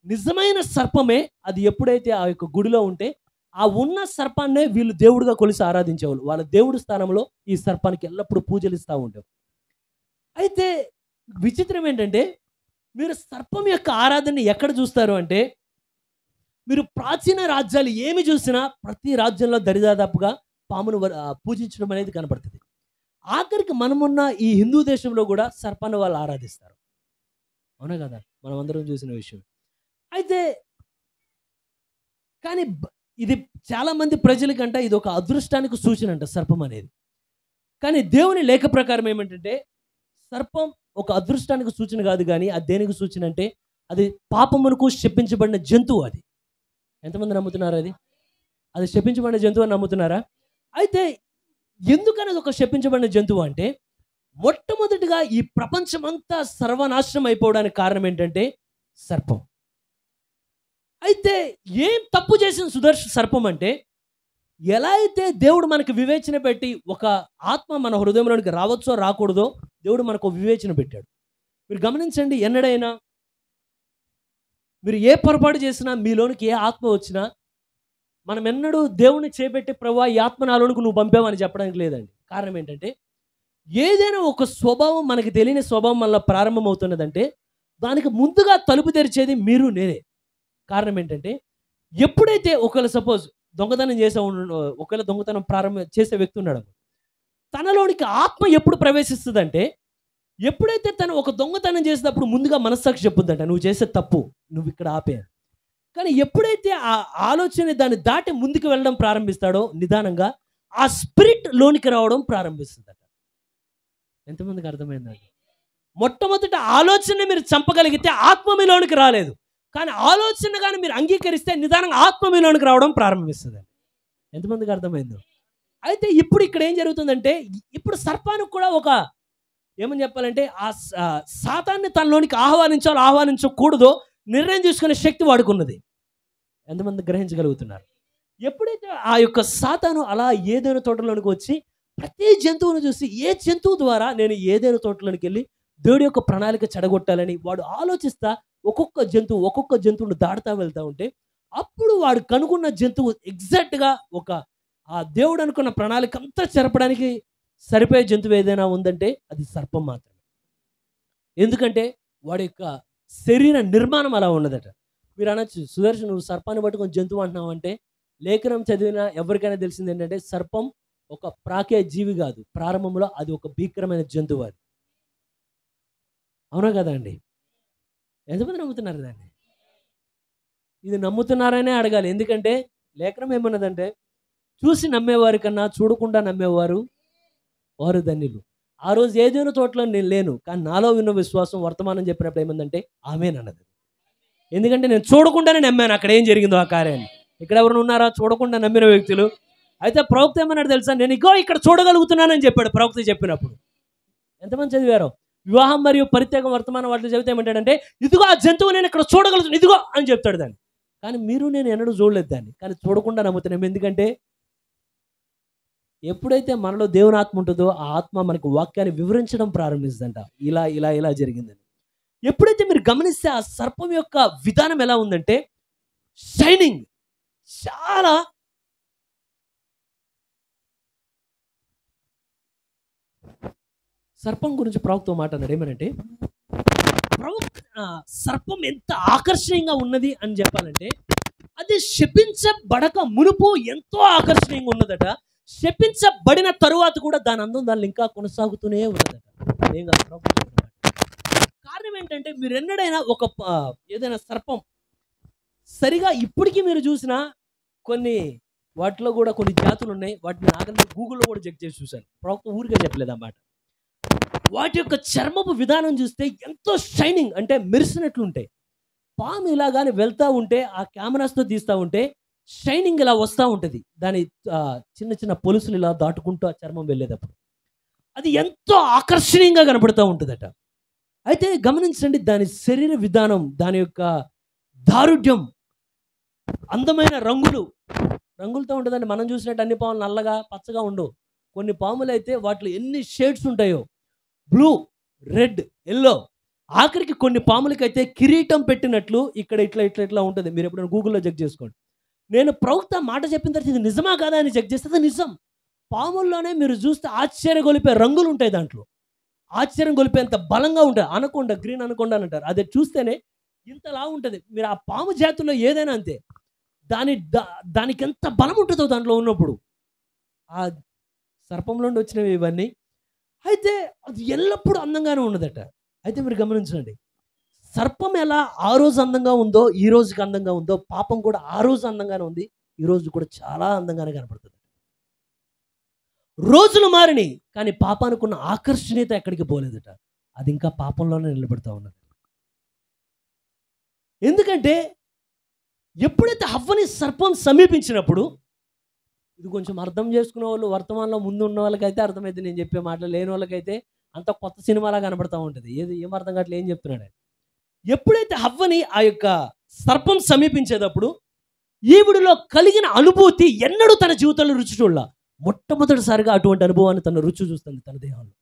నిజమైన సర్పమే అది ఎప్పుడైతే ఆ యొక్క గుడిలో ఉంటే ఆ ఉన్న సర్పాన్నే వీళ్ళు దేవుడిగా కొలిసి ఆరాధించేవాళ్ళు. వాళ్ళ దేవుడి స్థానంలో ఈ సర్పానికి ఎల్లప్పుడూ పూజలు ఇస్తూ ఉంటారు. అయితే విచిత్రం ఏంటంటే, మీరు సర్పం యొక్క ఆరాధనని ఎక్కడ చూస్తారు అంటే, మీరు ప్రాచీన రాజ్యాలు ఏమి చూసినా ప్రతి రాజ్యంలో దరిదాపుగా పామును పూజించడం అనేది కనపడుతుంది. ఆఖరికి మనమున్న ఈ హిందూ దేశంలో కూడా సర్పాన్ని వాళ్ళు ఆరాధిస్తారు. అవునా కదా? మనం అందరం చూసిన విషయం. అయితే కానీ ఇది చాలా మంది ప్రజలకంట ఇది ఒక అదృష్టానికి సూచన అంట సర్పం అనేది. కానీ దేవుని లేఖ ప్రకారం ఏమంటే, సర్పం ఒక అదృష్టానికి సూచన కాదు, కానీ అది దేనికి సూచన అంటే అది పాపమునకు శపించబడిన జంతువు. అది ఎంతమంది నమ్ముతున్నారు? అది శపించబడిన జంతువు అని నమ్ముతున్నారా? అయితే ఎందుకనేది ఒక శపించబడిన జంతువు అంటే, మొట్టమొదటిగా ఈ ప్రపంచమంతా సర్వనాశనం అయిపోవడానికి కారణం ఏంటంటే సర్పం. అయితే ఏం తప్పు చేసిన సర్పం అంటే, ఎలా అయితే దేవుడు మనకు వివేచన పెట్టి ఒక ఆత్మ మన హృదయంలోనికి రావచ్చో రాకూడదో దేవుడు మనకు వివేచన పెట్టాడు. మీరు గమనించండి, ఎన్నడైనా మీరు ఏ పొరపాటు చేసినా మీలోనికి ఏ ఆత్మ వచ్చినా మనం ఎన్నడూ దేవుని చేపెట్టి ప్రభువా ఈ ఆత్మ నాలోనికి నువ్వు పంపావని చెప్పడానికి లేదండి. కారణం ఏంటంటే, ఏదైనా ఒక స్వభావం మనకి తెలియని స్వభావం వల్ల ప్రారంభమవుతున్నదంటే దానికి ముందుగా తలుపు తెరిచేది మీరు నేనే. కారణం ఏంటంటే, ఎప్పుడైతే ఒకవేళ సపోజ్ దొంగతనం ఒకవేళ దొంగతనం చేసే వ్యక్తి ఉన్నాడు, తనలోనికి ఆత్మ ఎప్పుడు ప్రవేశిస్తుందంటే, ఎప్పుడైతే తను ఒక దొంగతనం చేసేటప్పుడు ముందుగా మనస్సాక్షి చెప్పుద్దంట నువ్వు చేసే తప్పు, నువ్వు ఇక్కడ ఆపే. కానీ ఎప్పుడైతే ఆ ఆలోచన దాన్ని దాటి ముందుకు వెళ్ళడం ప్రారంభిస్తాడో నిదానంగా ఆ స్పిరిట్ లోనికి రావడం ప్రారంభిస్తుందట. ఎంతమందికి అర్థమైందండి? మొట్టమొదటి ఆలోచన మీరు చంపగలిగితే ఆత్మ మీలోనికి రాలేదు, కానీ ఆలోచన కానీ మీరు అంగీకరిస్తే నిదానంగా ఆత్మ మీలోనికి రావడం ప్రారంభిస్తుంది. ఎంతమందికి అర్థమైందో? అయితే ఇప్పుడు ఇక్కడ ఏం జరుగుతుందంటే, ఇప్పుడు సర్పానికి కూడా ఒక ఏమని చెప్పాలంటే ఆ సాతాన్ని తనలోనికి ఆహ్వానించకూడదో నిర్ణయం తీసుకునే శక్తి వాడుకున్నది. ఎంతమంది గ్రహించగలుగుతున్నారు? ఎప్పుడైతే ఆ యొక్క సాతాను అలా ఏదైనా తోటలోనికి వచ్చి ప్రతి జంతువును చూసి ఏ జంతువు ద్వారా నేను ఏదైనా తోటలోనికి వెళ్ళి దేవుడి యొక్క ప్రణాళిక చెడగొట్టాలని వాడు ఆలోచిస్తా ఒక్కొక్క జంతువును దాడుతూ వెళ్తూ ఉంటే, అప్పుడు వాడు కనుగొన్న జంతువు ఎగ్జాక్ట్గా ఒక ఆ దేవుడు అనుకున్న ప్రణాళిక అంతా చెరపడానికి సరిపోయే జంతువు ఏదైనా ఉందంటే అది సర్పం మాత్రమే. ఎందుకంటే వాడి యొక్క శరీర నిర్మాణం అలా ఉన్నదట. మీరు అనొచ్చు, సుదర్శన్ నువ్వు సర్పాన్ని పట్టుకొని జంతువు అంటున్నావు అంటే, లేఖనం చదివిన ఎవరికైనా తెలిసింది ఏంటంటే సర్పం ఒక ప్రాకే జీవి కాదు, ప్రారంభంలో అది ఒక భీకరమైన జంతువు. అది అవునా కదా అండి? ఎంతమంది నమ్ముతున్నారు దాన్ని? ఇది నమ్ముతున్నారనే అడగాలి. ఎందుకంటే లేఖనం ఏమన్నదంటే, చూసి నమ్మేవారి కన్నా చూడకుండా నమ్మేవారు వారు ధన్యులు. ఆ రోజు ఏదైనా తోటలో నేను లేను, కానీ నాలో ఉన్న విశ్వాసం వర్తమానం చెప్పినప్పుడు ఏమందంటే ఆమేన్ అన్నది. ఎందుకంటే నేను చూడకుండానే నమ్మాను అక్కడ ఏం జరిగిందో ఆ కార్యాన్ని. ఇక్కడ ఎవరైనా ఉన్నారా చూడకుండా నమ్మిన వ్యక్తులు? అయితే ప్రవక్త ఏమన్నాడు తెలుసా? నేను ఇగో ఇక్కడ చూడగలుగుతున్నానని చెప్పాడు ప్రవక్త చెప్పినప్పుడు. ఎంతమంది చదివారో? వివాహం మరియు పరిత్యాగం వర్తమానం వాటిలో చెబితే ఏమంటాడంటే, ఇదిగో ఆ జంతువు నేను ఇక్కడ చూడగలుగుతాను ఇదిగో అని చెప్తాడు దాన్ని. కానీ మీరు నేను ఎన్నడూ చూడలేదు దాన్ని, కానీ చూడకుండా నమ్ముతున్నాం. ఎందుకంటే ఎప్పుడైతే మనలో దేవుని ఆత్మ ఉంటుందో ఆ ఆత్మ మనకు వాక్యాన్ని వివరించడం ప్రారంభిస్తుందంట. ఇలా ఇలా ఇలా జరిగిందని. ఎప్పుడైతే మీరు గమనిస్తే ఆ సర్పం యొక్క విధానం ఎలా ఉందంటే, షైనింగ్ చాలా సర్పం గురించి ప్రవక్త మాట అన్నాడు. ఏమనంటే, సర్పం ఎంత ఆకర్షణీయంగా ఉన్నది అని చెప్పాలంటే, అది శపించబడక మునుపు ఎంతో ఆకర్షణీయంగా ఉన్నదట. శపించబడిన తరువాత కూడా దాని అందం దాన్ని ఇంకా కొనసాగుతూనే ఉన్నదట. కారణం ఏంటంటే, మీరు ఎన్నడైనా ఏదైనా సర్పం సరిగా ఇప్పటికీ మీరు చూసిన కొన్ని వాటిలో కూడా కొన్ని జాతులు ఉన్నాయి. వాటిని ఆగండి గూగుల్లో కూడా చెక్ చేసి చూశాను. ప్రవక్త ఊరికే చెప్పలేదు అన్నమాట. వాటి యొక్క చర్మపు విధానం చూస్తే ఎంతో షైనింగ్, అంటే మెరిసినట్లు ఉంటాయి. పాము ఇలాగానే వెళ్తూ ఉంటే ఆ కెమెరాస్తో తీస్తూ ఉంటే షైనింగ్ ఇలా వస్తూ ఉంటుంది. దాని చిన్న చిన్న పొలుసులు ఇలా దాటుకుంటూ ఆ చర్మం వెళ్ళేటప్పుడు అది ఎంతో ఆకర్షణీయంగా కనపడుతూ ఉంటుందట. అయితే గమనించండి, దాని శరీర విధానం, దాని యొక్క దారుఢ్యం, అందమైన రంగులతో ఉంటుందండి. మనం చూసినట్టు అన్ని పాములు నల్లగా పచ్చగా ఉండవు, కొన్ని పాములు అయితే వాటిలో ఎన్ని షేడ్స్ ఉంటాయో, బ్లూ, రెడ్, ఎల్లో, ఆఖరికి కొన్ని పాములకైతే కిరీటం పెట్టినట్లు ఇక్కడ ఇట్లా ఇట్లా ఇట్లా ఉంటుంది. మీరు ఎప్పుడైనా గూగుల్లో చెక్ చేసుకోండి. నేను ప్రవక్త మాట చెప్పిన తర్వాత ఇది నిజమా కాదా అని చెక్ చేస్తే అది నిజం. పాముల్లోనే మీరు చూస్తే ఆశ్చర్యగొలిపే రంగులు ఉంటాయి, దాంట్లో ఆశ్చర్యం గొలిపేంత బలంగా ఉంటుంది. అనకొండ, గ్రీన్ అనకొండ అని అంటారు. అది చూస్తేనే ఇంతలా ఉంటుంది. మీరు ఆ పాము జాతుల్లో ఏదైనా అంతే, దానికి ఎంత బలం ఉంటుందో దాంట్లో ఉన్నప్పుడు. ఆ సర్పంలో నుండి వచ్చినవి ఇవన్నీ. అయితే అది ఎల్లప్పుడూ అందంగానే ఉన్నదట. అయితే మీరు గమనించండి, సర్పం ఎలా ఆ రోజు అందంగా ఉందో ఈ రోజుకి అందంగా ఉందో, పాపం కూడా ఆ రోజు అందంగానే ఉంది, ఈ రోజు కూడా చాలా అందంగానే కనపడుతుంది. రోజులు మారినాయి కానీ పాపానికి ఉన్న ఆకర్షణీయత ఎక్కడికి పోలేదట. అది ఇంకా పాపంలోనే నిలబెడతా ఉన్నది. ఎందుకంటే ఎప్పుడైతే హవ్వని సర్పం సమీపించినప్పుడు, ఇది కొంచెం అర్థం చేసుకునే వాళ్ళు, వర్తమానంలో ముందు ఉన్న వాళ్ళకైతే అర్థమైతే, నేను చెప్పే మాటలు లేని వాళ్ళకైతే అంత కొత్త సినిమాలా కనబడతా ఉంటుంది. ఏం అర్థం కావట్లేదు ఏం చెప్తున్నాడు. ఎప్పుడైతే హవ్వని ఆ యొక్క సర్పం సమీపించేటప్పుడు ఈవిడిలో కలిగిన అనుభూతి ఎన్నడూ తన జీవితంలో రుచి చూడాల. మొట్టమొదటిసారిగా అటువంటి అనుభవాన్ని తన రుచి చూస్తుంది తన దేహంలో.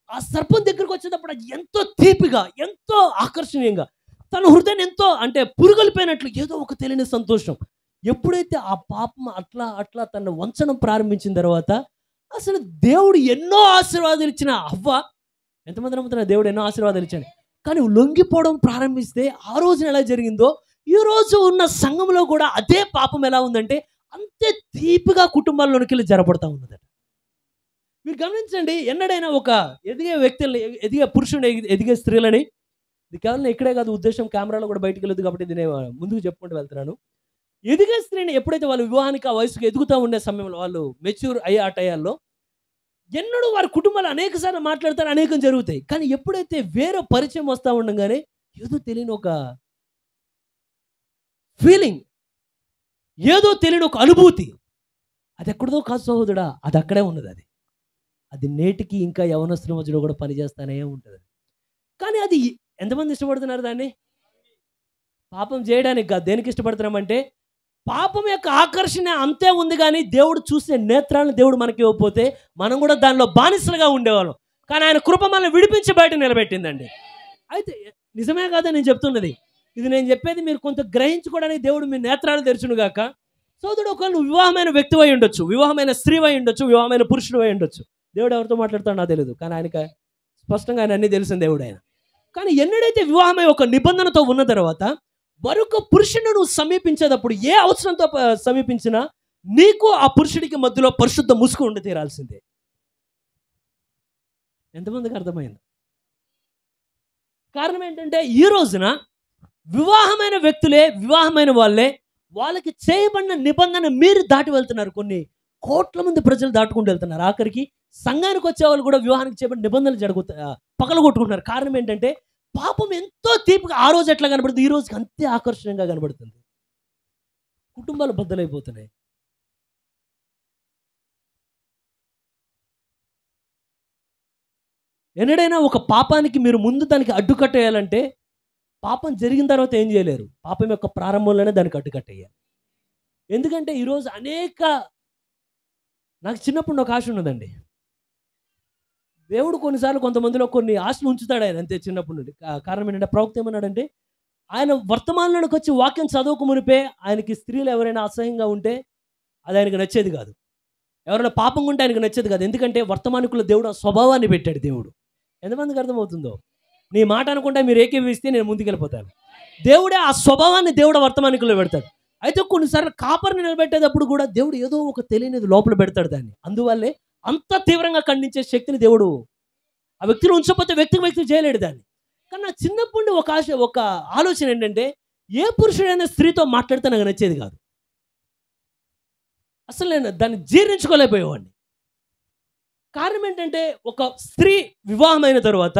ఆ సర్పం దగ్గరికి వచ్చేటప్పుడు అది ఎంతో తీపిగా, ఎంతో ఆకర్షణీయంగా, తన హృదయం ఎంతో అంటే పురుగొలిపోయినట్లు ఏదో ఒక తెలియని సంతోషం. ఎప్పుడైతే ఆ పాపం అట్లా అట్లా తన వంచనం ప్రారంభించిన తర్వాత, అసలు దేవుడు ఎన్నో ఆశీర్వాదాలు ఇచ్చిన హవ్వ, ఎంతమంది నమ్ముతున్నారు దేవుడు ఎన్నో ఆశీర్వాదాలు ఇచ్చాడు, కానీ లొంగిపోవడం ప్రారంభిస్తే ఆ రోజున ఎలా జరిగిందో ఈ రోజు ఉన్న సంఘంలో కూడా అదే పాపం ఎలా ఉందంటే అంతే తీపిగా కుటుంబాల్లోనికి వెళ్ళి జరపడతా ఉన్నదట. మీరు గమనించండి, ఎన్నడైనా ఒక ఎదిగే వ్యక్తుల్ని, ఎదిగే పురుషుని, ఎదిగే స్త్రీలని, ఇది కేవలం ఇక్కడే కాదు, ఉద్దేశం కెమెరాలో కూడా బయటకు వెళ్ళదు కాబట్టి ఇది నేను ముందుకు చెప్పుకుంటూ వెళ్తున్నాను. ఎదిగే స్త్రీని ఎప్పుడైతే వాళ్ళు వివాహానికి ఆ వయసుకు ఎదుగుతూ ఉండే సమయంలో, వాళ్ళు మెచ్యూర్ అయ్యే ఆ టయాల్లో ఎన్నడూ వారి కుటుంబాలు అనేక సార్లు మాట్లాడతారు, అనేకం జరుగుతాయి. కానీ ఎప్పుడైతే వేరే పరిచయం వస్తూ ఉండగానే ఏదో తెలియని ఒక ఫీలింగ్, ఏదో తెలియని ఒక అనుభూతి, అది ఎక్కడదో కాదు సహోదరుడా, అది అక్కడే ఉన్నది. అది నేటికి ఇంకా యవనస్తుల మధ్యలో కూడా పనిచేస్తానే ఉంటుంది. కానీ అది ఎంతమంది ఇష్టపడుతున్నారు దాన్ని? పాపం చేయడానికి కాదు. దేనికి ఇష్టపడుతున్నామంటే పాపం యొక్క ఆకర్షణ అంతే ఉంది, కానీ దేవుడు చూసే నేత్రాలను దేవుడు మనకి ఇవ్వకపోతే మనం కూడా దానిలో బానిసలుగా ఉండేవాళ్ళం. కానీ ఆయన కృప మనల్ని విడిపించి బయట నిలబెట్టిందండి. అయితే నిజమే కాదా నేను చెప్తున్నది? ఇది నేను చెప్పేది మీరు కొంత గ్రహించుకోవడానికి దేవుడు మీ నేత్రాలు తెరచును గాక. సోదరుడు, ఒకళ్ళు వివాహమైన వ్యక్తి అయి ఉండొచ్చు, వివాహమైన స్త్రీ అయి ఉండొచ్చు, వివాహమైన పురుషుడు అయి ఉండొచ్చు. దేవుడు ఎవరితో మాట్లాడుతాడో నాకు తెలియదు, కానీ ఆయనకి స్పష్టంగా ఆయన అన్నీ తెలిసిన దేవుడు ఆయన. కానీ ఎన్నడైతే వివాహమై ఒక నిబంధనతో ఉన్న తర్వాత మరొక పురుషుని నువ్వు సమీపించేటప్పుడు, ఏ అవసరంతో సమీపించినా నీకు ఆ పురుషుడికి మధ్యలో పరిశుద్ధ ముసుగు ఉండి తీరాల్సిందే. ఎంతమందికి అర్థమైంది? కారణం ఏంటంటే ఈ రోజున వివాహమైన వ్యక్తులే, వివాహమైన వాళ్ళే, వాళ్ళకి చేయబడిన నిబంధన మీరు దాటి వెళ్తున్నారు. కొన్ని కోట్ల మంది ప్రజలు దాటుకుంటూ వెళ్తున్నారు. ఆఖరికి సంఘానికి వచ్చే వాళ్ళు కూడా వివాహానికి చేయబడిన నిబంధనలు పగలగొట్టుకుంటున్నారు. కారణం ఏంటంటే పాపం ఎంతో తీపిగా ఆ రోజు ఎట్లా కనబడుతుంది, ఈ రోజుకి అంతే ఆకర్షణీయంగా కనబడుతుంది. కుటుంబాలు బద్దలైపోతున్నాయి. ఎన్నడైనా ఒక పాపానికి మీరు ముందు దానికి అడ్డుకట్టేయాలంటే పాపం జరిగిన తర్వాత ఏం చేయలేరు. పాపం యొక్క ప్రారంభంలోనే దానికి అడ్డుకట్టేయాలి. ఎందుకంటే ఈరోజు నాకు చిన్నప్పుడు ఒక ఆశ ఉన్నదండి. దేవుడు కొన్నిసార్లు కొంతమందిలో కొన్ని ఆశలు ఉంచుతాడు ఆయన, అంతే చిన్నప్పటి నుండి. కారణం ఏంటంటే ప్రవక్త ఏమన్నాడంటే, ఆయన వర్తమానంలోకి వచ్చి వాక్యం చదవక మునిపే ఆయనకి స్త్రీలు ఎవరైనా అసహ్యంగా ఉంటే అది ఆయనకు నచ్చేది కాదు, ఎవరైనా పాపంగా ఉంటే ఆయనకు నచ్చేది కాదు. ఎందుకంటే వర్తమానికుల్లో దేవుడు ఆ స్వభావాన్ని పెట్టాడు. దేవుడు ఎంతమందికి అర్థమవుతుందో? నీ మాట అనుకుంటే మీరు ఏకీభవిస్తే నేను ముందుకెళ్ళిపోతాను. దేవుడే ఆ స్వభావాన్ని దేవుడు వర్తమానికుల్లో పెడతాడు. అయితే కొన్నిసార్లు కాపర్ని నిలబెట్టేటప్పుడు కూడా దేవుడు ఏదో ఒక తెలియనిది లోపల పెడతాడు దాన్ని. అందువల్లే అంత తీవ్రంగా ఖండించే శక్తిని దేవుడు ఆ వ్యక్తిని ఉంచకపోతే వ్యక్తి చేయలేడు దాన్ని. కానీ నా చిన్నప్పుడు ఒక ఆలోచన ఏంటంటే, ఏ పురుషుడైనా స్త్రీతో మాట్లాడితే నాకు నచ్చేది కాదు. అసలు నేను దాన్ని జీర్ణించుకోలేకపోయేవాడిని. కారణం ఏంటంటే, ఒక స్త్రీ వివాహమైన తర్వాత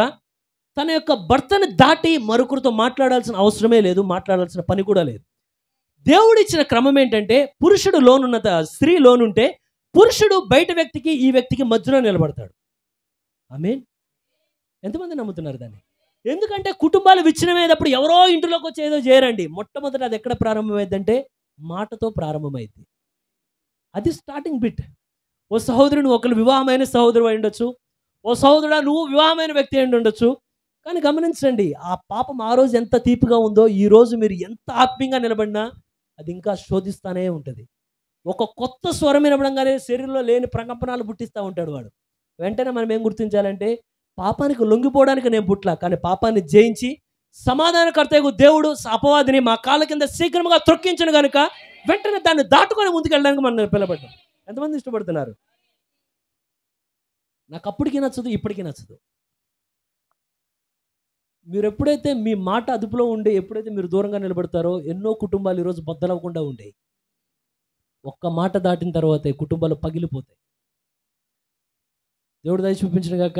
తన యొక్క భర్తను దాటి మరొకరితో మాట్లాడాల్సిన అవసరమే లేదు, మాట్లాడాల్సిన పని కూడా లేదు. దేవుడిచ్చిన క్రమం ఏంటంటే, పురుషుడు లోనున్న స్త్రీ లోనుంటే పురుషుడు బయట వ్యక్తికి ఈ వ్యక్తికి మధ్యలో నిలబడతాడు. ఆమేన్. ఎంతమంది నమ్ముతున్నారు దాన్ని? ఎందుకంటే కుటుంబాలు విచ్ఛిన్నమయ్యేటప్పుడు ఎవరో ఇంటిలోకి వచ్చి ఏదో చేయరండి. మొట్టమొదట అది ఎక్కడ ప్రారంభమైందంటే మాటతో ప్రారంభమైంది. అది స్టార్టింగ్ బిట్. ఓ సహోదరుడు నువ్వు ఒకరు వివాహమైన సహోదరు అయి ఉండొచ్చు, ఓ సహోదరుడా నువ్వు వివాహమైన వ్యక్తి అయి ఉండొచ్చు. కానీ గమనించండి, ఆ పాపం ఆ రోజు ఎంత తీపిగా ఉందో ఈ రోజు మీరు ఎంత ఆత్మీయంగా నిలబడినా అది ఇంకా శోధిస్తానే ఉంటుంది. ఒక కొత్త స్వరం వినపడంగానే శరీరంలో లేని ప్రకంపనాలు పుట్టిస్తూ ఉంటాడు వాడు. వెంటనే మనం ఏం గుర్తించాలంటే పాపానికి లొంగిపోవడానికి నేను పుట్ల, కానీ పాపాన్ని జయించి సమాధానకర్తయ్యకు దేవుడు అపవాదిని మా కాళ్ళ కింద శీఘ్రంగా త్రొక్కించను కనుక వెంటనే దాన్ని దాటుకొని ముందుకెళ్ళడానికి మనం పిలబడ్డాం. ఎంతమంది ఇష్టపడుతున్నారు? నాకు అప్పటికీ నచ్చదు, ఇప్పటికీ నచ్చదు. మీరు ఎప్పుడైతే మీ మాట అదుపులో ఉండి ఎప్పుడైతే మీరు దూరంగా నిలబడతారో ఎన్నో కుటుంబాలు ఈరోజు బద్దలవ్వకుండా ఉండేవి. ఒక్క మాట దాటిన తర్వాతే కుటుంబాలు పగిలిపోతాయి. దేవుడు దయ చూపించిన గాక.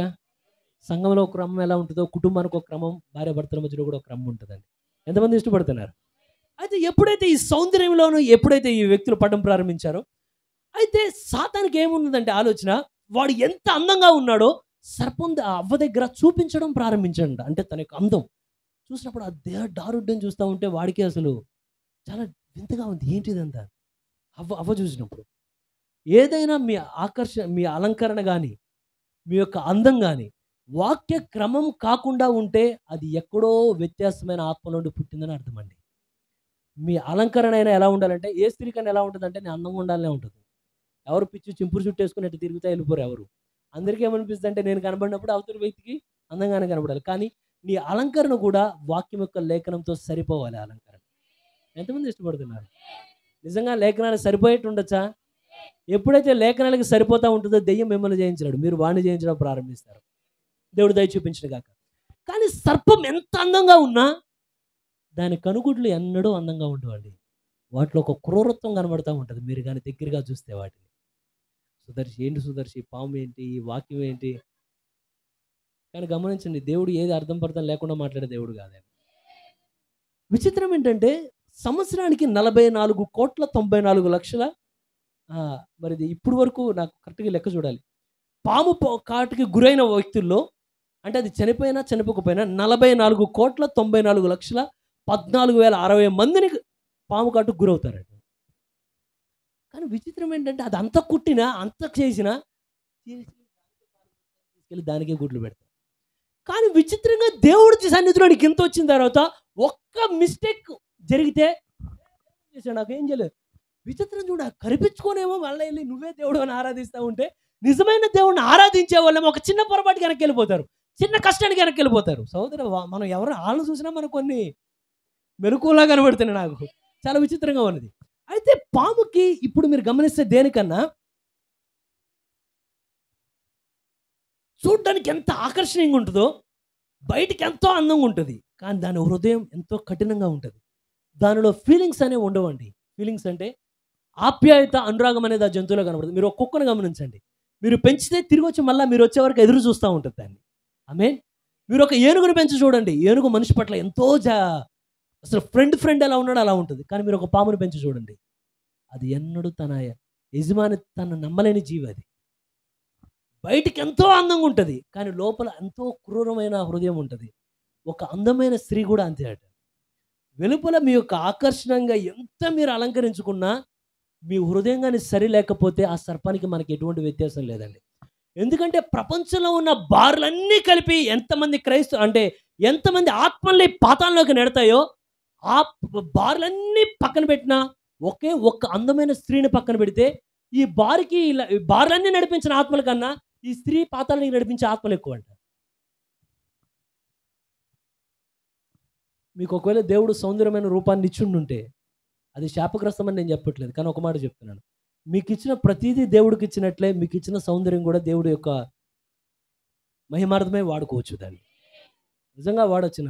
సంఘంలో ఒక క్రమం ఎలా ఉంటుందో కుటుంబానికి ఒక క్రమం, భార్య భర్తల మధ్యలో కూడా ఒక క్రమం ఉంటుందండి. ఎంతమంది ఇష్టపడుతున్నారు? అయితే ఎప్పుడైతే ఈ సౌందర్యంలోనూ ఎప్పుడైతే ఈ వ్యక్తులు పడడం ప్రారంభించారో, అయితే సాతానికి ఏమున్నదంటే ఆలోచన, వాడు ఎంత అందంగా ఉన్నాడో సర్పం అవ్వ దగ్గర చూపించడం ప్రారంభించాడు. అంటే తన యొక్క అందం చూసినప్పుడు ఆ దేహ దారుఢ్యం చూస్తూ ఉంటే వాడికి అసలు చాలా వింతగా ఉంది. ఏంటిదంతా అవ్వ చూసినప్పుడు ఏదైనా మీ అలంకరణ కానీ మీ యొక్క అందం కానీ వాక్య క్రమం కాకుండా ఉంటే అది ఎక్కడో వ్యత్యాసమైన ఆత్మ నుండి పుట్టిందని అర్థం అండి. మీ అలంకరణ అయినా ఎలా ఉండాలంటే, ఏ స్త్రీకైనా ఎలా ఉంటుందంటే నేను అందంగా ఉండాలనే ఉంటుంది. ఎవరు పిచ్చి చింపురు చుట్టేసుకున్నట్టు తిరుగుతా వెళ్ళిపోరు ఎవరు. అందరికీ ఏమనిపిస్తుంది అంటే నేను కనబడినప్పుడు అవతల వ్యక్తికి అందంగానే కనబడాలి. కానీ నీ అలంకరణ కూడా వాక్యం యొక్క లేఖనంతో సరిపోవాలి. అలంకరణ ఎంతమంది ఇష్టపడుతున్నారు? నిజంగా లేఖనాలు సరిపోయేట్టు ఉండొచ్చా? ఎప్పుడైతే లేఖనాలకి సరిపోతూ ఉంటుందో దెయ్యం మిమ్మల్ని జయించినాడు, మీరు వాడిని జయించడం ప్రారంభిస్తారు. దేవుడు దయ చూపించిన గాక. కానీ సర్పం ఎంత అందంగా ఉన్నా దాని కనుగుడ్లు ఎన్నడూ అందంగా ఉండవండి. వాటిలో ఒక క్రూరత్వం కనబడుతూ ఉంటుంది మీరు కానీ దగ్గరగా చూస్తే. వాటిని సుదర్శి పాము ఏంటి, ఈ వాక్యం ఏంటి? కానీ గమనించండి, దేవుడు ఏది అర్థం పర్థం లేకుండా మాట్లాడే దేవుడు కాదు. విచిత్రం ఏంటంటే సంవత్సరానికి 44,94,00,000 మరి ఇప్పుడు వరకు నాకు కరెక్ట్గా లెక్క చూడాలి, పాము కాటుకి గురైన వ్యక్తుల్లో, అంటే అది చనిపోయినా చనిపోకపోయినా 44,94,14,060 మందిని పాము కాటుకు గురవుతారండి. కానీ విచిత్రం ఏంటంటే అది అంత కుట్టినా అంత చేసినా తీసుకెళ్ళి దానికే గుడ్లు పెడతారు. కానీ విచిత్రంగా దేవుడి సన్నిధిలో నీకు ఇంత వచ్చిన తర్వాత ఒక్క మిస్టేక్ జరిగితే చేశాడు, నాకేం చేయలేదు. విచిత్రం చూడ, కనిపించుకోనేమో మళ్ళీ వెళ్ళి నువ్వే దేవుడు అని ఆరాధిస్తూ ఉంటే నిజమైన దేవుడిని ఆరాధించే వాళ్ళేమో ఒక చిన్న పొరపాటుకి వెనక్కి వెళ్ళిపోతారు, చిన్న కష్టానికి వెనక్కి వెళ్ళిపోతారు. సోదరు, మనం ఎవరు వాళ్ళని చూసినా మనకు కొన్ని మెరుకులా కనబడుతున్నాయి. నాకు చాలా విచిత్రంగా ఉన్నది. అయితే పాముకి ఇప్పుడు మీరు గమనిస్తే దేనికన్నా చూడ్డానికి ఎంత ఆకర్షణీయంగా ఉంటుందో బయటికి ఎంతో అందంగా ఉంటుంది, కానీ దాని హృదయం ఎంతో కఠినంగా ఉంటుంది. దానిలో ఫీలింగ్స్ అనేవి ఉండవండి. ఫీలింగ్స్ అంటే ఆప్యాయత, అనురాగం అనేది ఆ జంతువులో కనబడుతుంది. మీరు ఒక కుక్కను గమనించండి, మీరు పెంచితే తిరిగి వచ్చి మళ్ళీ మీరు వచ్చే వరకు ఎదురు చూస్తూ ఉంటుంది దాన్ని. ఆమేన్. మీరు ఒక ఏనుగుని పెంచి చూడండి, ఏనుగు మనిషి పట్ల ఎంతో అసలు ఫ్రెండ్ ఎలా ఉన్నాడో అలా ఉంటుంది. కానీ మీరు ఒక పాముని పెంచి చూడండి, అది ఎన్నడూ తన యజమాని తన నమ్మలేని జీవి. అది బయటికి ఎంతో అందంగా ఉంటుంది, కానీ లోపల ఎంతో క్రూరమైన హృదయం ఉంటుంది. ఒక అందమైన స్త్రీ కూడా అంతే అట. వెలుపల మీ యొక్క ఆకర్షణంగా ఎంత మీరు అలంకరించుకున్నా మీ హృదయం కానీ సరి లేకపోతే ఆ సర్పానికి మనకి ఎటువంటి వ్యత్యాసం లేదండి. ఎందుకంటే ప్రపంచంలో ఉన్న బార్లన్నీ కలిపి ఎంతమంది ఎంతమంది ఆత్మల్ని పాతాల్లోకి నెడతాయో ఆ బార్లన్నీ పక్కన పెట్టినా ఒక్క అందమైన స్త్రీని పక్కన పెడితే ఈ బార్లన్నీ నడిపించిన ఆత్మల కన్నా ఈ స్త్రీ పాతాలని నడిపించే ఆత్మలు ఎక్కువ అంట. మీకు ఒకవేళ దేవుడు సౌందర్యమైన రూపాన్ని ఇచ్చిండుంటే అది శాపగ్రస్తమని నేను చెప్పట్లేదు, కానీ ఒక మాట చెప్తున్నాను, మీకు ఇచ్చిన ప్రతిదీ దేవుడికి ఇచ్చినట్లే మీకు ఇచ్చిన సౌందర్యం కూడా దేవుడి యొక్క మహిమార్థమే వాడుకోవచ్చు. దాన్ని నిజంగా వాడొచ్చిన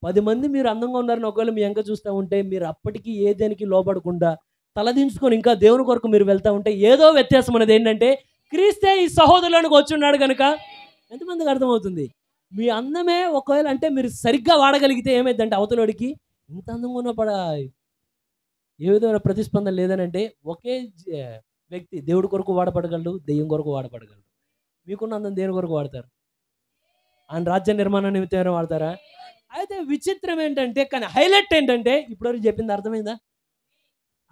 10 మంది మీరు అందంగా ఉన్నారని ఒకవేళ మీ వెనక చూస్తూ ఉంటే మీరు అప్పటికీ ఏ దేనికి లోబడకుండా తలదించుకొని ఇంకా దేవుని కొరకు మీరు వెళ్తూ ఉంటే ఏదో వ్యత్యాసం అనేది ఏంటంటే క్రీస్తే ఈ సహోదరులకు వచ్చున్నాడు కనుక. ఎంతమందికి అర్థమవుతుంది? మీ అందమే ఒకవేళ అంటే మీరు సరిగ్గా వాడగలిగితే ఏమైందంటే అవతలోడికి ఇంత అందంగా ఉన్న ఏ విధమైన ప్రతిస్పందన లేదని అంటే ఒకే వ్యక్తి దేవుడి కొరకు వాడపడగలడు, దెయ్యం కొరకు వాడపడగలడు. మీకున్న అందం దేని కొరకు వాడతారు? ఆయన రాజ్య నిర్మాణ నిమిత్తం వాడతారా? అయితే విచిత్రం ఏంటంటే, కానీ హైలైట్ ఏంటంటే ఇప్పటివరకు చెప్పింది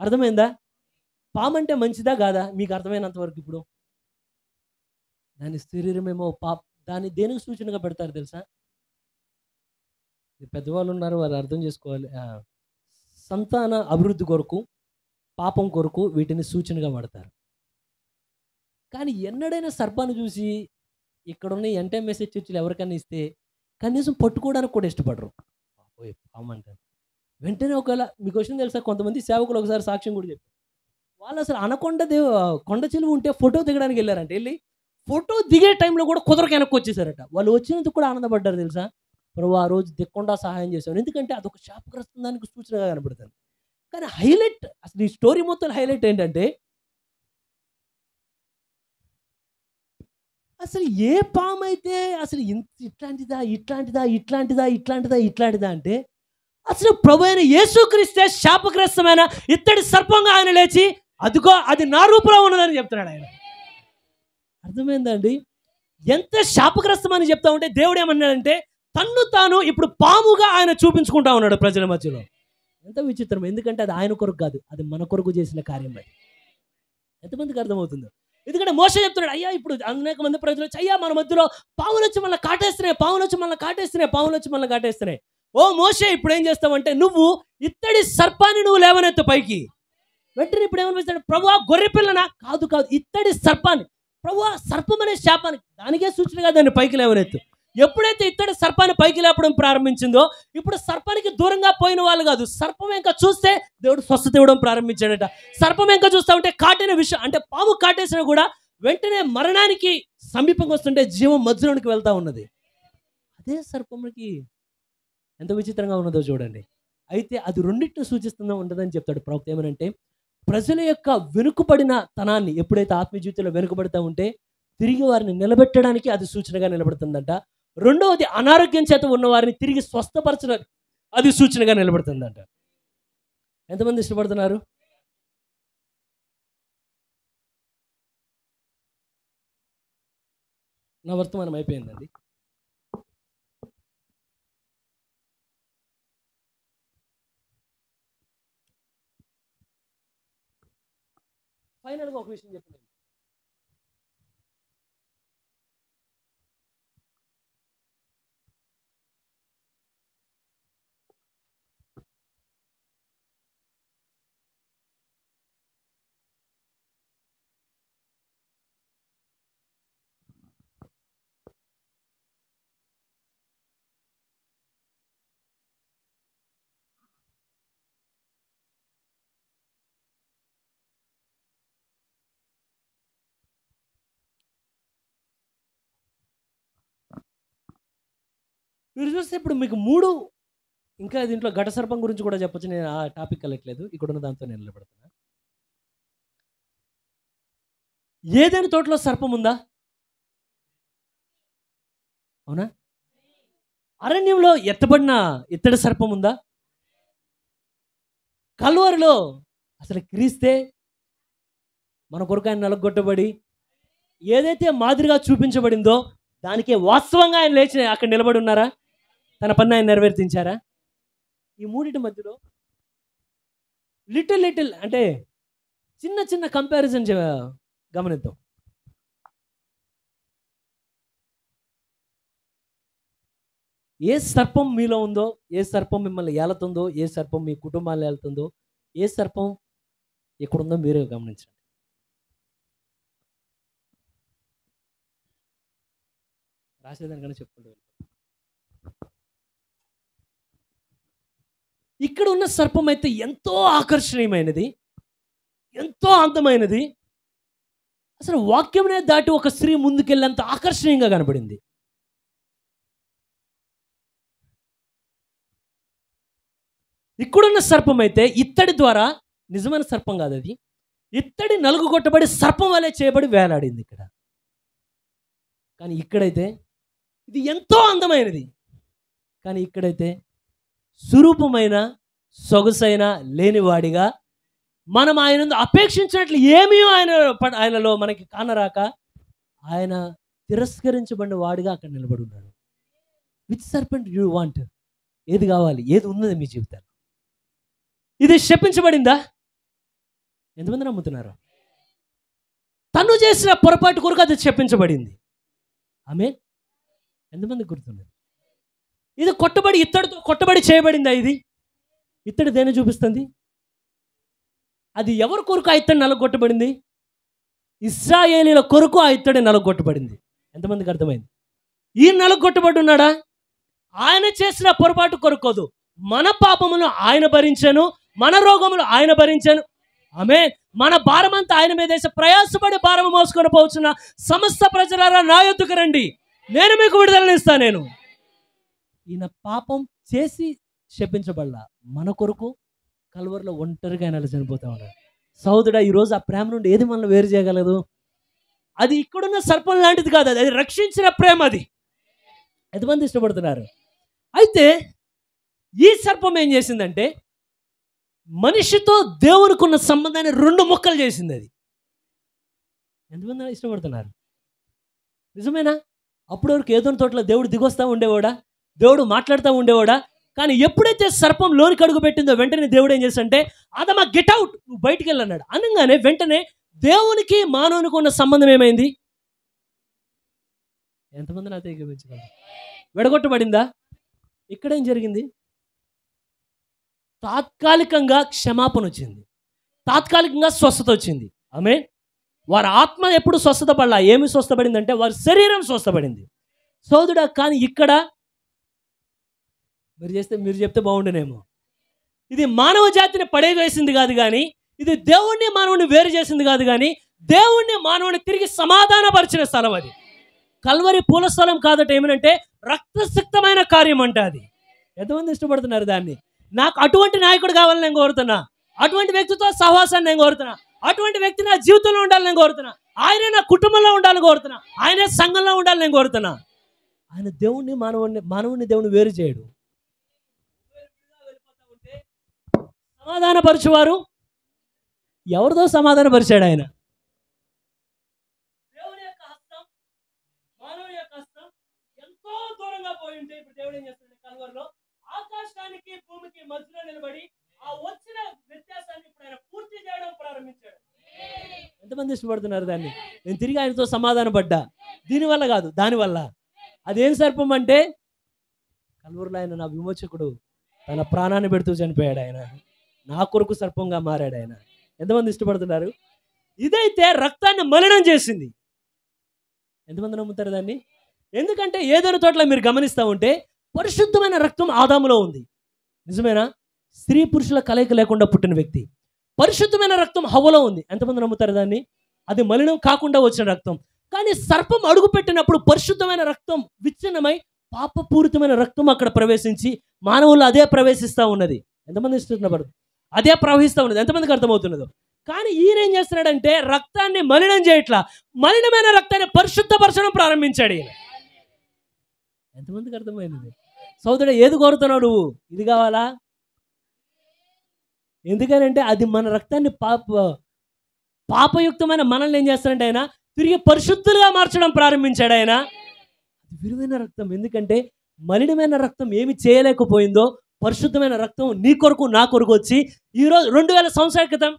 అర్థమైందా? పాము అంటే మంచిదా కాదా మీకు అర్థమైనంత వరకు? ఇప్పుడు దాని శరీరమేమో దాన్ని దేనికి సూచనగా పెడతారు తెలుసా? పెద్దవాళ్ళు ఉన్నారు, వారు అర్థం చేసుకోవాలి. సంతాన అభివృద్ధి కొరకు, పాపం కొరకు వీటిని సూచనగా వాడతారు. కానీ ఎన్నడైనా సర్పాన్ని చూసి ఇక్కడున్న ఎంటైఎంఎస్హెచ్ చర్చిలు ఎవరికైనా ఇస్తే కనీసం పట్టుకోవడానికి కూడా ఇష్టపడరు. పాము అంటారు. వెంటనే ఒకవేళ మీకు విషయం తెలుసా, కొంతమంది సేవకులు ఒకసారి సాక్ష్యం కూడా చెప్పారు. వాళ్ళు అసలు అనకొండ కొండ చిలువ ఉంటే ఫోటో దిగడానికి వెళ్ళారంట. వెళ్ళి ఫోటో దిగే టైంలో కూడా కుదరక వెనక్కి వచ్చేసారట. వాళ్ళు వచ్చినందుకు కూడా ఆనందపడ్డారు తెలుసా? ప్రభు ఆ రోజు దిక్కుండా సహాయం చేశారు. ఎందుకంటే అదొక శాపగ్రస్తం దానికి సూచనగా కనబడుతుంది. కానీ హైలైట్, అసలు ఈ స్టోరీ మొత్తం హైలైట్ ఏంటంటే, అసలు ఏ పాము అయితే అసలు ఇట్లాంటిదా అంటే అసలు ప్రభు అయిన యేసుక్రీస్తే శాపగ్రస్తమైన ఇత్తడి సర్పంగా ఆయన లేచి అదిగో అది నా రూపంలో ఉన్నదని చెప్తున్నాడు ఆయన. అర్థమైందండి? ఎంత శాపగ్రస్తం అని చెప్తా ఉంటే దేవుడు ఏమన్నాడంటే తన్ను తాను ఇప్పుడు పాముగా ఆయన చూపించుకుంటా ఉన్నాడు ప్రజల మధ్యలో. ఎంత విచిత్రం! ఎందుకంటే అది ఆయన కొరకు కాదు, అది మన కొరకు చేసిన కార్యం. అది ఎంతమందికి అర్థమవుతుందో? ఎందుకంటే మోషే చెప్తున్నాడు, అయ్యా ఇప్పుడు అనేక మంది ప్రజలు వచ్చి, అయ్యా మన మధ్యలో పాములు వచ్చి మనల్ని కాటేస్తున్నాయి. ఓ మోషే, ఇప్పుడు ఏం చేస్తావంటే నువ్వు ఇత్తడి సర్పాన్ని నువ్వు లేవనెత్తు పైకి. వెంటనే ఇప్పుడు ఏమనిపిస్తాడు, ప్రభువా గొర్రె పిల్లనా? కాదు ఇత్తడి సర్పాన్ని. ప్రభువా సర్పం అనే శాపానికి దానికే సూచనగా దాన్ని పైకి లేవనెత్తు. ఎప్పుడైతే ఇత్తడి సర్పాన్ని పైకి లేపడం ప్రారంభించిందో ఇప్పుడు సర్పానికి దూరంగా పోయిన వాళ్ళు కాదు, సర్పం ఇంకా చూస్తే దేవుడు స్వస్థత ఇవ్వడం ప్రారంభించాడట. సర్పం ఇంకా చూస్తా ఉంటే కాటిన విషయం అంటే పాము కాటేసినా కూడా వెంటనే మరణానికి సమీపంగా వస్తుంటే జీవం మధ్యలోనికి వెళ్తా ఉన్నది. అదే సర్పంకి ఎంత విచిత్రంగా ఉన్నదో చూడండి. అయితే అది రెండింటిని సూచిస్తుందో ఉండదని చెప్తాడు ప్రవక్త. ఏమనంటే ప్రజల యొక్క వెనుకబడిన తనాన్ని ఎప్పుడైతే ఆత్మీయ జీవితంలో వెనుకబడతా ఉంటే తిరిగి వారిని నిలబెట్టడానికి అది సూచనగా నిలబడుతుందంట. రెండవది అనారోగ్యం చేత ఉన్న వారిని తిరిగి స్వస్థపరచడానికి అది సూచనగా నిలబడుతుందంట. ఎంతమంది ఇష్టపడుతున్నారు? నా వర్తమానం అయిపోయిందండి. ఫైనల్గా ఒక విషయం చెప్పండి. మీరు చూస్తే ఇప్పుడు మీకు 3 ఇంకా దీంట్లో ఘట సర్పం గురించి కూడా చెప్పొచ్చు. నేను ఆ టాపిక్ వెళ్ళట్లేదు, ఇక్కడున్న దాంతో నేను నిలబడుతున్నా. ఏదైనా తోటలో సర్పం ఉందా? అవునా? అరణ్యంలో ఎత్తబడిన ఇత్తడి సర్పం ఉందా? కల్వరిలో అసలు క్రీస్తే మన కొరకు ఆయన నలగొట్టబడి ఏదైతే మాదిరిగా చూపించబడిందో దానికే వాస్తవంగా ఆయన లేచి అక్కడ నిలబడి ఉన్నారా? తన పని ఆయన నెరవేర్తించారా? ఈ మూడింటి మధ్యలో లిటిల్ అంటే చిన్న కంపారిజన్ గమనిద్దాం. ఏ సర్పం మీలో ఉందో, ఏ సర్పం మిమ్మల్ని ఏలుతుందో, ఏ సర్పం మీ కుటుంబాన్ని ఏలుతుందో, ఏ సర్పం ఎక్కడుందో మీరే గమనించండి. రాసేదానికన్నా చెప్పుకుంటూ ఇక్కడ ఉన్న సర్పం అయితే ఎంతో ఆకర్షణీయమైనది, ఎంతో అందమైనది. అసలు వాక్యమునే దాటి ఒక స్త్రీ ముందుకెళ్ళేంత ఆకర్షణీయంగా కనబడింది. ఇక్కడున్న సర్పం అయితే ఇత్తడి ద్వారా, నిజమైన సర్పం కాదు అది, ఇత్తడి నలుగు కొట్టబడి సర్పం వలె చేయబడి వేలాడింది ఇక్కడ. కానీ ఇక్కడైతే ఇది ఎంతో అందమైనది, కానీ ఇక్కడైతే స్వరూపమైన సొగసైన లేనివాడిగా మనం ఆయన అపేక్షించినట్లు ఏమీ ఆయనలో మనకి కానరాక ఆయన తిరస్కరించబడిన వాడిగా అక్కడ నిలబడి ఉన్నాడు. Which serpent you want? ఏది కావాలి? ఏది ఉన్నది మీ జీవితాలు? ఇది శపించబడిందా? ఎంతమంది నమ్ముతున్నారు? తను చేసిన పొరపాటు కొరకు అది శపించబడింది. ఆమేన్. ఎంతమంది గుర్తుంది? ఇది కొట్టబడి ఇత్తడితో కొట్టబడి చేయబడిందా? ఇది ఇత్తడి దేన్ని చూపిస్తుంది? అది ఎవరి కొరకు ఆ ఇత్తడి నలగొట్టబడింది? ఇశ్రాయేలీల కొరకు ఆ ఇత్తడి నలగొట్టబడింది. ఎంతమందికి అర్థమైంది? ఈ నలగొట్టబడి ఉన్నాడా? ఆయన చేసిన పొరపాటు కొరకోదు, మన పాపములు ఆయన భరించాను, మన రోగములు ఆయన భరించాను. ఆమేన్. మన భారమంతా ఆయన మీద వేసి ప్రయాసపడి భారము మోసుకొని పోవచ్చున్న సమస్త ప్రజలారా నా యొద్దకు రండి, నేను మీకు విడుదలనిస్తాను. నేను ఈయన పాపం చేసి శపించబడలా, మన కొరకు కల్వరిలో ఒంటరిగా ఆయన చనిపోతా ఉన్నాడు. సహోదరుడా, ఈరోజు ఆ ప్రేమ నుండి ఏది మనల్ని వేరు చేయగలదు? అది ఇక్కడున్న సర్పం లాంటిది కాదు, అది రక్షించిన ప్రేమ. అది ఎంతమంది ఇష్టపడుతున్నారు? అయితే ఈ సర్పం ఏం చేసిందంటే మనిషితో దేవునికి ఉన్న సంబంధాన్ని 2 ముక్కలు చేసింది. అది ఎంతమంది ఇష్టపడుతున్నారు? నిజమేనా? అప్పటి వరకు ఏదోని తోటలో దేవుడు దిగొస్తా ఉండేవాడా, దేవుడు మాట్లాడుతూ ఉండేవాడా? కానీ ఎప్పుడైతే సర్పం లోనికి అడుగు పెట్టిందో వెంటనే దేవుడు ఏం చేశాడంటే, ఆదమా గెట్ అవుట్, నువ్వు బయటికి వెళ్ళన్నాడు. అనగానే వెంటనే దేవునికి మానవునికి ఉన్న సంబంధం ఏమైంది? ఎంతమంది నాతో ఏకీభవించగలరు? విడగొట్టబడిందా? ఇక్కడేం జరిగింది? తాత్కాలికంగా క్షమాపణ వచ్చింది, తాత్కాలికంగా స్వస్థత వచ్చింది. ఆమేన్. వారి ఆత్మ ఎప్పుడు స్వస్థత పడలా. ఏమి స్వస్థపడిందంటే వారి శరీరం స్వస్థపడింది. సోదరుడా, కానీ ఇక్కడ మీరు చెప్తే బాగుండేనేమో, ఇది మానవ జాతిని పడేవేసింది కాదు, కానీ ఇది దేవుణ్ణి మానవుని వేరు చేసింది కాదు, కానీ దేవుణ్ణి మానవుని తిరిగి సమాధానపరిచిన స్థలం. అది కల్వరి పూల స్థలం కాదట. ఏమనంటే రక్తసిక్తమైన కార్యం అంట. అది ఎంతమంది ఇష్టపడుతున్నారు దాన్ని? నాకు అటువంటి నాయకుడు కావాలని నేను కోరుతున్నా, అటువంటి వ్యక్తితో సహవాసాన్ని నేను కోరుతున్నా, అటువంటి వ్యక్తి నా జీవితంలో ఉండాలని నేను కోరుతున్నా, ఆయనే నా కుటుంబంలో ఉండాలని కోరుతున్నా, ఆయనే సంఘంలో ఉండాలని నేను కోరుతున్నా. ఆయన దేవుణ్ణి మానవుని దేవుని వేరు చేయడు. సమాధానపరచువారు ఎవరితో సమాధానపరిచాడు ఆయన? దేవుని యొక్క హస్తం, మానవుని యొక్క హస్తం ఎంతో దూరంగా పోయి ఉంటే ఇప్పుడు దేవుడు ఏం చేస్తాడు? కల్వరిలో ఆకాశానికి భూమికి మధ్యలో నిలబడి ఆ వచ్చిన వ్యత్యాసాన్ని ఇప్పుడు ఆయన పూర్తి చేయడం ప్రారంభించాడు. ఎంతమంది ఇష్టపడుతున్నారు దాన్ని? నేను తిరిగి ఆయనతో సమాధాన పడ్డా, దీనివల్ల కాదు, దానివల్ల. అదేం సర్పం అంటే కల్వరిలో ఆయన నా విమోచకుడు, తన ప్రాణాన్ని పెడుతూ చనిపోయాడు. ఆయన నా కొరకు సర్పంగా మారాడు. ఆయన ఎంతమంది ఇష్టపడుతున్నారు? ఇదైతే రక్తాన్ని మలినం చేసింది. ఎంతమంది నమ్ముతారు దాన్ని? ఎందుకంటే ఏదైనా తోటలో మీరు గమనిస్తూ ఉంటే పరిశుద్ధమైన రక్తం ఆదాములో ఉంది. నిజమేనా? స్త్రీ పురుషుల కలయిక లేకుండా పుట్టిన వ్యక్తి. పరిశుద్ధమైన రక్తం హవ్వలో ఉంది. ఎంతమంది నమ్ముతారు దాన్ని? అది మలినం కాకుండా వచ్చిన రక్తం. కానీ సర్పం అడుగు పెట్టినప్పుడు పరిశుద్ధమైన రక్తం విచ్ఛిన్నమై పాపపూరితమైన రక్తం అక్కడ ప్రవేశించి మానవులు అదే ప్రవేశిస్తూ ఉన్నది. ఎంతమంది ఇష్టపడరు? అదే ప్రవహిస్తూ ఉన్నది. ఎంతమందికి అర్థమవుతున్నదో? కానీ ఈయన ఏం చేస్తున్నాడంటే రక్తాన్ని మలినం చేయట్లా, మలినమైన రక్తాన్ని పరిశుద్ధపరచడం ప్రారంభించాడు ఈయన. ఎంతమందికి అర్థమైంది? సోదరుడు, ఏది కోరుతున్నావు నువ్వు? ఇది కావాలా? ఎందుకనంటే అది మన రక్తాన్ని పాపయుక్తమైన మనల్ని ఏం చేస్తాడంటే ఆయన తిరిగి పరిశుద్ధులుగా మార్చడం ప్రారంభించాడు. ఆయన విలువైన రక్తం. ఎందుకంటే మలినమైన రక్తం ఏమి చేయలేకపోయిందో పరిశుద్ధమైన రక్తం నీ కొరకు నా కొరకు వచ్చి ఈరోజు 2000 సంవత్సరాల క్రితం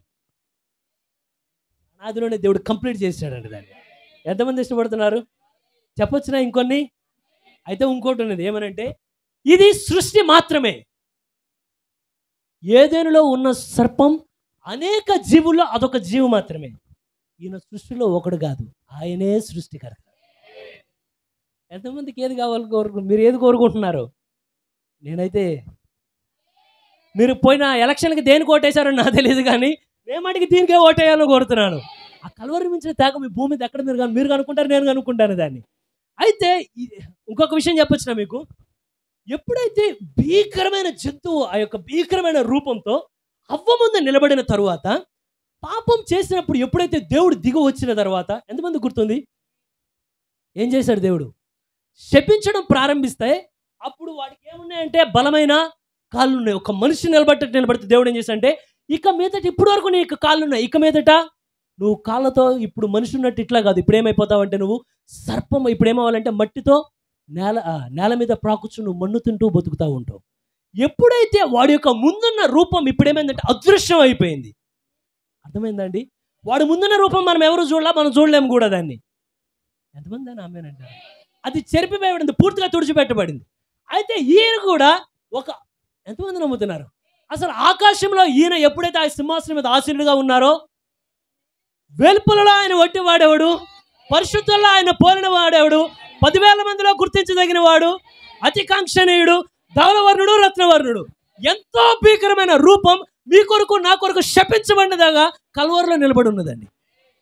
నాదిలోనే దేవుడు కంప్లీట్ చేశాడండి దాన్ని. ఎంతమంది ఇష్టపడుతున్నారు? చెప్పొచ్చునా ఇంకొన్ని? అయితే ఇంకోటి ఉన్నది. ఏమనంటే ఇది సృష్టి మాత్రమే. ఏదైనాలో ఉన్న సర్పం అనేక జీవుల్లో అదొక జీవు మాత్రమే. ఈయన సృష్టిలో ఒకడు కాదు, ఆయనే సృష్టికర్త. ఎంతమందికి ఏది కావాలి మీరు ఏది కోరుకుంటున్నారు? నేనైతే మీరు పోయిన ఎలక్షన్కి దేనికి ఓటేశారో నాకు తెలియదు, కానీ నేమటికి దీనికే ఓటేయాలని కోరుతున్నాను. ఆ కల్వరి మించిన త్యాగం మీ భూమి మీద ఎక్కడ మీరు కనుక్కుంటారు, నేను కనుక్కుంటాను దాన్ని. అయితే ఇంకొక విషయం చెప్పొచ్చిన మీకు, ఎప్పుడైతే భీకరమైన జంతువు ఆ యొక్క భీకరమైన రూపంతో హవ్వ ముందు నిలబడిన తరువాత పాపం చేసినప్పుడు ఎప్పుడైతే దేవుడు దిగు వచ్చిన తర్వాత ఎంతమంది గుర్తుంది? ఏం చేశాడు దేవుడు? శపించడం ప్రారంభిస్తే అప్పుడు వాడికి ఏమున్నాయంటే బలమైన కాళ్ళు ఉన్నాయి. ఒక మనిషి నిలబడితే దేవుడు ఏం చేశాడంటే ఇక మీదట ఇప్పుడు వరకు నీకు కాళ్ళు ఉన్నాయి, ఇక మీదట నువ్వు కాళ్ళతో ఇప్పుడు మనిషి ఉన్నట్టు ఇట్లా కాదు, ఇప్పుడు ఏమైపోతావు అంటే నువ్వు సర్పం. ఇప్పుడు ఏమవ్వాలంటే మట్టితో నేల మీద ప్రాకుచు నువ్వు మన్ను తింటూ బతుకుతూ ఉంటావు. ఎప్పుడైతే వాడి యొక్క ముందున్న రూపం ఇప్పుడు ఏమైందంటే అదృశ్యం అయిపోయింది. అర్థమైందండి? వాడు ముందున్న రూపం మనం ఎవరు చూడలా, మనం చూడలేము కూడా దాన్ని. ఎంతమంది అని ఆమేనంటారు? అది చెరిపివేయబడింది, పూర్తిగా తుడిచిపెట్టబడింది. అయితే ఈయన కూడా ఒక ఎంతమంది నమ్ముతున్నారు? అసలు ఆకాశంలో ఈయన ఎప్పుడైతే ఆ సింహాసనం మీద ఆసీనుడిగా ఉన్నారో, వెలుపలలో ఆయన వట్టి వాడేవాడు, పరిశుద్ధుల్లో ఆయన పోలిన వాడేవాడు, 10,000 మందిలో గుర్తించదగిన వాడు, అతి కాంక్షణీయుడు, ధవలవర్ణుడు, రత్నవర్ణుడు, ఎంతో భీకరమైన రూపం మీ కొరకు నా కొరకు శపించబడినదాగా కల్వరిలో నిలబడి ఉన్నదండి.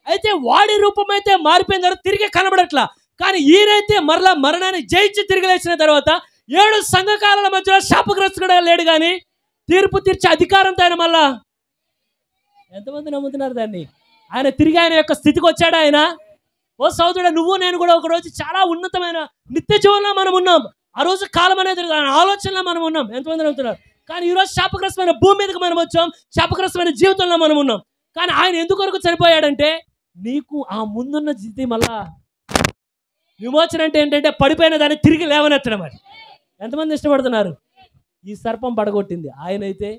అయితే వాడి రూపం అయితే మారిపోయిన తర్వాత తిరిగి కనబడట్లా. కానీ ఈయనైతే మరలా మరణాన్ని జయించి తిరిగి లేచిన తర్వాత 7 సంఘకాలాల మధ్యలో శాపగ్రస్తుడుగా లేడు, కానీ తీర్పు తీర్చే అధికారంతో ఆయన మళ్ళా, ఎంతమంది నమ్ముతున్నారు దాన్ని? ఆయన తిరిగి ఆయన యొక్క స్థితికి వచ్చాడు. ఆయన, ఓ సోదరుడా, నువ్వు నేను కూడా ఒక రోజు చాలా ఉన్నతమైన నిత్య జీవనంలో మనం ఉన్నాం. ఆ రోజు కాలం అనేది ఆలోచనలో మనం ఉన్నాం. ఎంతమంది నమ్ముతున్నారు? కానీ ఈరోజు శాపగ్రస్తమైన భూమి మీదకి మనం వచ్చాం, శాపగ్రస్తమైన జీవితంలో మనం ఉన్నాం. కానీ ఆయన ఎందుకు వరకు చనిపోయాడంటే, నీకు ఆ ముందున్న స్థితి మళ్ళా విమోచన అంటే ఏంటంటే పడిపోయిన దాన్ని తిరిగి లేవనెత్తడం. అది ఎంతమంది ఇష్టపడుతున్నారు? ఈ సర్పం పడగొట్టింది ఆయనైతే,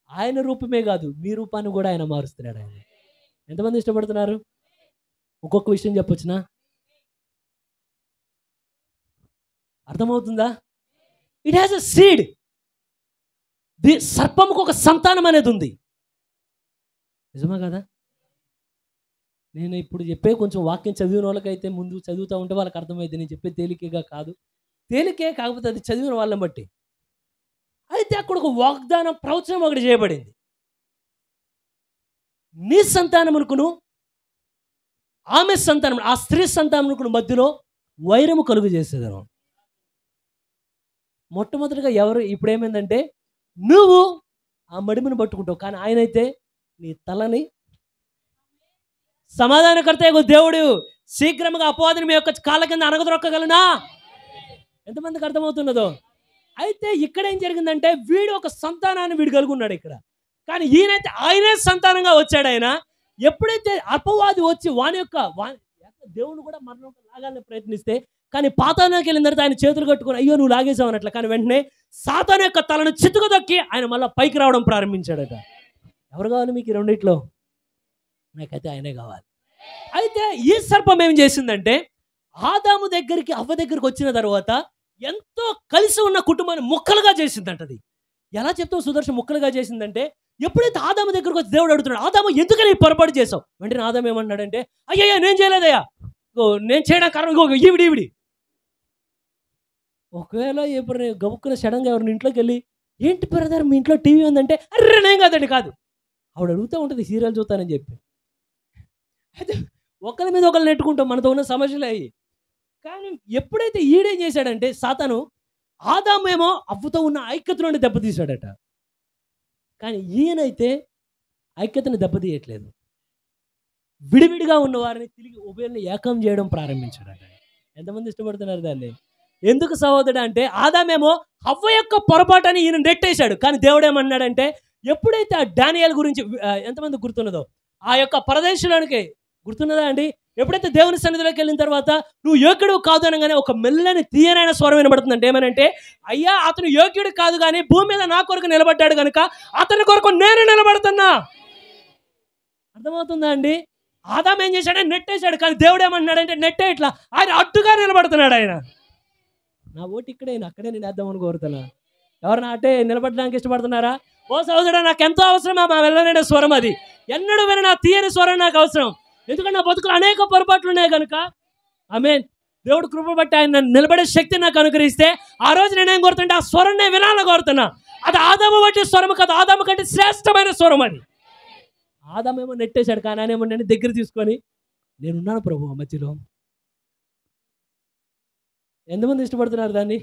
ఆయన రూపమే కాదు మీ రూపాన్ని కూడా ఆయన మారుస్తున్నాడు. ఆయన ఎంతమంది ఇష్టపడుతున్నారు? ఒక్కొక్క విషయం చెప్పొచ్చునా? అర్థమవుతుందా? It has a seed. సర్పముకు ఒక సంతానం అనేది ఉంది. నిజమా కదా? నేను ఇప్పుడు చెప్పే కొంచెం వాక్యం చదివిన వాళ్ళకైతే ముందు చదువుతూ ఉంటే వాళ్ళకి అర్థమైంది. నేను చెప్పే తేలికగా కాదు, తేలికే కాకపోతే అది చదివిన వాళ్ళని బట్టి. అయితే అక్కడ ఒక వాగ్దానం, ప్రవచనం ఒకటి చేయబడింది. నీ సంతానమునకును ఆమె సంతానం, ఆ స్త్రీ సంతానమునకును మధ్యలో వైరము కలుగు చేసేదను. మొట్టమొదటిగా ఇప్పుడు ఏమైందంటే, నువ్వు ఆ మడిమను పట్టుకుంటావు, కానీ ఆయనైతే నీ తలని సమాధానకర్త దేవుడు శీఘ్రంగా అపవాదిని మీ యొక్క కాళ్ళ కింద అనగదొక్కగలనా? ఎంతమందికి అర్థమవుతున్నదో? అయితే ఇక్కడ ఏం జరిగిందంటే, వీడు ఒక సంతానాన్ని వీడు కలుగున్నాడు ఇక్కడ, కానీ ఈయనైతే ఆయనే సంతానంగా వచ్చాడు. ఆయన ఎప్పుడైతే అపవాది వచ్చి వాని యొక్క దేవుని కూడా మరణం లాగాలని ప్రయత్నిస్తే, కానీ పాతాళానికి వెళ్ళిన తర్వాత ఆయన చేతులు కట్టుకొని అయ్యో నువ్వు లాగేసావు అన్నట్లు, కానీ వెంటనే సాతాను యొక్క తలను చితుకుదొక్కి ఆయన మళ్ళీ పైకి రావడం ప్రారంభించాడట. ఎవరు కావాలి మీకు ఈ రెండిట్లో? నాకైతే ఆయనే కావాలి. అయితే ఈ సర్పం ఏం చేసిందంటే, ఆదాము దగ్గరికి అవ్వ దగ్గరికి వచ్చిన తర్వాత ఎంతో కలిసి ఉన్న కుటుంబాన్ని ముక్కలుగా చేసిందంటది. ఎలా చెప్తావు సుదర్శన్ ముక్కలుగా చేసిందంటే, ఎప్పుడైతే ఆదాము దగ్గరకు వచ్చి దేవుడు అడుగుతున్నాడు, ఆదాము ఎందుకని పొరపాటు చేసావు? వెంటనే ఆదాము ఏమన్నాడంటే, అయ్యయ్యా నేను చేయలేదయ్యా, నేను చేయడం కారణం ఈవిడి. ఒకవేళ ఎప్పుడు గబుక్కున సడన్గా ఎవరిని ఇంట్లోకి వెళ్ళి, ఏంటి బ్రదర్ మీ ఇంట్లో టీవీ ఉందంటే, అర్రే నేను కాదండి, కాదు, ఆవిడ అడుగుతూ ఉంటుంది సీరియల్ చూస్తానని చెప్పి. అయితే ఒకరి మీద ఒకరు నెట్టుకుంటాం, మనతో ఉన్న సమస్యలు అయ్యి. కానీ ఎప్పుడైతే ఈడేం చేశాడంటే, సాతాను ఆదామేమో అవ్వతో ఉన్న ఐక్యతలోనే దెబ్బతీశాడట, కానీ ఈయనైతే ఐక్యతను దెబ్బతీయట్లేదు, విడివిడిగా ఉన్న వారిని తిరిగి ఉభయుల్ని ఏకం చేయడం ప్రారంభించాడట. ఎంతమంది ఇష్టపడుతున్నారు దాన్ని? ఎందుకు సహోదరుడు అంటే, ఆదామేమో హవ్వ యొక్క పొరపాటుని ఈయన నెట్టేశాడు, కానీ దేవుడు ఏమన్నాడంటే, ఎప్పుడైతే ఆ డానియేల్ గురించి ఎంతమంది గుర్తున్నదో, ఆ యొక్క పరదేశంలోనికి గుర్తున్నదా అండి? ఎప్పుడైతే దేవుని సన్నిధిలోకి వెళ్ళిన తర్వాత నువ్వు యోగ్యుడు కాదు అనగానే ఒక మెల్లని తీయనైన స్వరం వినబడుతుందంటే, ఏమనంటే, అయ్యా అతను యోగ్యుడు కాదు కానీ భూమి మీద నా కొరకు నిలబడ్డాడు కనుక అతని కొరకు నేను నిలబడుతున్నా. అర్థమవుతుందా అండి? ఆదాం ఏం చేశాడంటే నెట్టేశాడు, కానీ దేవుడు ఏమన్నాడంటే, నెట్టే ఇట్లా ఆయన అడ్డుగా నిలబడుతున్నాడు. ఆయన నా ఓటు ఇక్కడే, అక్కడే నేను వేద్దామని కోరుతున్నా. ఎవరన్నా అట్టే నిలబడడానికి ఇష్టపడుతున్నారా? ఓ సోదరుడా, నాకు ఎంతో అవసరం మా వెళ్ళనే స్వరం, అది ఎన్నడూ విన తీయని స్వరం నాకు అవసరం. ఎందుకంటే నా బతుకులు అనేక పొరపాట్లు ఉన్నాయి కనుక. ఆమేన్. దేవుడు కృప బట్టి ఆయన నిలబడే శక్తిని నాకు అనుగ్రహిస్తే ఆ రోజు నేనేం కోరుతుంటే ఆ స్వరం నేను వినాలని కోరుతున్నా. అది ఆదాము బట్టి స్వరం కాదు, ఆదాము కంటే శ్రేష్టమైన స్వరం అది. ఆదామేమో నెట్టేశాడు, కానీ ఆయన ఏమో నేను దగ్గర తీసుకొని నేనున్నాను ప్రభు మధ్యలో. ఎంతమంది ఇష్టపడుతున్నారు దాన్ని?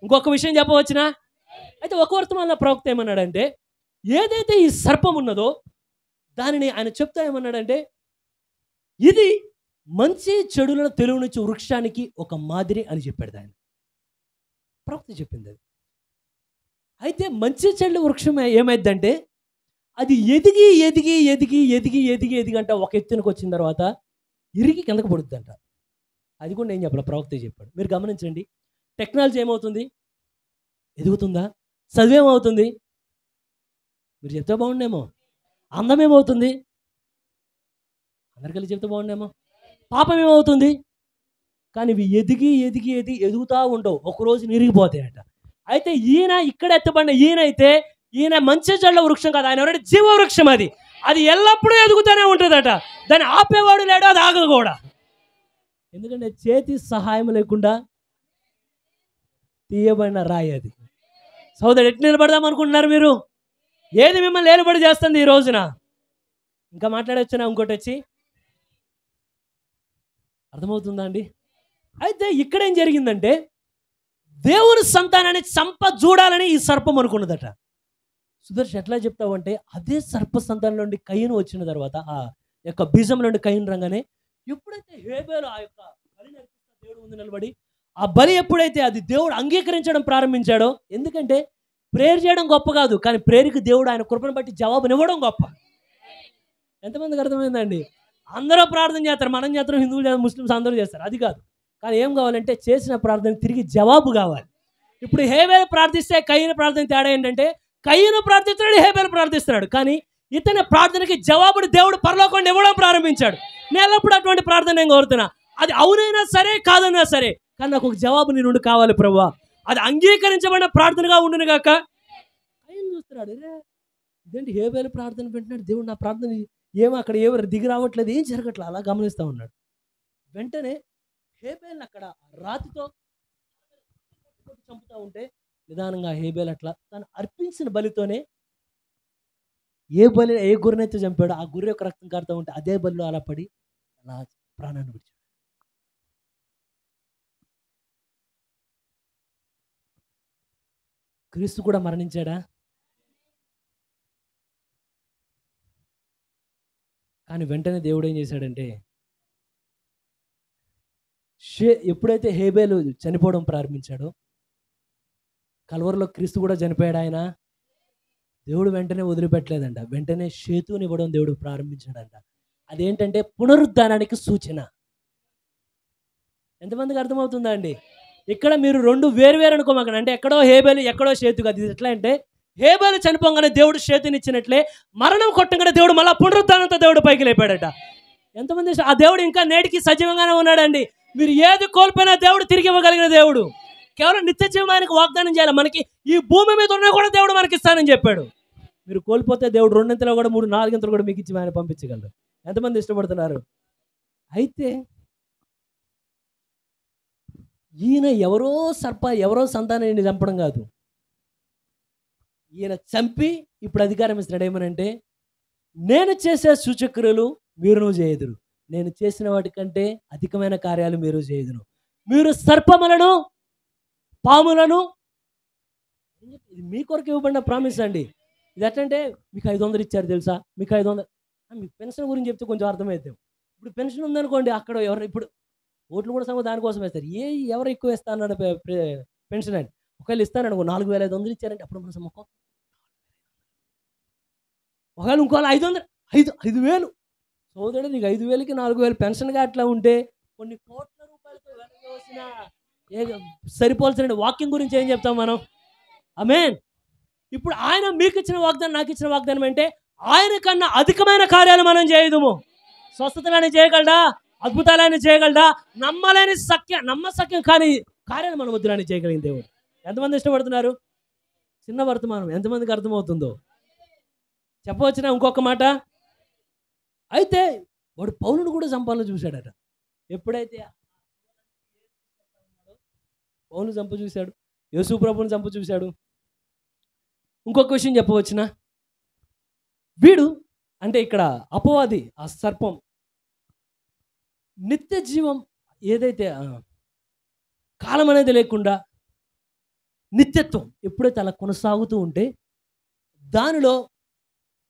ఇంకొక విషయం చెప్పవచ్చునా? అయితే ఒక వర్తమానంలో ప్రవక్త ఏమన్నాడంటే, ఏదైతే ఈ సర్పం ఉన్నదో దానిని ఆయన చెప్తా ఏమన్నాడంటే, ఇది మంచి చెడులను తెలియనిచ్చు వృక్షానికి ఒక మాదిరి అని చెప్పాడు. ఆయన ప్రవక్త చెప్పింది అది. అయితే మంచి చెడు వృక్షం ఏమైందంటే, అది ఎదిగి ఎదిగి ఎదిగి ఎదిగి ఎదిగి ఎదిగి అంటే ఒక ఎత్తునికి వచ్చిన తర్వాత ఇరిగి కిందకు పడుతుందంట. అది కూడా నేను చెప్పాలి, ప్రవక్తే చెప్పాడు. మీరు గమనించండి, టెక్నాలజీ ఏమవుతుంది? ఎదుగుతుందా? చదువేమవుతుంది? మీరు చెప్తే బాగుండేమో. అందం ఏమవుతుంది? అందరికెళ్ళి చెప్తే బాగుండేమో. పాపం ఏమవుతుంది? కానీ ఇవి ఎదిగి ఎదిగి ఎదిగి ఎదుగుతూ ఉండవు, ఒకరోజు నిరిగిపోతాయట. అయితే ఈయన ఇక్కడ ఎత్తబడిన ఈయన మంచి చెడ్ల వృక్షం కాదు, ఆయన ఎవరంటే జీవ వృక్షం. అది ఎల్లప్పుడూ ఎదుగుతూనే ఉంటుందట. దాన్ని ఆపేవాడు లేడు, అది ఆగదు కూడా. ఎందుకంటే చేతి సహాయం లేకుండా తీయబడిన రాయి అది. సోదరు, ఎట్లా నిలబడదాం అనుకుంటున్నారు మీరు? ఏది మిమ్మల్ని నిలబడి చేస్తుంది ఈ రోజున? ఇంకా మాట్లాడొచ్చునా? ఇంకోటి వచ్చి అర్థమవుతుందా అండి? అయితే ఇక్కడ ఏం జరిగిందంటే, దేవుని సంతానాన్ని చూడాలని ఈ సర్పం అనుకున్నదట. సుదర్శన్, ఎట్లా చెప్తావు అంటే, అదే సర్ప సంతానం నుండి కయ్యను వచ్చిన తర్వాత, ఆ యొక్క బీజం నుండి కయ్యను రంగానే ఎప్పుడైతే హేబేలు ఆ యొక్క బలిని అర్పిస్తా దేవుడు ముందు నిలబడి, ఆ బలి ఎప్పుడైతే అది దేవుడు అంగీకరించడం ప్రారంభించాడో, ఎందుకంటే ప్రేయర్ చేయడం గొప్ప కాదు, కానీ ప్రేయర్కి దేవుడు ఆయన కృపను బట్టి జవాబునివ్వడం గొప్ప. ఎంతమందికి అర్థమైందండి? అందరూ ప్రార్థన చేస్తారు, మనం చేస్తారు, హిందువులు చేస్తారు, ముస్లిమ్స్ అందరూ చేస్తారు, అది కాదు. కానీ ఏం కావాలంటే చేసిన ప్రార్థన తిరిగి జవాబు కావాలి. ఇప్పుడు హేబేలు ప్రార్థిస్తే కయ్యను ప్రార్థన తేడా ఏంటంటే, కయ్యను ప్రార్థిస్తున్నాడు, హేబేలు ప్రార్థిస్తున్నాడు, కానీ ఇతని ప్రార్థనకి జవాబుని దేవుడు పరలోకంలో ఇవ్వడం ప్రారంభించాడు. నేను ఎల్లప్పుడు అటువంటి ప్రార్థన నేను కోరుతున్నా. అది అవునైనా సరే కాదైనా సరే, కానీ నాకు ఒక జవాబు నీ నుండి కావాలి ప్రభువా. అది అంగీకరించబడిన ప్రార్థనగా ఉండును గాక. కయ్యను చూస్తున్నాడు, ఇదేంటి హేబేలు ప్రార్థన పెట్టినాడు, దేవుడు నా ప్రార్థన ఏమో అక్కడ ఎవరు దిగి రావట్లేదు, ఏం జరగట్లేదు, అలా గమనిస్తూ ఉన్నాడు. వెంటనే హేబేల్ అక్కడ రాతితో చంపుతూ ఉంటే నిదానంగా హేబేల్ అట్లా తను అర్పించిన బలితోనే ఏ గొర్రెనైతే చంపాడో ఆ గొర్రె యొక్క రక్తం కారుతూ ఉంటే అదే బలిలో అలా పడి అలా ప్రాణాన్ని విడిచాడు. క్రీస్తు కూడా మరణించాడా? కానీ వెంటనే దేవుడు ఏం చేశాడంటే, ఎప్పుడైతే హేబేలు చనిపోవడం ప్రారంభించాడో, కల్వరిలో క్రీస్తు కూడా చనిపోయాడు. ఆయన దేవుడు వెంటనే వదిలిపెట్టలేదంట, వెంటనే షేతుని ఇవ్వడం దేవుడు ప్రారంభించాడంట. అదేంటంటే పునరుద్ధానానికి సూచన. ఎంతమందికి అర్థమవుతుందా అండి? ఇక్కడ మీరు రెండు వేరు అనుకోమాకండి. అంటే ఎక్కడో హేబేలు ఎక్కడో షేతు కాదు. ఇది ఎట్లా అంటే, హేబేలు చనిపోగానే దేవుడు షేతుని ఇచ్చినట్లే, మరణం కొట్టగానే దేవుడు మళ్ళీ పునరుద్ధానంతో దేవుడు పైకి లేపాడట. ఎంతమంది? ఆ దేవుడు ఇంకా నేటికి సజీవంగానే ఉన్నాడండి. మీరు ఏది కోల్పోయినా దేవుడు తిరిగి ఇవ్వగలిగిన దేవుడు. కేవలం నిత్య జీవానికి వాగ్దానం చేయాలి. మనకి ఈ భూమి మీద ఉన్నా కూడా దేవుడు మనకి ఇస్తానని చెప్పాడు. మీరు కోల్పోతే దేవుడు రెండింతలో కూడా 3-4 కూడా మీకు ఇచ్చి ఆయన పంపించగలరు. ఎంతమంది ఇష్టపడుతున్నారు? అయితే ఈయన ఎవరో సంతానాన్ని చంపడం కాదు, ఈయన చంపి ఇప్పుడు అధికారం ఇస్తున్నాడు. ఏమనంటే, నేను చేసే సూచక్రియలు మీరు చేయదురు, నేను చేసిన వాటికంటే అధికమైన కార్యాలు మీరు చేయదును, మీరు సర్పములను పాములను. ఇది మీ కొరకు ఇవ్వబడిన ప్రామిస్ అండి. ఇది ఎట్లంటే, మీకు 500 ఇచ్చారు తెలుసా, మీకు 500. మీ పెన్షన్ గురించి చెప్తే కొంచెం అర్థమవుతాం. ఇప్పుడు పెన్షన్ ఉందనుకోండి, అక్కడ ఎవరు ఇప్పుడు ఓట్లు కూడా సగం దానికోసం వేస్తారు. ఎవరు ఎక్కువ ఇస్తానన్నాడు పెన్షన్ అని. ఒకవేళ ఇస్తాననుకో 4,500 ఇచ్చారంటే అప్పుడు మన సమ్మకో. ఒకవేళ ఇంకోవేళ 5,000 సోదరుడు, నీకు 5,000కి 4,000 పెన్షన్గా అట్లా ఉంటే కొన్ని కోట్ల రూపాయలతో వెళ్ళవలసిన సరిపోల్సిన వాక్యం గురించి ఏం చెప్తాం మనం? ఆమేన్. ఇప్పుడు ఆయన మీకు ఇచ్చిన వాగ్దానం, నాకు ఇచ్చిన వాగ్దానం అంటే, ఆయన కన్నా అధికమైన కార్యాలు మనం చేయదుము. స్వస్థతలని చేయగలడా? అద్భుతాలని చేయగలడా? నమ్మసక్యం కానీ కార్యాలు మన వద్దులని చేయగలిగిన దేవుడు. ఎంతమంది ఇష్టపడుతున్నారు? చిన్న వర్తమానం ఎంతమందికి అర్థమవుతుందో చెప్పవచ్చునా ఇంకొక మాట? అయితే వాడు పౌలును కూడా చంపాలని చూశాడట. ఎప్పుడైతే పౌలును చంప చూశాడు, యేసు ప్రభువుని చంప చూశాడు. ఇంకొక విషయం చెప్పవచ్చునా? వీడు అంటే ఇక్కడ అపవాది, ఆ సర్పం, నిత్య జీవం ఏదైతే కాలం అనేది లేకుండా నిత్యత్వం ఎప్పుడైతే అలా కొనసాగుతూ ఉంటే, దానిలో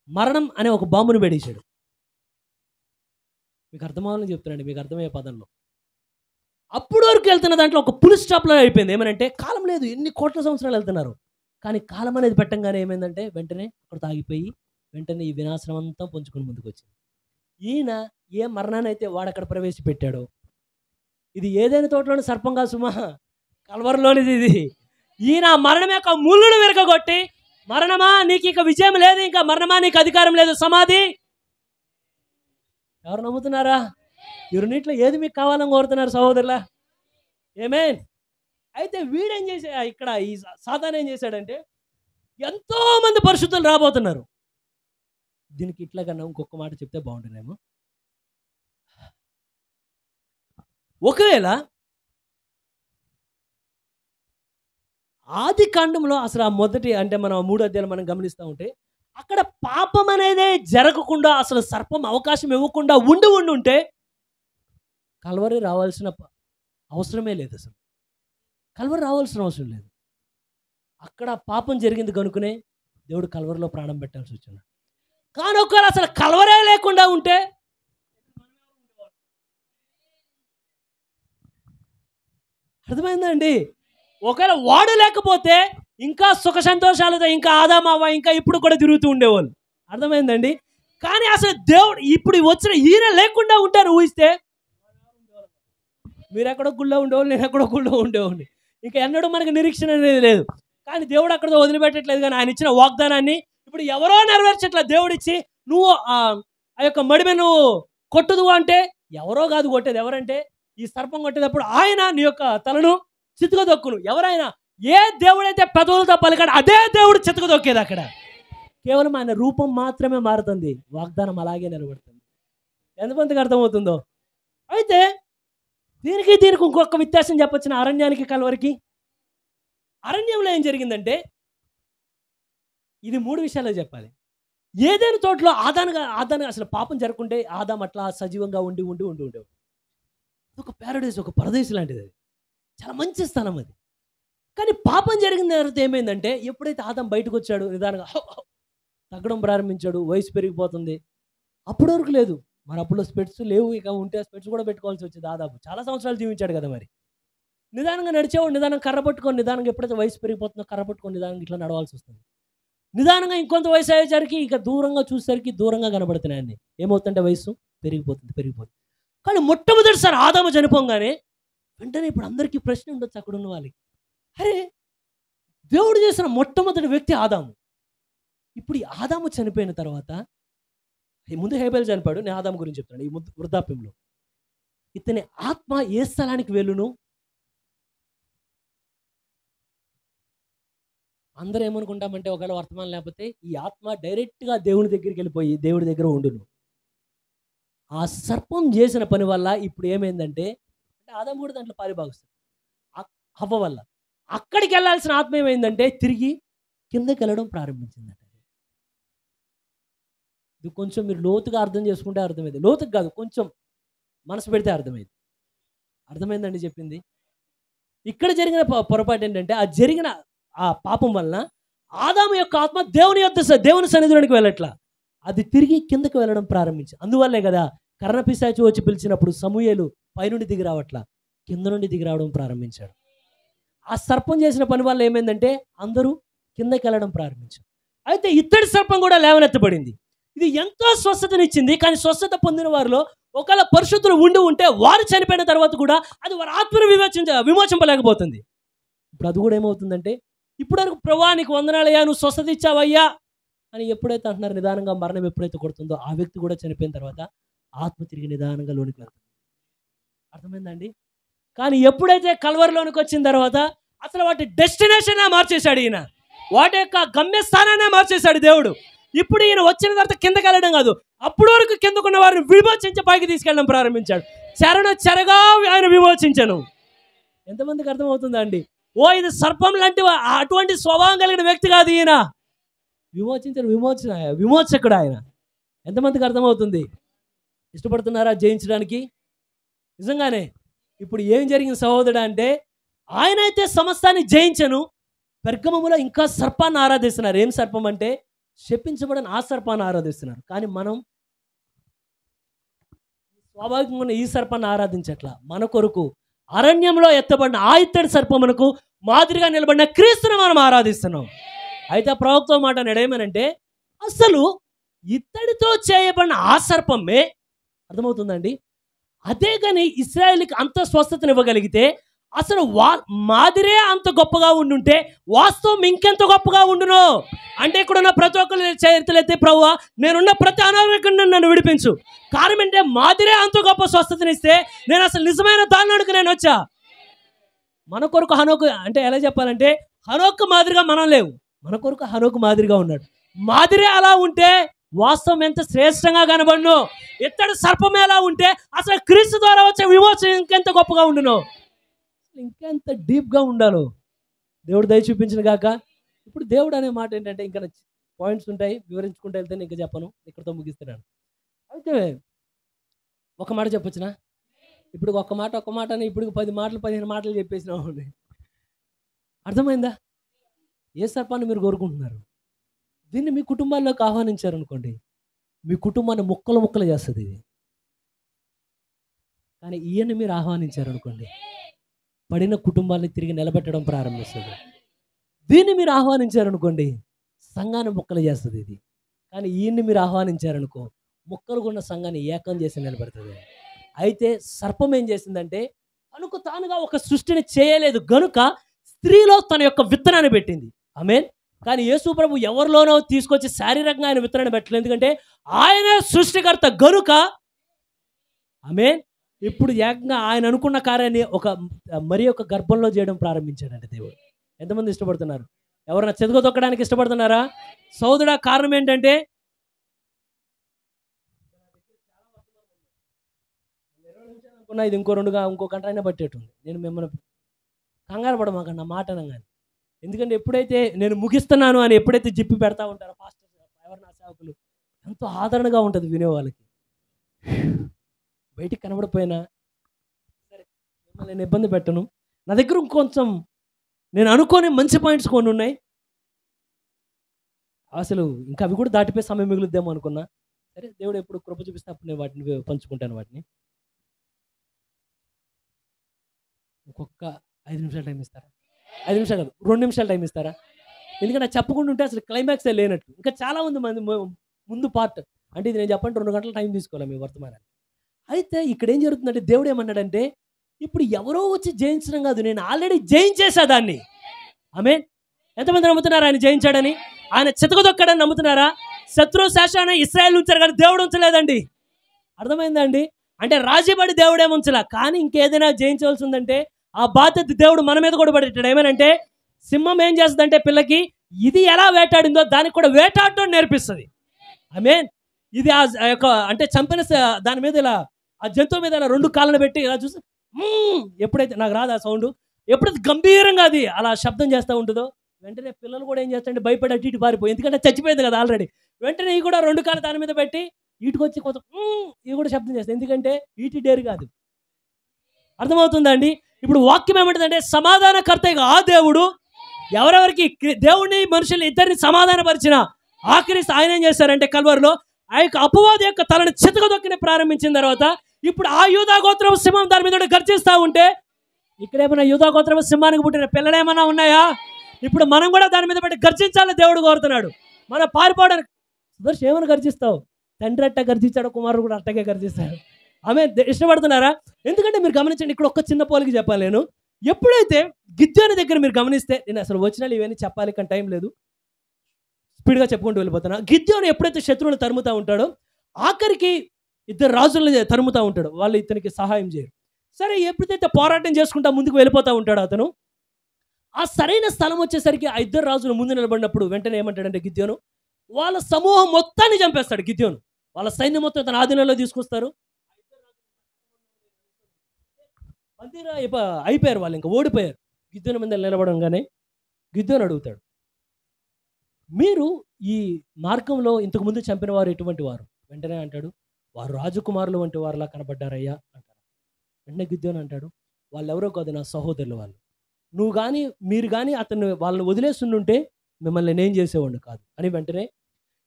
మరణం అనే ఒక బాంబును పెడేశాడు. మీకు అర్థమవ్వాలని చెప్తున్నాండి, మీకు అర్థమయ్యే పదంలో. అప్పుడు వరకు వెళ్తున్న దాంట్లో ఒక పులి స్టాప్లో అయిపోయింది. ఏమనంటే, కాలం లేదు, ఎన్ని కోట్ల సంవత్సరాలు వెళ్తున్నారు, కానీ కాలం అనేది పెట్టంగానే ఏమైందంటే వెంటనే అక్కడ తాగిపోయి వెంటనే ఈ వినాశనం అంతా పొంచుకొని ముందుకు వచ్చింది. ఈయన ఏ మరణాన్ని అయితే వాడు అక్కడ ప్రవేశపెట్టాడో, ఇది ఏదైనా తోటలోని సర్పంగా సుమా, కల్వరిలోనిది ఇది. ఈయన మరణం యొక్క ముళ్ళును విరగొట్టి, మరణమా నీకు ఇక విజయం లేదు, ఇంకా మరణమా నీకు అధికారం లేదు, సమాధి. ఎవరు నమ్ముతున్నారా? ఈ రెండింటిలో ఏది మీకు కావాలని కోరుతున్నారు సహోదరులా? ఆమేన్. అయితే వీడేం చేసా ఇక్కడ ఈ సాతాను ఏం చేశాడంటే ఎంతో మంది పరిశుద్ధులు రాబోతున్నారు. దీనికి ఇట్లా కన్నా ఇంకొక మాట చెప్తే బాగుంటుందేమో. ఒకవేళ ఆది కాండంలో అసలు ఆ మొదటి అంటే మనం 3 అధ్యాయాలు మనం గమనిస్తూ ఉంటే అక్కడ పాపం అనేదే జరగకుండా అసలు సర్పం అవకాశం ఇవ్వకుండా ఉంటే కల్వరి రావాల్సిన అవసరమే లేదు. అసలు కల్వరి రావాల్సిన అవసరం లేదు. అక్కడ పాపం జరిగింది కనుకనే దేవుడు కల్వరిలో ప్రాణం పెట్టాల్సి వచ్చింది. కానీ ఒకవేళ అసలు కల్వరే లేకుండా ఉంటే అర్థమైందండి. ఒకవేళ వాడు లేకపోతే ఇంకా సుఖ సంతోషాలతో ఇంకా ఆదామవ్వ ఇంకా ఇప్పుడు కూడా తిరుగుతూ ఉండేవాళ్ళు. అర్థమైందండి. కానీ అసలు దేవుడు ఇప్పుడు వచ్చిన ఈయన లేకుండా ఉంటారు ఊహిస్తే మీరు ఎక్కడో గుళ్ళో ఉండేవాళ్ళు, నేను ఎక్కడో గుళ్ళో ఉండేవాడిని. ఇంకా ఎన్నడూ మనకు నిరీక్షణ అనేది లేదు. కానీ దేవుడు అక్కడతో వదిలిపెట్టట్లేదు. కానీ ఆయన ఇచ్చిన వాగ్దానాన్ని ఇప్పుడు ఎవరో నెరవేర్చట్లేదు. దేవుడు ఇచ్చి నువ్వు ఆ యొక్క మడిమె నువ్వు కొట్టుదు అంటే ఎవరో కాదు కొట్టేది. ఎవరంటే ఈ సర్పం కొట్టేటప్పుడు ఆయన నీ యొక్క తలను చితుకదొక్కును. ఎవరైనా ఏ దేవుడైతే పెదవులతో పలికాడు అదే దేవుడు చితుకదొక్కేది. అక్కడ కేవలం ఆయన రూపం మాత్రమే మారుతుంది, వాగ్దానం అలాగే నిలబడుతుంది. ఎంతమందికి అర్థమవుతుందో. అయితే దీనికి ఇంకొక వ్యత్యాసం చెప్పొచ్చిన అరణ్యానికి కల్వరికి. అరణ్యంలో ఏం జరిగిందంటే ఇది 3 విషయాలు చెప్పాలి. ఏదైనా తోటలో ఆదాను అసలు పాపం జరగకుంటే ఆదాం అట్లా సజీవంగా ఉండేవాడు. ఒక ప్యారడైజ్, ఒక పరదేశ్ లాంటిది. అది చాలా మంచి స్థలం అది. కానీ పాపం జరిగిన తర్వాత ఏమైందంటే ఎప్పుడైతే ఆదాం బయటకు వచ్చాడు నిదానంగా తగ్గడం ప్రారంభించాడు, వయసు పెరిగిపోతుంది. అప్పటి వరకు లేదు. మరి అప్పుడు స్పెట్స్ లేవు, ఇక ఉంటే స్పెట్స్ కూడా పెట్టుకోవాల్సి వచ్చింది. దాదాపు చాలా సంవత్సరాలు జీవించాడు కదా. మరి నిదానంగా నడిచేవాడు, నిదానం కర్ర పట్టుకొని నిదానంగా ఎప్పుడైతే వయసు పెరిగిపోతుందో కర్ర పట్టుకొని నిదానంగా ఇట్లా నడవాల్సి వస్తుంది. నిదానంగా ఇంకొంత వయసు అయ్యేసరికి ఇక దూరంగా చూసేసరికి దూరంగా కనబడుతున్నాయండి. ఏమవుతుంటే వయసు పెరిగిపోతుంది. కానీ మొట్టమొదటిసారి ఆదాము చనిపోగానే వెంటనే ఇప్పుడు అందరికీ ప్రశ్న ఉండొచ్చు అక్కడ ఉన్న వాళ్ళకి, అరే దేవుడు చేసిన మొట్టమొదటి వ్యక్తి ఆదాము. ఇప్పుడు ఈ ఆదాము చనిపోయిన తర్వాత ముందు హేబెల్ చనిపోయాడు, నేను ఆదాము గురించి చెప్తాను. ఈ వృద్ధాప్యంలో ఇతని ఆత్మ ఏ స్థలానికి వెళ్ళును? అందరూ ఏమనుకుంటామంటే ఒకవేళ వర్తమానం లేకపోతే ఈ ఆత్మ డైరెక్ట్గా దేవుని దగ్గరికి వెళ్ళిపోయి దేవుడి దగ్గర ఉండును. ఆ సర్పం చేసిన పని వల్ల ఇప్పుడు ఏమైందంటే ఆదాము కూడా దాంట్లో పారిభాగస్తుంది. హవ్వ వల్ల అక్కడికి వెళ్ళాల్సిన ఆత్మ ఏమైందంటే తిరిగి కిందకి వెళ్ళడం ప్రారంభించిందంట. ఇది కొంచెం మీరు లోతుగా అర్థం చేసుకుంటే అర్థమైంది. లోతుగా కాదు, కొంచెం మనసు పెడితే అర్థమైందండి చెప్పింది. ఇక్కడ జరిగిన పొరపాటు ఏంటంటే ఆ జరిగిన ఆ పాపం వలన ఆదాము యొక్క ఆత్మ దేవుని సన్నిధిలోనికి వెళ్ళట్లా, అది తిరిగి కిందకి వెళ్ళడం ప్రారంభించింది. అందువల్లే కదా కర్ణపిశాచి వచ్చి పిలిచినప్పుడు సమూయేలు పైనుండి దిగి రావట్లా, కింద నుండి దిగి రావడం ప్రారంభించాడు. ఆ సర్పం చేసిన పని వల్ల ఏమైందంటే అందరూ కిందకి వెళ్ళడం ప్రారంభించారు. అయితే ఇత్తడి సర్పం కూడా లేవనెత్తబడింది. ఇది ఎంతో స్వస్థతనిచ్చింది. కానీ స్వస్థత పొందిన వారిలో ఒకవేళ పరిశుద్ధులు ఉంటే వారు చనిపోయిన తర్వాత కూడా అది వారి ఆత్మను విమోచింపలేకపోతుంది. ఇప్పుడు అది కూడా ఏమవుతుందంటే ఇప్పటివరకు ప్రభువా నీకు వందనాలయ్యా, నువ్వు స్వస్థత ఇచ్చావయ్యా అని ఎప్పుడైతే అంటున్నారు, నిదానంగా మరణం ఎప్పుడైతే కొడుతుందో ఆ వ్యక్తి కూడా చనిపోయిన తర్వాత ఆత్మ తిరిగి నిదానంగా లోనికి వెళ్తుంది. అర్థమైందండి. కానీ ఎప్పుడైతే కల్వరిలోనికి వచ్చిన తర్వాత అసలు వాటి డెస్టినేషన్ మార్చేశాడు ఈయన, వాటి యొక్క గమ్యస్థానాన్ని మార్చేశాడు దేవుడు. ఇప్పుడు ఈయన వచ్చిన తర్వాత కిందకి వెళ్ళడం కాదు, అప్పటి వరకు కిందకున్న వారిని విమోచించి పైకి తీసుకెళ్ళడం ప్రారంభించాడు. చెరగా ఆయన విమోచించను. ఎంతమందికి అర్థమవుతుందా అండి? ఇది సర్పం లాంటి అటువంటి స్వభావం కలిగిన వ్యక్తి కాదు ఈయన. విమోచకుడు ఆయన. ఎంతమందికి అర్థమవుతుంది? ఇష్టపడుతున్నారా జయించడానికి? నిజంగానే ఇప్పుడు ఏం జరిగిన సహోదరుడు అంటే ఆయన అయితే సమస్తాన్ని జయించను. పెర్గమములో ఇంకా సర్పాన్ని ఆరాధిస్తున్నారు. ఏం సర్పం అంటే శపించబడిన ఆ సర్పాన్ని ఆరాధిస్తున్నారు. కానీ మనం స్వాభావికంగా ఈ సర్పాన్ని ఆరాధించట్లా. మన కొరకు అరణ్యంలో ఎత్తబడిన ఆ ఇత్తడి సర్పమునకు మాదిరిగా నిలబడిన క్రీస్తును మనం ఆరాధిస్తున్నాం. అయితే ఆ ప్రవక్త మాట ఏమనంటే అసలు ఇత్తడితో చేయబడిన ఆ సర్పమే, అర్థమవుతుందండి, అదే కానీ ఇశ్రాయేలుకి అంత స్వస్థతను ఇవ్వగలిగితే అసలు మాదిరే అంత గొప్పగా ఉండుంటే వాస్తవం ఇంకెంత గొప్పగా ఉండును. అంటే ఇక్కడున్న ప్రతి ఒక్కరు చరిత్రలైతే ప్రభువా నేనున్న ప్రతి అనారోగ్యం నన్ను విడిపించు. కారణం అంటే మాదిరే అంత గొప్ప స్వస్థతనిస్తే నేను అసలు నిజమైన దానిలోనికి నేను వచ్చా. మన కొరకు హనోకు అంటే ఎలా చెప్పాలంటే హనోకు మాదిరిగా మనం లేవు, మన కొరకు హనోకు మాదిరిగా ఉన్నాడు. మాదిరి అలా ఉంటే వాస్తవం ఎంత శ్రేష్టంగా కనబడును. ఇత్తడి సర్పం ఎలా ఉంటే అసలు క్రీస్తు ద్వారా వచ్చే విమోచన ఇంకెంత గొప్పగా ఉండును, ఇంకెంత డీప్గా ఉండాలో దేవుడు దయ చూపించిన గాక. ఇప్పుడు దేవుడు అనే మాట ఏంటంటే ఇంకా పాయింట్స్ ఉంటాయి, వివరించుకుంటూ వెళ్తే ఇంకా చెప్పను, ఇక్కడతో ముగిస్తున్నాను. అయితే ఒక మాట చెప్పొచ్చునా? ఇప్పుడు ఒక మాట అని ఇప్పుడు 10 మాటలు 15 మాటలు చెప్పేసినాము. అర్థమైందా? ఏ సర్పాన్ని మీరు కోరుకుంటున్నారు? దీన్ని మీ కుటుంబాల్లోకి ఆహ్వానించారనుకోండి, మీ కుటుంబాన్ని ముక్కలు చేస్తుంది ఇది. కానీ ఈయన్ని మీరు ఆహ్వానించారనుకోండి, పడిన కుటుంబాన్ని తిరిగి నిలబెట్టడం ప్రారంభిస్తుంది. దీన్ని మీరు ఆహ్వానించారనుకోండి, సంఘాన్ని ముక్కలు చేస్తుంది ఇది. కానీ ఈయన్ని మీరు ఆహ్వానించారనుకో, ముక్కలు ఉన్న సంఘాన్ని ఏకం చేసి నిలబెడుతుంది. అయితే సర్పం ఏం చేసిందంటే తనకు తానుగా ఒక సృష్టిని చేయలేదు గనుక స్త్రీలో తన యొక్క విత్తనాన్ని పెట్టింది. ఆమేన్. కానీ యేసు ప్రభు ఎవరిలోనో తీసుకొచ్చి శారీరకంగా ఆయన విత్తనాన్ని పెట్టలేదు, ఎందుకంటే ఆయనే సృష్టికర్త గనుక. ఆమేన్. ఇప్పుడు ఏకంగా ఆయన అనుకున్న కార్యాన్ని మరి ఒక గర్భంలో చేయడం ప్రారంభించాడంటే దేవుడు. ఎంతమంది ఇష్టపడుతున్నారు? ఎవరైనా చెదగ తొక్కడానికి ఇష్టపడుతున్నారా? సోదరుడా, కారణం ఏంటంటే ఇది ఇంకో గంట అయినా పట్టేటుంది. నేను మిమ్మల్ని కంగారు పడమాకండి నా మాట అనగానే. ఎందుకంటే ఎప్పుడైతే నేను ముగిస్తున్నాను అని ఎప్పుడైతే జిప్పి పెడతా ఉంటారో పాస్టర్ ఎవరు నా సేవకులు, ఎంతో ఆదరణగా ఉంటుంది వినే వాళ్ళకి. బయటికి కనబడిపోయినా సరే మిమ్మల్ని నేను ఇబ్బంది పెట్టను. నా దగ్గర ఇంకొంచెం నేను అనుకోని మంచి పాయింట్స్ కొన్ని ఉన్నాయి. అసలు ఇంకా అవి కూడా దాటిపోయి సమయం మిగులుద్దేమో అనుకున్నా. సరే, దేవుడు ఎప్పుడు కృప చూపిస్తే అప్పుడు నేను వాటిని పంచుకుంటాను. వాటిని ఇంకొక 5 నిమిషాలు టైం ఇస్తారా? 5 నిమిషాలు కాదు, 2 నిమిషాలు టైం ఇస్తారా? ఎందుకంటే చెప్పకుండా ఉంటే అసలు క్లైమాక్సే లేనట్టు. ఇంకా చాలా మంది ముందు పార్ట్ అంటే ఇది నేను చెప్పండి 2 గంటల టైం తీసుకోవాలి మీ వర్తమానాన్ని. అయితే ఇక్కడ ఏం జరుగుతుందంటే దేవుడు ఏమన్నాడంటే ఇప్పుడు ఎవరో వచ్చి జయించడం కాదు, నేను ఆల్రెడీ జయించేసా దాన్ని. ఆమేన్. ఎంతమంది నమ్ముతున్నారు ఆయన జయించాడని? ఆయన చితకదొక్కాడని నమ్ముతున్నారా? శత్రు శాసన ఇశ్రాయేల్ ఉంచారు కానీ దేవుడు ఉంచలేదండి. అర్థమైందా అండి? అంటే రాజీపడి దేవుడే ఉంచలా, కానీ ఇంకేదైనా జయించవలసి ఉందంటే ఆ బాధ్యత దేవుడు మన మీద కూడా పడేటాడు. ఏమనంటే సింహం ఏం చేస్తుందంటే పిల్లకి ఇది ఎలా వేటాడిందో దానికి కూడా వేటాడటం నేర్పిస్తుంది. ఆమేన్. ఇది ఆ యొక్క అంటే చంపిన దాని మీద ఇలా ఆ జంతువు మీద ఇలా 2 కాళ్ళను పెట్టి ఇలా చూసి ఎప్పుడైతే నాకు రాదు ఆ సౌండ్, ఎప్పుడైతే గంభీరంగా అది అలా శబ్దం చేస్తూ ఉంటుందో వెంటనే పిల్లలు కూడా ఏం చేస్తారంటే భయపడి అటు ఇటు పారిపోయి, ఎందుకంటే చచ్చిపోయింది కదా ఆల్రెడీ. వెంటనే ఇవి కూడా 2 కాళ్ళు దాని మీద పెట్టి వీటికొచ్చి కొంచెం ఇవి కూడా శబ్దం చేస్తాయి, ఎందుకంటే వీటి డేరు కాదు. అర్థమవుతుందా అండి? ఇప్పుడు వాక్యం ఏమంటుందంటే సమాధానకర్త ఆ దేవుడు ఎవరెవరికి దేవుడిని మనుషుల్ని ఇద్దరిని సమాధానపరిచిన ఆఖరి ఆయన ఏం చేశారంటే కల్వరిలో ఆ యొక్క అపవాది యొక్క తలను చితకదొక్కిన ప్రారంభించిన తర్వాత ఇప్పుడు ఆ యూదా గోత్రం సింహం దాని మీద గర్జిస్తూ ఉంటే ఇక్కడ ఏమైనా యూదా గోత్రం సింహానికి పుట్టిన పిల్లలు ఏమైనా ఉన్నాయా? ఇప్పుడు మనం కూడా దాని మీద పెట్టి గర్జించాలని దేవుడు కోరుతున్నాడు. మనం పారిపోవడానికి సుదర్శ ఏమైనా గర్జిస్తావు? తండ్రి అట్ట గర్జించాడు, కుమారుడు కూడా అట్టగే గర్జిస్తాడు. ఆమె ఇష్టపడుతున్నారా? ఎందుకంటే మీరు గమనించండి, ఇక్కడ ఒక్క చిన్న పోలికి చెప్పాలి నేను. ఎప్పుడైతే గిద్యోని దగ్గర మీరు గమనిస్తే, నేను అసలు వచ్చినాలు ఇవన్నీ చెప్పాలి కానీ టైం లేదు, స్పీడ్గా చెప్పుకుంటూ వెళ్ళిపోతున్నా. గిద్యోని ఎప్పుడైతే శత్రువులు తరుముతూ ఉంటాడో ఆఖరికి 2 రాజులను తరుముతూ ఉంటాడు, వాళ్ళు ఇతనికి సహాయం చేయరు. సరే, ఎప్పుడైతే పోరాటం చేసుకుంటా ముందుకు వెళ్ళిపోతూ ఉంటాడు అతను, ఆ సరైన స్థలం వచ్చేసరికి ఆ 2 రాజులు ముందు నిలబడినప్పుడు వెంటనే ఏమంటాడంటే గిద్యోను వాళ్ళ సమూహం మొత్తాన్ని చంపేస్తాడు. గిద్యోను వాళ్ళ సైన్యం మొత్తం తన ఆధీనంలో తీసుకొస్తారు. అయిపోయారు వాళ్ళు, ఇంకా ఓడిపోయారు. గిద్యోను మీద నిలబడంగానే గిద్యోను అడుగుతాడు, మీరు ఈ మార్గంలో ఇంతకుముందు చంపిన వారు ఎటువంటి వారు? వెంటనే అంటాడు, వారు రాజకుమారులు వంటి వారిలా కనబడ్డారయ్యా అంటారు. వెంటనే గిద్యోను అంటాడు, వాళ్ళు ఎవరో కాదు, నా సహోదరులు వాళ్ళు. నువ్వు కానీ మీరు కానీ అతను వాళ్ళని వదిలేస్తుంటే మిమ్మల్ని నేను చేసేవాడిని కాదు అని వెంటనే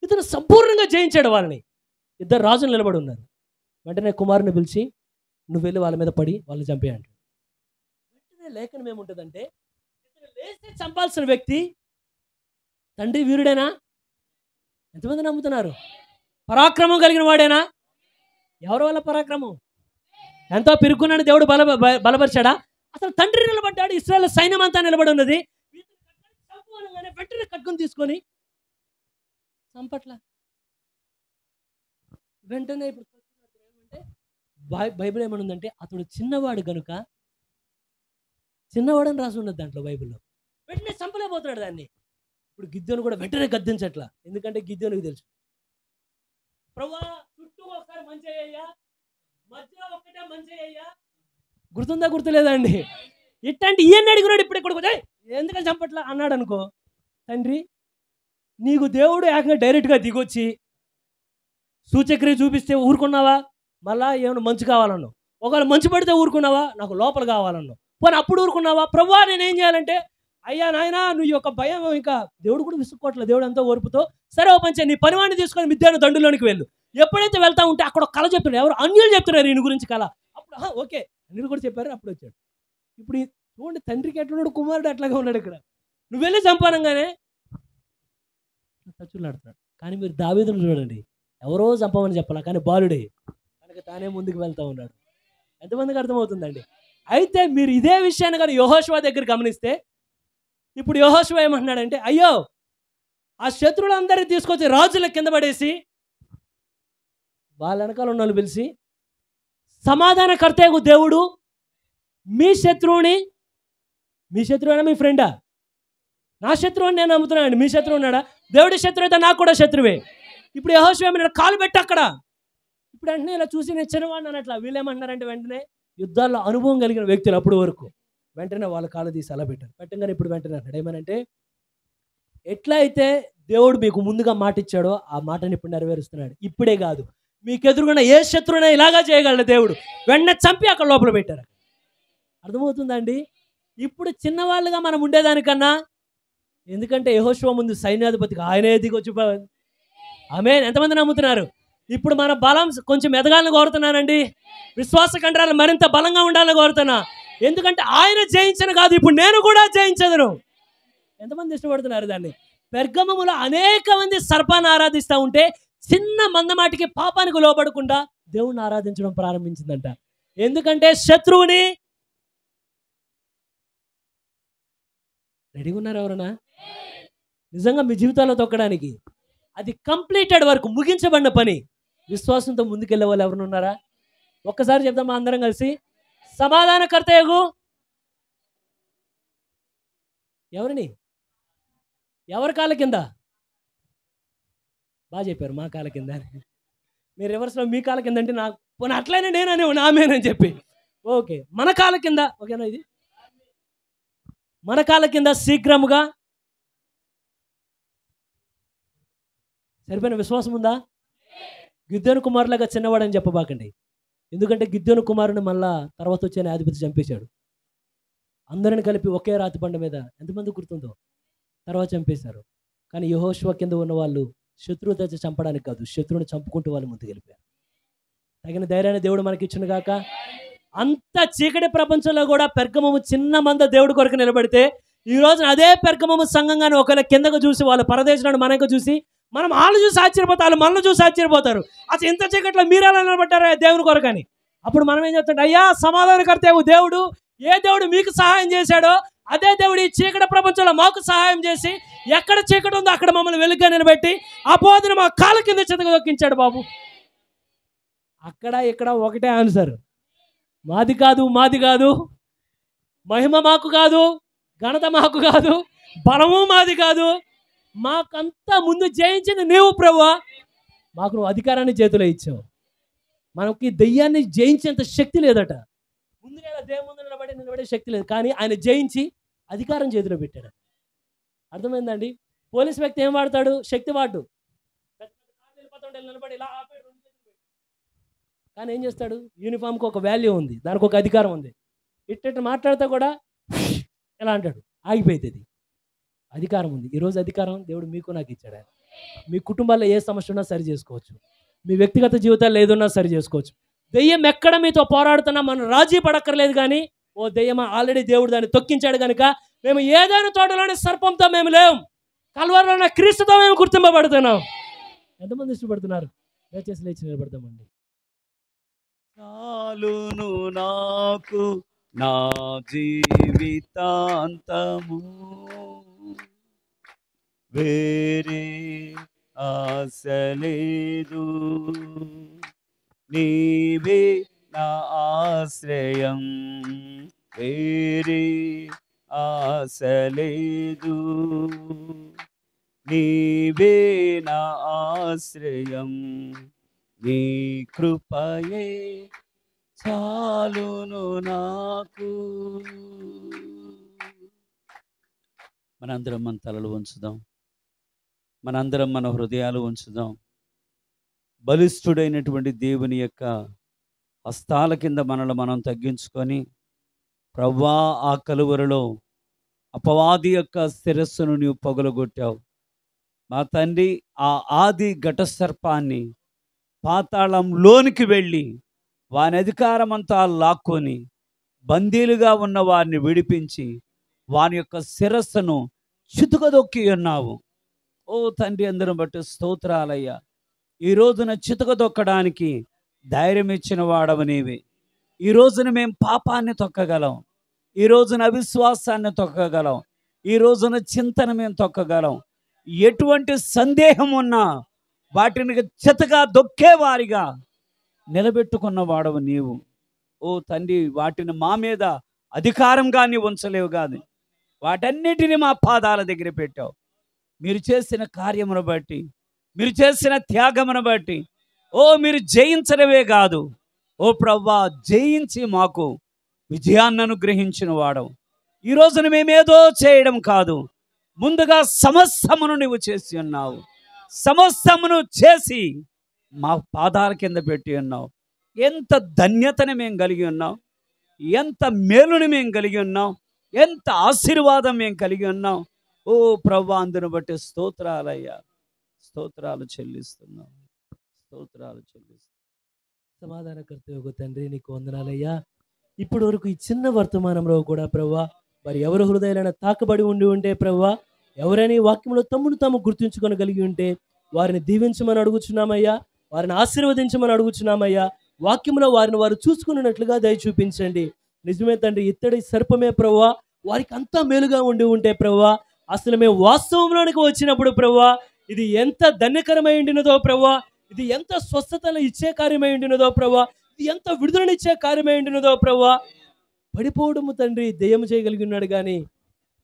ఇతను సంపూర్ణంగా జయించాడు వాళ్ళని. 2 రాజులు నిలబడి ఉన్నారు. వెంటనే కుమారుని పిలిచి నువ్వు వెళ్ళి వాళ్ళ మీద పడి వాళ్ళని చంపే అంటాడు. వెంటనే లేఖనం ఏముంటుందంటే ఇతను లేస్తే చంపాల్సిన వ్యక్తి తండ్రి వీరుడేనా? ఎంతమంది నమ్ముతున్నారు? పరాక్రమం కలిగిన వాడేనా? ఎవరి వల్ల పరాక్రమం? ఎంతో పెరుగుకున్నాడు దేవుడు బలపరిచాడా? అసలు తండ్రి నిలబడ్డాడు, ఇశ్రాయేలు సైన్యం అంతా నిలబడి ఉన్నది. వెంటనే కట్టుకుని తీసుకొని చంపట్ల. వెంటనే ఇప్పుడు ఏమంటే బైబిల్ ఏమనుందంటే అతడు చిన్నవాడు గనుక చిన్నవాడని రాసి ఉన్నది దాంట్లో బైబిల్లో. వెంటనే చంపలేకపోతున్నాడు దాన్ని. ఇప్పుడు గిద్యోను కూడా వెంటనే గద్దించట్లా, ఎందుకంటే గిద్యోనికి తెలుసు, ప్రభువా చుట్టూ ఒకసారి మంచి అయ్యా, మధ్యలో ఒక్కటే మంచి అయ్యా. గుర్తుందా గుర్తులేదండి? ఇట్లాంటి ఈయన్ని అడిగినాడు. ఇప్పుడు ఇక్కడ ఎందుకని చంపట్లా అన్నాడు అనుకో, తండ్రి నీకు దేవుడు ఏకంగా డైరెక్ట్గా దిగొచ్చి సూచక్రియ చూపిస్తే ఊరుకున్నావా? మళ్ళా ఏమైనా మంచి కావాలన్నావు, ఒకవేళ మంచి పడితే ఊరుకున్నావా? నాకు లోపల కావాలన్నావు, పోనీ అప్పుడు ఊరుకున్నావా? ప్రభువా నేనేం చేయాలంటే, అయ్యా నాయనా నువ్వు యొక్క భయం, ఇంకా దేవుడు కూడా విసుక్కోవట్లేదు, దేవుడు ఎంతో ఓర్పుతో, సరే ఓ పంచే నీ పనివాడిని తీసుకొని మిద్యాను దండులోనికి వెళ్ళు. ఎప్పుడైతే వెళ్తా ఉంటే అక్కడ కళ చెప్తున్నారు, ఎవరు అన్యులు చెప్తున్నారు ఈయన గురించి కళ. అప్పుడు ఓకే అన్యులు కూడా చెప్పారు, అప్పుడు వచ్చాడు. ఇప్పుడు చూడండి తండ్రికి ఎట్లున్నాడు, కుమారుడు అట్లాగే ఉన్నాడు. ఇక్కడ నువ్వు వెళ్ళి చంపానంగానే తచ్చులాడుతున్నాడు. కానీ మీరు దావీదును చూడండి, ఎవరో చంపమని చెప్పాల, కానీ బాలుడే కనుక తానే ముందుకు వెళ్తూ ఉన్నాడు. ఎంతమందికి అర్థమవుతుందండి? అయితే మీరు ఇదే విషయాన్ని కానీ యెహోషువ దగ్గర గమనిస్తే, ఇప్పుడు యెహోషువ ఏమంటున్నాడంటే, అయ్యో ఆ శత్రువులందరినీ తీసుకొచ్చి రాజుల కింద పడేసి వాళ్ళ వెనకాల ఉన్న వాళ్ళు పిలిచి, సమాధానకర్తయగు దేవుడు మీ శత్రువుని, మీ శత్రువునా మీ ఫ్రెండా? నా శత్రువు అని నేను నమ్ముతున్నానండి. మీ శత్రువు ఉన్నాడా? దేవుడి శత్రువు అయితే నాకు కూడా శత్రువే. ఇప్పుడు యెహోషువ ఏమన్నాడు, కాలు పెట్టి అక్కడ. ఇప్పుడు వెంటనే ఇలా చూసి నేను చిన్నవాడిని అన్నట్లా. వీళ్ళు ఏమంటున్నారంటే, వెంటనే యుద్ధాల్లో అనుభవం కలిగిన వ్యక్తులు అప్పుడు వరకు వెంటనే వాళ్ళ కాళ్ళు తీసి అలా పెట్టారు. పెట్టంగానే ఇప్పుడు వెంటనే అన్నాడు ఏమనంటే, ఎట్లా అయితే దేవుడు మీకు ముందుగా మాట ఇచ్చాడో ఆ మాటని ఇప్పుడు నెరవేరుస్తున్నాడు. ఇప్పుడే కాదు, మీకు ఎదురుకున్న ఏ శత్రువునే ఇలాగా చేయగలడు దేవుడు. వెంటనే చంపి అక్కడ లోపల పెట్టారు. అర్థమవుతుందండి? ఇప్పుడు చిన్నవాళ్ళుగా మనం ఉండేదానికన్నా, ఎందుకంటే యెహోషువ ముందు సైన్యాధిపతిగా ఆయనే దిగొచ్చి, ఆమేన్, ఎంతమంది నమ్ముతున్నారు? ఇప్పుడు మన బలం కొంచెం ఎదగాలని కోరుతున్నానండి. విశ్వాస కండరాలు మరింత బలంగా ఉండాలని కోరుతున్నా. ఎందుకంటే ఆయన జయించను కాదు, ఇప్పుడు నేను కూడా జయించదును. ఎంతమంది ఇష్టపడుతున్నారు దాన్ని? పెర్గమములో అనేక మంది సర్పాన్ని ఆరాధిస్తూ ఉంటే చిన్న మందమాటికి పాపానికి లోబడకుండా దేవుణ్ణి ఆరాధించడం ప్రారంభించిందంట. ఎందుకంటే శత్రువుని, రెడీగా ఉన్నారు ఎవరన్నా నిజంగా మీ జీవితాల్లో తొక్కడానికి? అది కంప్లీటెడ్ వర్క్, ముగించబడిన పని. విశ్వాసంతో ముందుకెళ్ళే వాళ్ళు ఎవరు ఉన్నారా? ఒక్కసారి చెప్తామా అందరం కలిసి, సమాధానకర్తయగు ఎవరిని? ఎవరి కాళ్ళ కింద? బాగా చెప్పారు, మా కాళ్ళ కింద. మీరు రివర్స్లో మీ కాళ్ళ కింద అంటే నాకు పోనీ అట్లయినా నేననే నామేనని చెప్పి, ఓకే మన కాళ్ళ కింద, ఓకేనా? ఇది మన కాళ్ళ కింద శీఘ్రముగా. సరిపోయిన విశ్వాసం ఉందా? గిద్యోను కుమారులాగా చిన్నవాడని చెప్పబాకండి. ఎందుకంటే గిద్యోను కుమారుని మళ్ళా తర్వాత వచ్చే న్యాయాధిపతి చంపేశాడు. అందరిని కలిపి ఒకే రాతి బండ మీద, ఎంతమంది గుర్తుందో, తర్వాత చంపేశారు. కానీ యెహోషువ కింద ఉన్న వాళ్ళు శత్రువు తెచ్చి చంపడానికి కాదు, శత్రువుని చంపుకుంటూ వాళ్ళు ముందుకు వెళ్ళిపోయారు. తగిన ధైర్యాన్ని దేవుడు మనకి ఇచ్చును గాక. అంత చీకటి ప్రపంచంలో కూడా పెర్గమము చిన్న మంద దేవుడి కొరకు నిలబడితే, ఈ రోజున అదే పెర్గమము సంఘంగానే ఒకవేళ కిందకు చూసి వాళ్ళు పరదేశంలో మనకు చూసి, మనం వాళ్ళు చూసి ఆశ్చర్యపోతారు, వాళ్ళు మనల్ని చూసి ఆశ్చర్యపోతారు. అసలు ఇంత చీకట్లో మీరు ఎలా నిలబడ్డారా దేవుని కొరకని. అప్పుడు మనం ఏం చెప్తాం? అయ్యా సమాధానకర్త దేవుడు, ఏ దేవుడు మీకు సహాయం చేశాడో అదే దేవుడు ఈ చీకటి ప్రపంచంలో మాకు సహాయం చేసి, ఎక్కడ చీకటి ఉందో అక్కడ మమ్మల్ని వెలుగుగా నిలబెట్టి అపోదిని మా కాళ్ళ కింద చెతగొక్కించాడు బాబు. అక్కడ ఇక్కడ ఒకటే ఆన్సర్, మాది కాదు, మాది కాదు, మహిమ మాకు కాదు, ఘనత మాకు కాదు, బలము మాది కాదు, మాకంతా ముందు జయించింది నీవు ప్రభువా. మాకు నువ్వు అధికారాన్ని చేతిలో ఇచ్చావు. మనకి దెయ్యాన్ని జయించేంత శక్తి లేదట. ముందుగా దేవుని ముందు నిలబడే శక్తి లేదు, కానీ ఆయన జయించి అధికారం చేతిలో పెట్టాడు. అర్థమైందండి? పోలీస్ వ్యక్తి ఏం వాడతాడు? శక్తి వాడు. నిలబడి ఇలా కానీ ఏం చేస్తాడు? యూనిఫామ్కి ఒక వాల్యూ ఉంది, దానికి ఒక అధికారం ఉంది. ఇట్ట మాట్లాడితే కూడా ఎలా అంటాడు, ఆగిపోతుంది. అధికారం ఉంది. ఈరోజు అధికారం దేవుడు మీకు నాకు ఇచ్చాడు. మీ కుటుంబాల్లో ఏ సమస్య ఉన్నా సరి చేసుకోవచ్చు, మీ వ్యక్తిగత జీవితాల్లో ఏదున్నా సరి చేసుకోవచ్చు. దెయ్యం ఎక్కడ మీతో పోరాడుతున్నా మనం రాజీ పడక్కర్లేదు. కానీ ఓ దెయ్యమా, ఆల్రెడీ దేవుడు దాన్ని తొక్కించాడు కనుక మేము ఏదైనా తోటలోని సర్పంతో మేము లేవు, కల్వరిలో క్రీస్తుతో మేము గుర్తింపబడుతున్నాం. ఎంతమంది ఇష్టపడుతున్నారు? దయచేసి లేచి నిలబడతామండి. చాలును నాకు నా జీవితాంతము, వేరే ఆశ లేదు, నీవే నా ఆశ్రయం, వేరే ఆశ లేదు. నీవే నా ఆశ్రయం, నీ కృపయే చాలును నాకు. మనందరం మన తలలు ఉంచుదాం, మనందరం మన హృదయాలు ఉంచుదాం. బలిష్ఠుడైనటువంటి దేవుని యొక్క హస్తాల కింద మనల్ని మనం తగ్గించుకొని, ప్రభువా, ఆ కలువరిలో అపవాది యొక్క శిరస్సును నీవు పగులగొట్టావు. మా తండ్రి, ఆ ఆది ఘట సర్పాన్ని పాతాళంలోనికి వెళ్ళి వాని అధికారమంతా లాక్కొని బందీలుగా ఉన్న వారిని విడిపించి వాని యొక్క శిరస్సును చితుకదొక్కి ఉన్నావు. ఓ తండ్రి, అందరం బట్టి స్తోత్రాలయ్యా. ఈ రోజున చితుకదొక్కడానికి ధైర్యం ఇచ్చిన వాడవు నీవే. ఈ రోజున మేము పాపాన్ని తొక్కగలం, ఈ రోజున అవిశ్వాసాన్ని తొక్కగలం, ఈ రోజున చింతన మేము తొక్కగలం. ఎటువంటి సందేహం ఉన్నా వాటిని చితగా దొక్కేవారిగా నిలబెట్టుకున్న వాడవు నీవు. ఓ తండ్రి, వాటిని మా మీద అధికారంగా నీవు ఉంచలేవు కాదు, వాటన్నిటిని మా పాదాల దగ్గర పెట్టావు. మీరు చేసిన కార్యమును బట్టి, మీరు చేసిన త్యాగమును బట్టి, ఓ మీరు జయించడమే కాదు, ఓ ప్రభువా, జయించి మాకు విజయాన్ని అనుగ్రహించిన వాడవు. ఈ రోజున మేమేదో చేయడం కాదు, ముందుగా సమస్తమును నువ్వు చేసి ఉన్నావు. సమస్తమును చేసి మా పాదాల కింద పెట్టి ఉన్నావు. ఎంత ధన్యతని మేము కలిగి ఉన్నాం, ఎంత మేలుని మేము కలిగి ఉన్నాం, ఎంత ఆశీర్వాదం మేము కలిగి ఉన్నాం. ఓ ప్రభువా, అందును బట్టి స్తోత్రాలయ్యా, స్తోత్రాలు చెల్లిస్తున్నాం, స్తోత్రాలు చెల్లిస్తున్నాం. సమాధానకర్త యొక్క తండ్రి, నీకు వందనాలయ్యా. ఇప్పటి వరకు ఈ చిన్న వర్తమానంలో కూడా ప్రభువా, మరి ఎవరు హృదయాలైనా తాకబడి ఉంటే ప్రభువా, ఎవరైనా ఈ వాక్యంలో తమ్మును తాము గుర్తుంచుకొనగలిగి ఉంటే వారిని దీవించమని అడుగుచున్నామయ్యా, వారిని ఆశీర్వదించమని అడుగుచున్నామయ్యా. వాక్యంలో వారిని వారు చూసుకున్నట్లుగా దయ చూపించండి. నిజమే తండ్రి, ఇత్తడి సర్పమే ప్రభువా వారికి అంతా మేలుగా ఉంటే ప్రభువా, అసలు మేము వాస్తవంలోనికి వచ్చినప్పుడు ప్రభువా, ఇది ఎంత ధన్యకరమై ఉండినదో ప్రభువా, ఇది ఎంత స్వస్థతను ఇచ్చే కార్యమై ఉండినదో ప్రభువా, ఇది ఎంత విడుదలనిచ్చే కార్యమై ఉండినదో ప్రభువా. పడిపోవడము తండ్రి దెయ్యం చేయగలిగి ఉన్నాడు, కానీ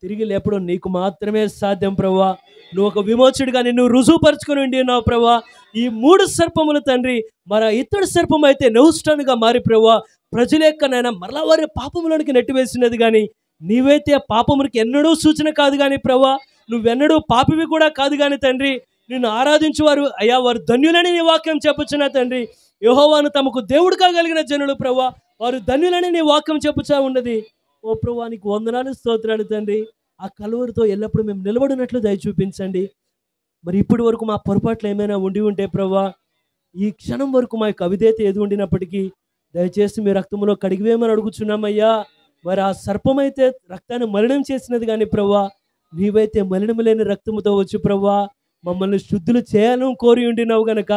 తిరిగి లేపడం నీకు మాత్రమే సాధ్యం ప్రభువా. నువ్వు ఒక విమోచుడిగా నిన్ను రుజువుపరుచుకొని ఉన్నావు ప్రభువా. ఈ 3 సర్పములు తండ్రి, మరి ఇత్తడి సర్పం అయితే నౌష్టానుగా మారి ప్రభువా ప్రజల యొక్క నాయన మరలా వారి పాపములోనికి నెట్టివేసినది, కానీ నీవైతే ఆ పాపమునికి ఎన్నడూ సూచన కాదు కానీ ప్రభువా, నువ్వెన్నడూ పాపివి కూడా కాదు కానీ తండ్రి, నిన్ను ఆరాధించువారు అయ్యా వారు ధన్యులని నీ వాక్యం చెప్పుచున్నా తండ్రి. యెహోవాను తమకు దేవుడుగా కలిగిన జనులు ప్రభువా, వారు ధన్యులని నీ వాక్యం చెప్పుచా ఉన్నది. ఓ ప్రభువా, నీకు వందనాలు, స్తోత్రాలు తండ్రి. ఆ కలువరితో ఎల్లప్పుడూ మేము నిలబడినట్లు దయ చూపించండి. మరి ఇప్పటి వరకు మా పొరపాట్లు ఏమైనా ఉంటే ప్రభువా, ఈ క్షణం వరకు మా యొక్క అవిధేయత ఏది ఉండినప్పటికీ దయచేసి మీ రక్తములో కడిగివేయమని అడుగుచున్నామయ్యా. మరి ఆ సర్పమైతే రక్తాన్ని మలినం చేసినది, కానీ ప్రభువా నీవైతే మలినము లేని రక్తముతో వచ్చి ప్రభువా మమ్మల్ని శుద్ధులు చేయాలని కోరి ఉండినావు గనక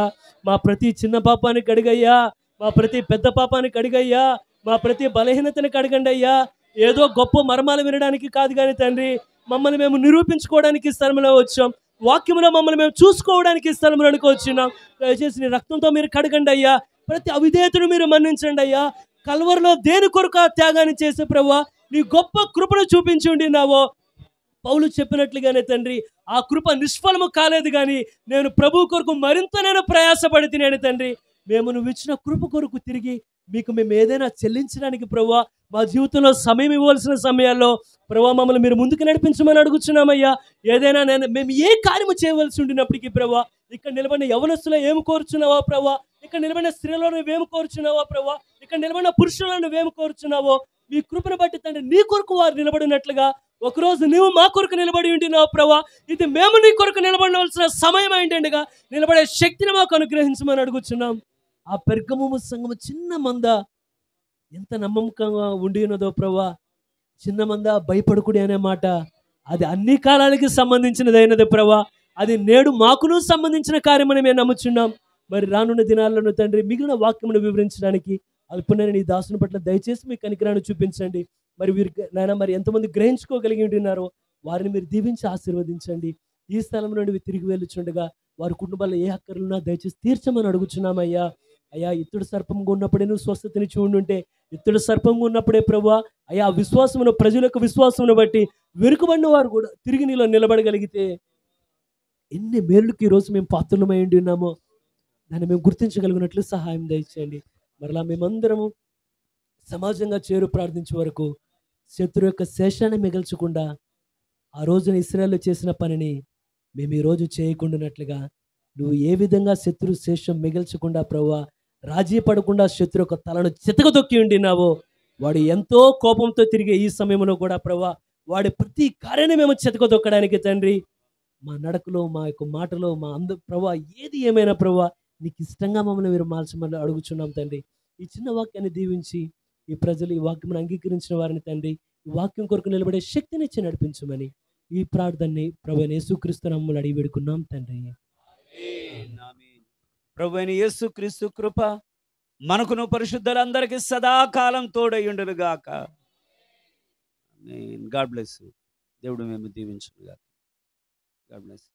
మా ప్రతి చిన్న పాపాన్ని కడిగయ్యా, మా ప్రతి పెద్ద పాపాన్ని కడిగయ్యా, మా ప్రతి బలహీనతని కడగండి అయ్యా. ఏదో గొప్ప మర్మాలు వినడానికి కాదు కానీ తండ్రి, మమ్మల్ని మేము నిరూపించుకోవడానికి స్థలంలో వచ్చాం, వాక్యంలో మమ్మల్ని మేము చూసుకోవడానికి స్థలంలోనికి వచ్చినాం. దయచేసి నీ రక్తంతో మీరు కడగండి అయ్యా. ప్రతి అవిధేయతను మీరు మన్నించండి అయ్యా. కల్వరిలో దేని కొరకు ఆ త్యాగాన్ని చేసే ప్రభువా నీ గొప్ప కృపను చూపించి ఉండినావో, పౌలు చెప్పినట్లుగానే తండ్రి, ఆ కృప నిష్ఫలము కాలేదు, కానీ నేను ప్రభు కొరకు మరింత నేను ప్రయాసపడి తినేను తండ్రి. మేము నువ్వు ఇచ్చిన కృప కొరకు తిరిగి మీకు మేము ఏదైనా చెల్లించడానికి ప్రభువా మా జీవితంలో సమయం ఇవ్వాల్సిన సమయాల్లో ప్రభువా మమ్మల్ని మీరు ముందుకు నడిపించమని అడుగుచున్నామయ్యా. ఏదైనా మేము ఏ కార్యము చేయవలసి ఉండినప్పటికీ ప్రభువా, ఇక్కడ నిలబడిన యవనస్తులో ఏమి కోరుచున్నావో ప్రభువా, ఇక్కడ నిలబడిన స్త్రీలో నువ్వేమి కోరుచున్నావో ప్రభువా, ఇక్కడ నిలబడిన పురుషులను నువ్వేమి కోరుచున్నావో, మీ కృపను బట్టి తండ్రి నీ కొరకు వారు నిలబడినట్లుగా ఒకరోజు నీవు మా కొరకు నిలబడి ఉంటున్నావు ప్రభా, ఇది మేము నీ కొరకు నిలబడవలసిన సమయం ఏంటండగా నిలబడే శక్తిని మాకు అనుగ్రహించమని అడుగుచున్నాం. ఆ పెర్గము సంఘము చిన్న మంద ఎంత నమ్మకంగా ఉండి ఉన్నదో ప్రభా. చిన్న మంద భయపడకుడి అనే మాట అది అన్ని కాలాలకి సంబంధించినదైనది ప్రభా. అది నేడు మాకును సంబంధించిన కార్యమని మేము నమ్ముచున్నాం. మరి రానున్న దినాల్లోనూ తండ్రి మిగిలిన వాక్యమును వివరించడానికి అల్పనైన నీ దాసుని పట్ల దయచేసి మీ కనికరాన్ని చూపించండి. మరి వీరు నాయన మరి ఎంతమంది గ్రహించుకోగలిగి ఉంటున్నారో వారిని మీరు దీవించి ఆశీర్వదించండి. ఈ స్థలం నుండి తిరిగి వెళ్ళుచుండగా వారి కుటుంబాల్లో ఏ అక్కర్లున్నా దయచేసి తీర్చమని అడుగుచున్నామయ్యా. అయ్యా ఇత్తడి సర్పంగా ఉన్నప్పుడే నువ్వు స్వస్థతని చూడుంటే, ఇత్తడి సర్పంగా ఉన్నప్పుడే ప్రభువా అయ్యా విశ్వాసమును ప్రజల యొక్క విశ్వాసమును బట్టి వెనుకబడిన వారు కూడా తిరిగి నీలో నిలబడగలిగితే ఎన్ని మేలుకి ఈరోజు మేము పాత్రలమై ఉండి ఉన్నామో దాన్ని మేము గుర్తించగలిగినట్లు సహాయం దయచేయండి. మరలా మేమందరము సమాజంగా చేరు ప్రార్థించే వరకు శత్రు యొక్క శేషాన్ని మిగల్చకుండా ఆ రోజున ఇశ్రాయేలు చేసిన పనిని మేము ఈరోజు చేయకుండానట్లుగా నువ్వు ఏ విధంగా శత్రు శేషం మిగల్చకుండా ప్రభువా రాజీ పడకుండా శత్రు యొక్క తలను చితకదొక్కి ఉండినావో వాడు ఎంతో కోపంతో తిరిగే ఈ సమయంలో కూడా ప్రభువా వాడి ప్రతి కార్యాన్ని మేము చితకదొక్కడానికి తండ్రి మా నడకలో మా యొక్క మాటలో మా ప్రభువా ఏది ఏమైనా ప్రభువా నీకు ఇష్టంగా మమ్మల్ని మీరు మార్చమని అడుగుచున్నాం తండ్రి. ఈ చిన్న వాక్యాన్ని దీవించి ఈ ప్రజలు ఈ వాక్యమును అంగీకరించిన వారిని తండ్రి ఈ వాక్యం కొరకు నిలబడే శక్తినిచ్చి నడిపించమని ఈ ప్రార్థనని ప్రభువైన యేసుక్రీస్తు నామములో అడిగి వేడుకున్నాం తండ్రి. ప్రభువైన యేసుక్రీస్తు కృప మనకును పరిశుద్ధులందరికీ సదాకాలం తోడయ్యుండును గాక. God bless you. దేవుడు మేము దీవించును గాక. God bless.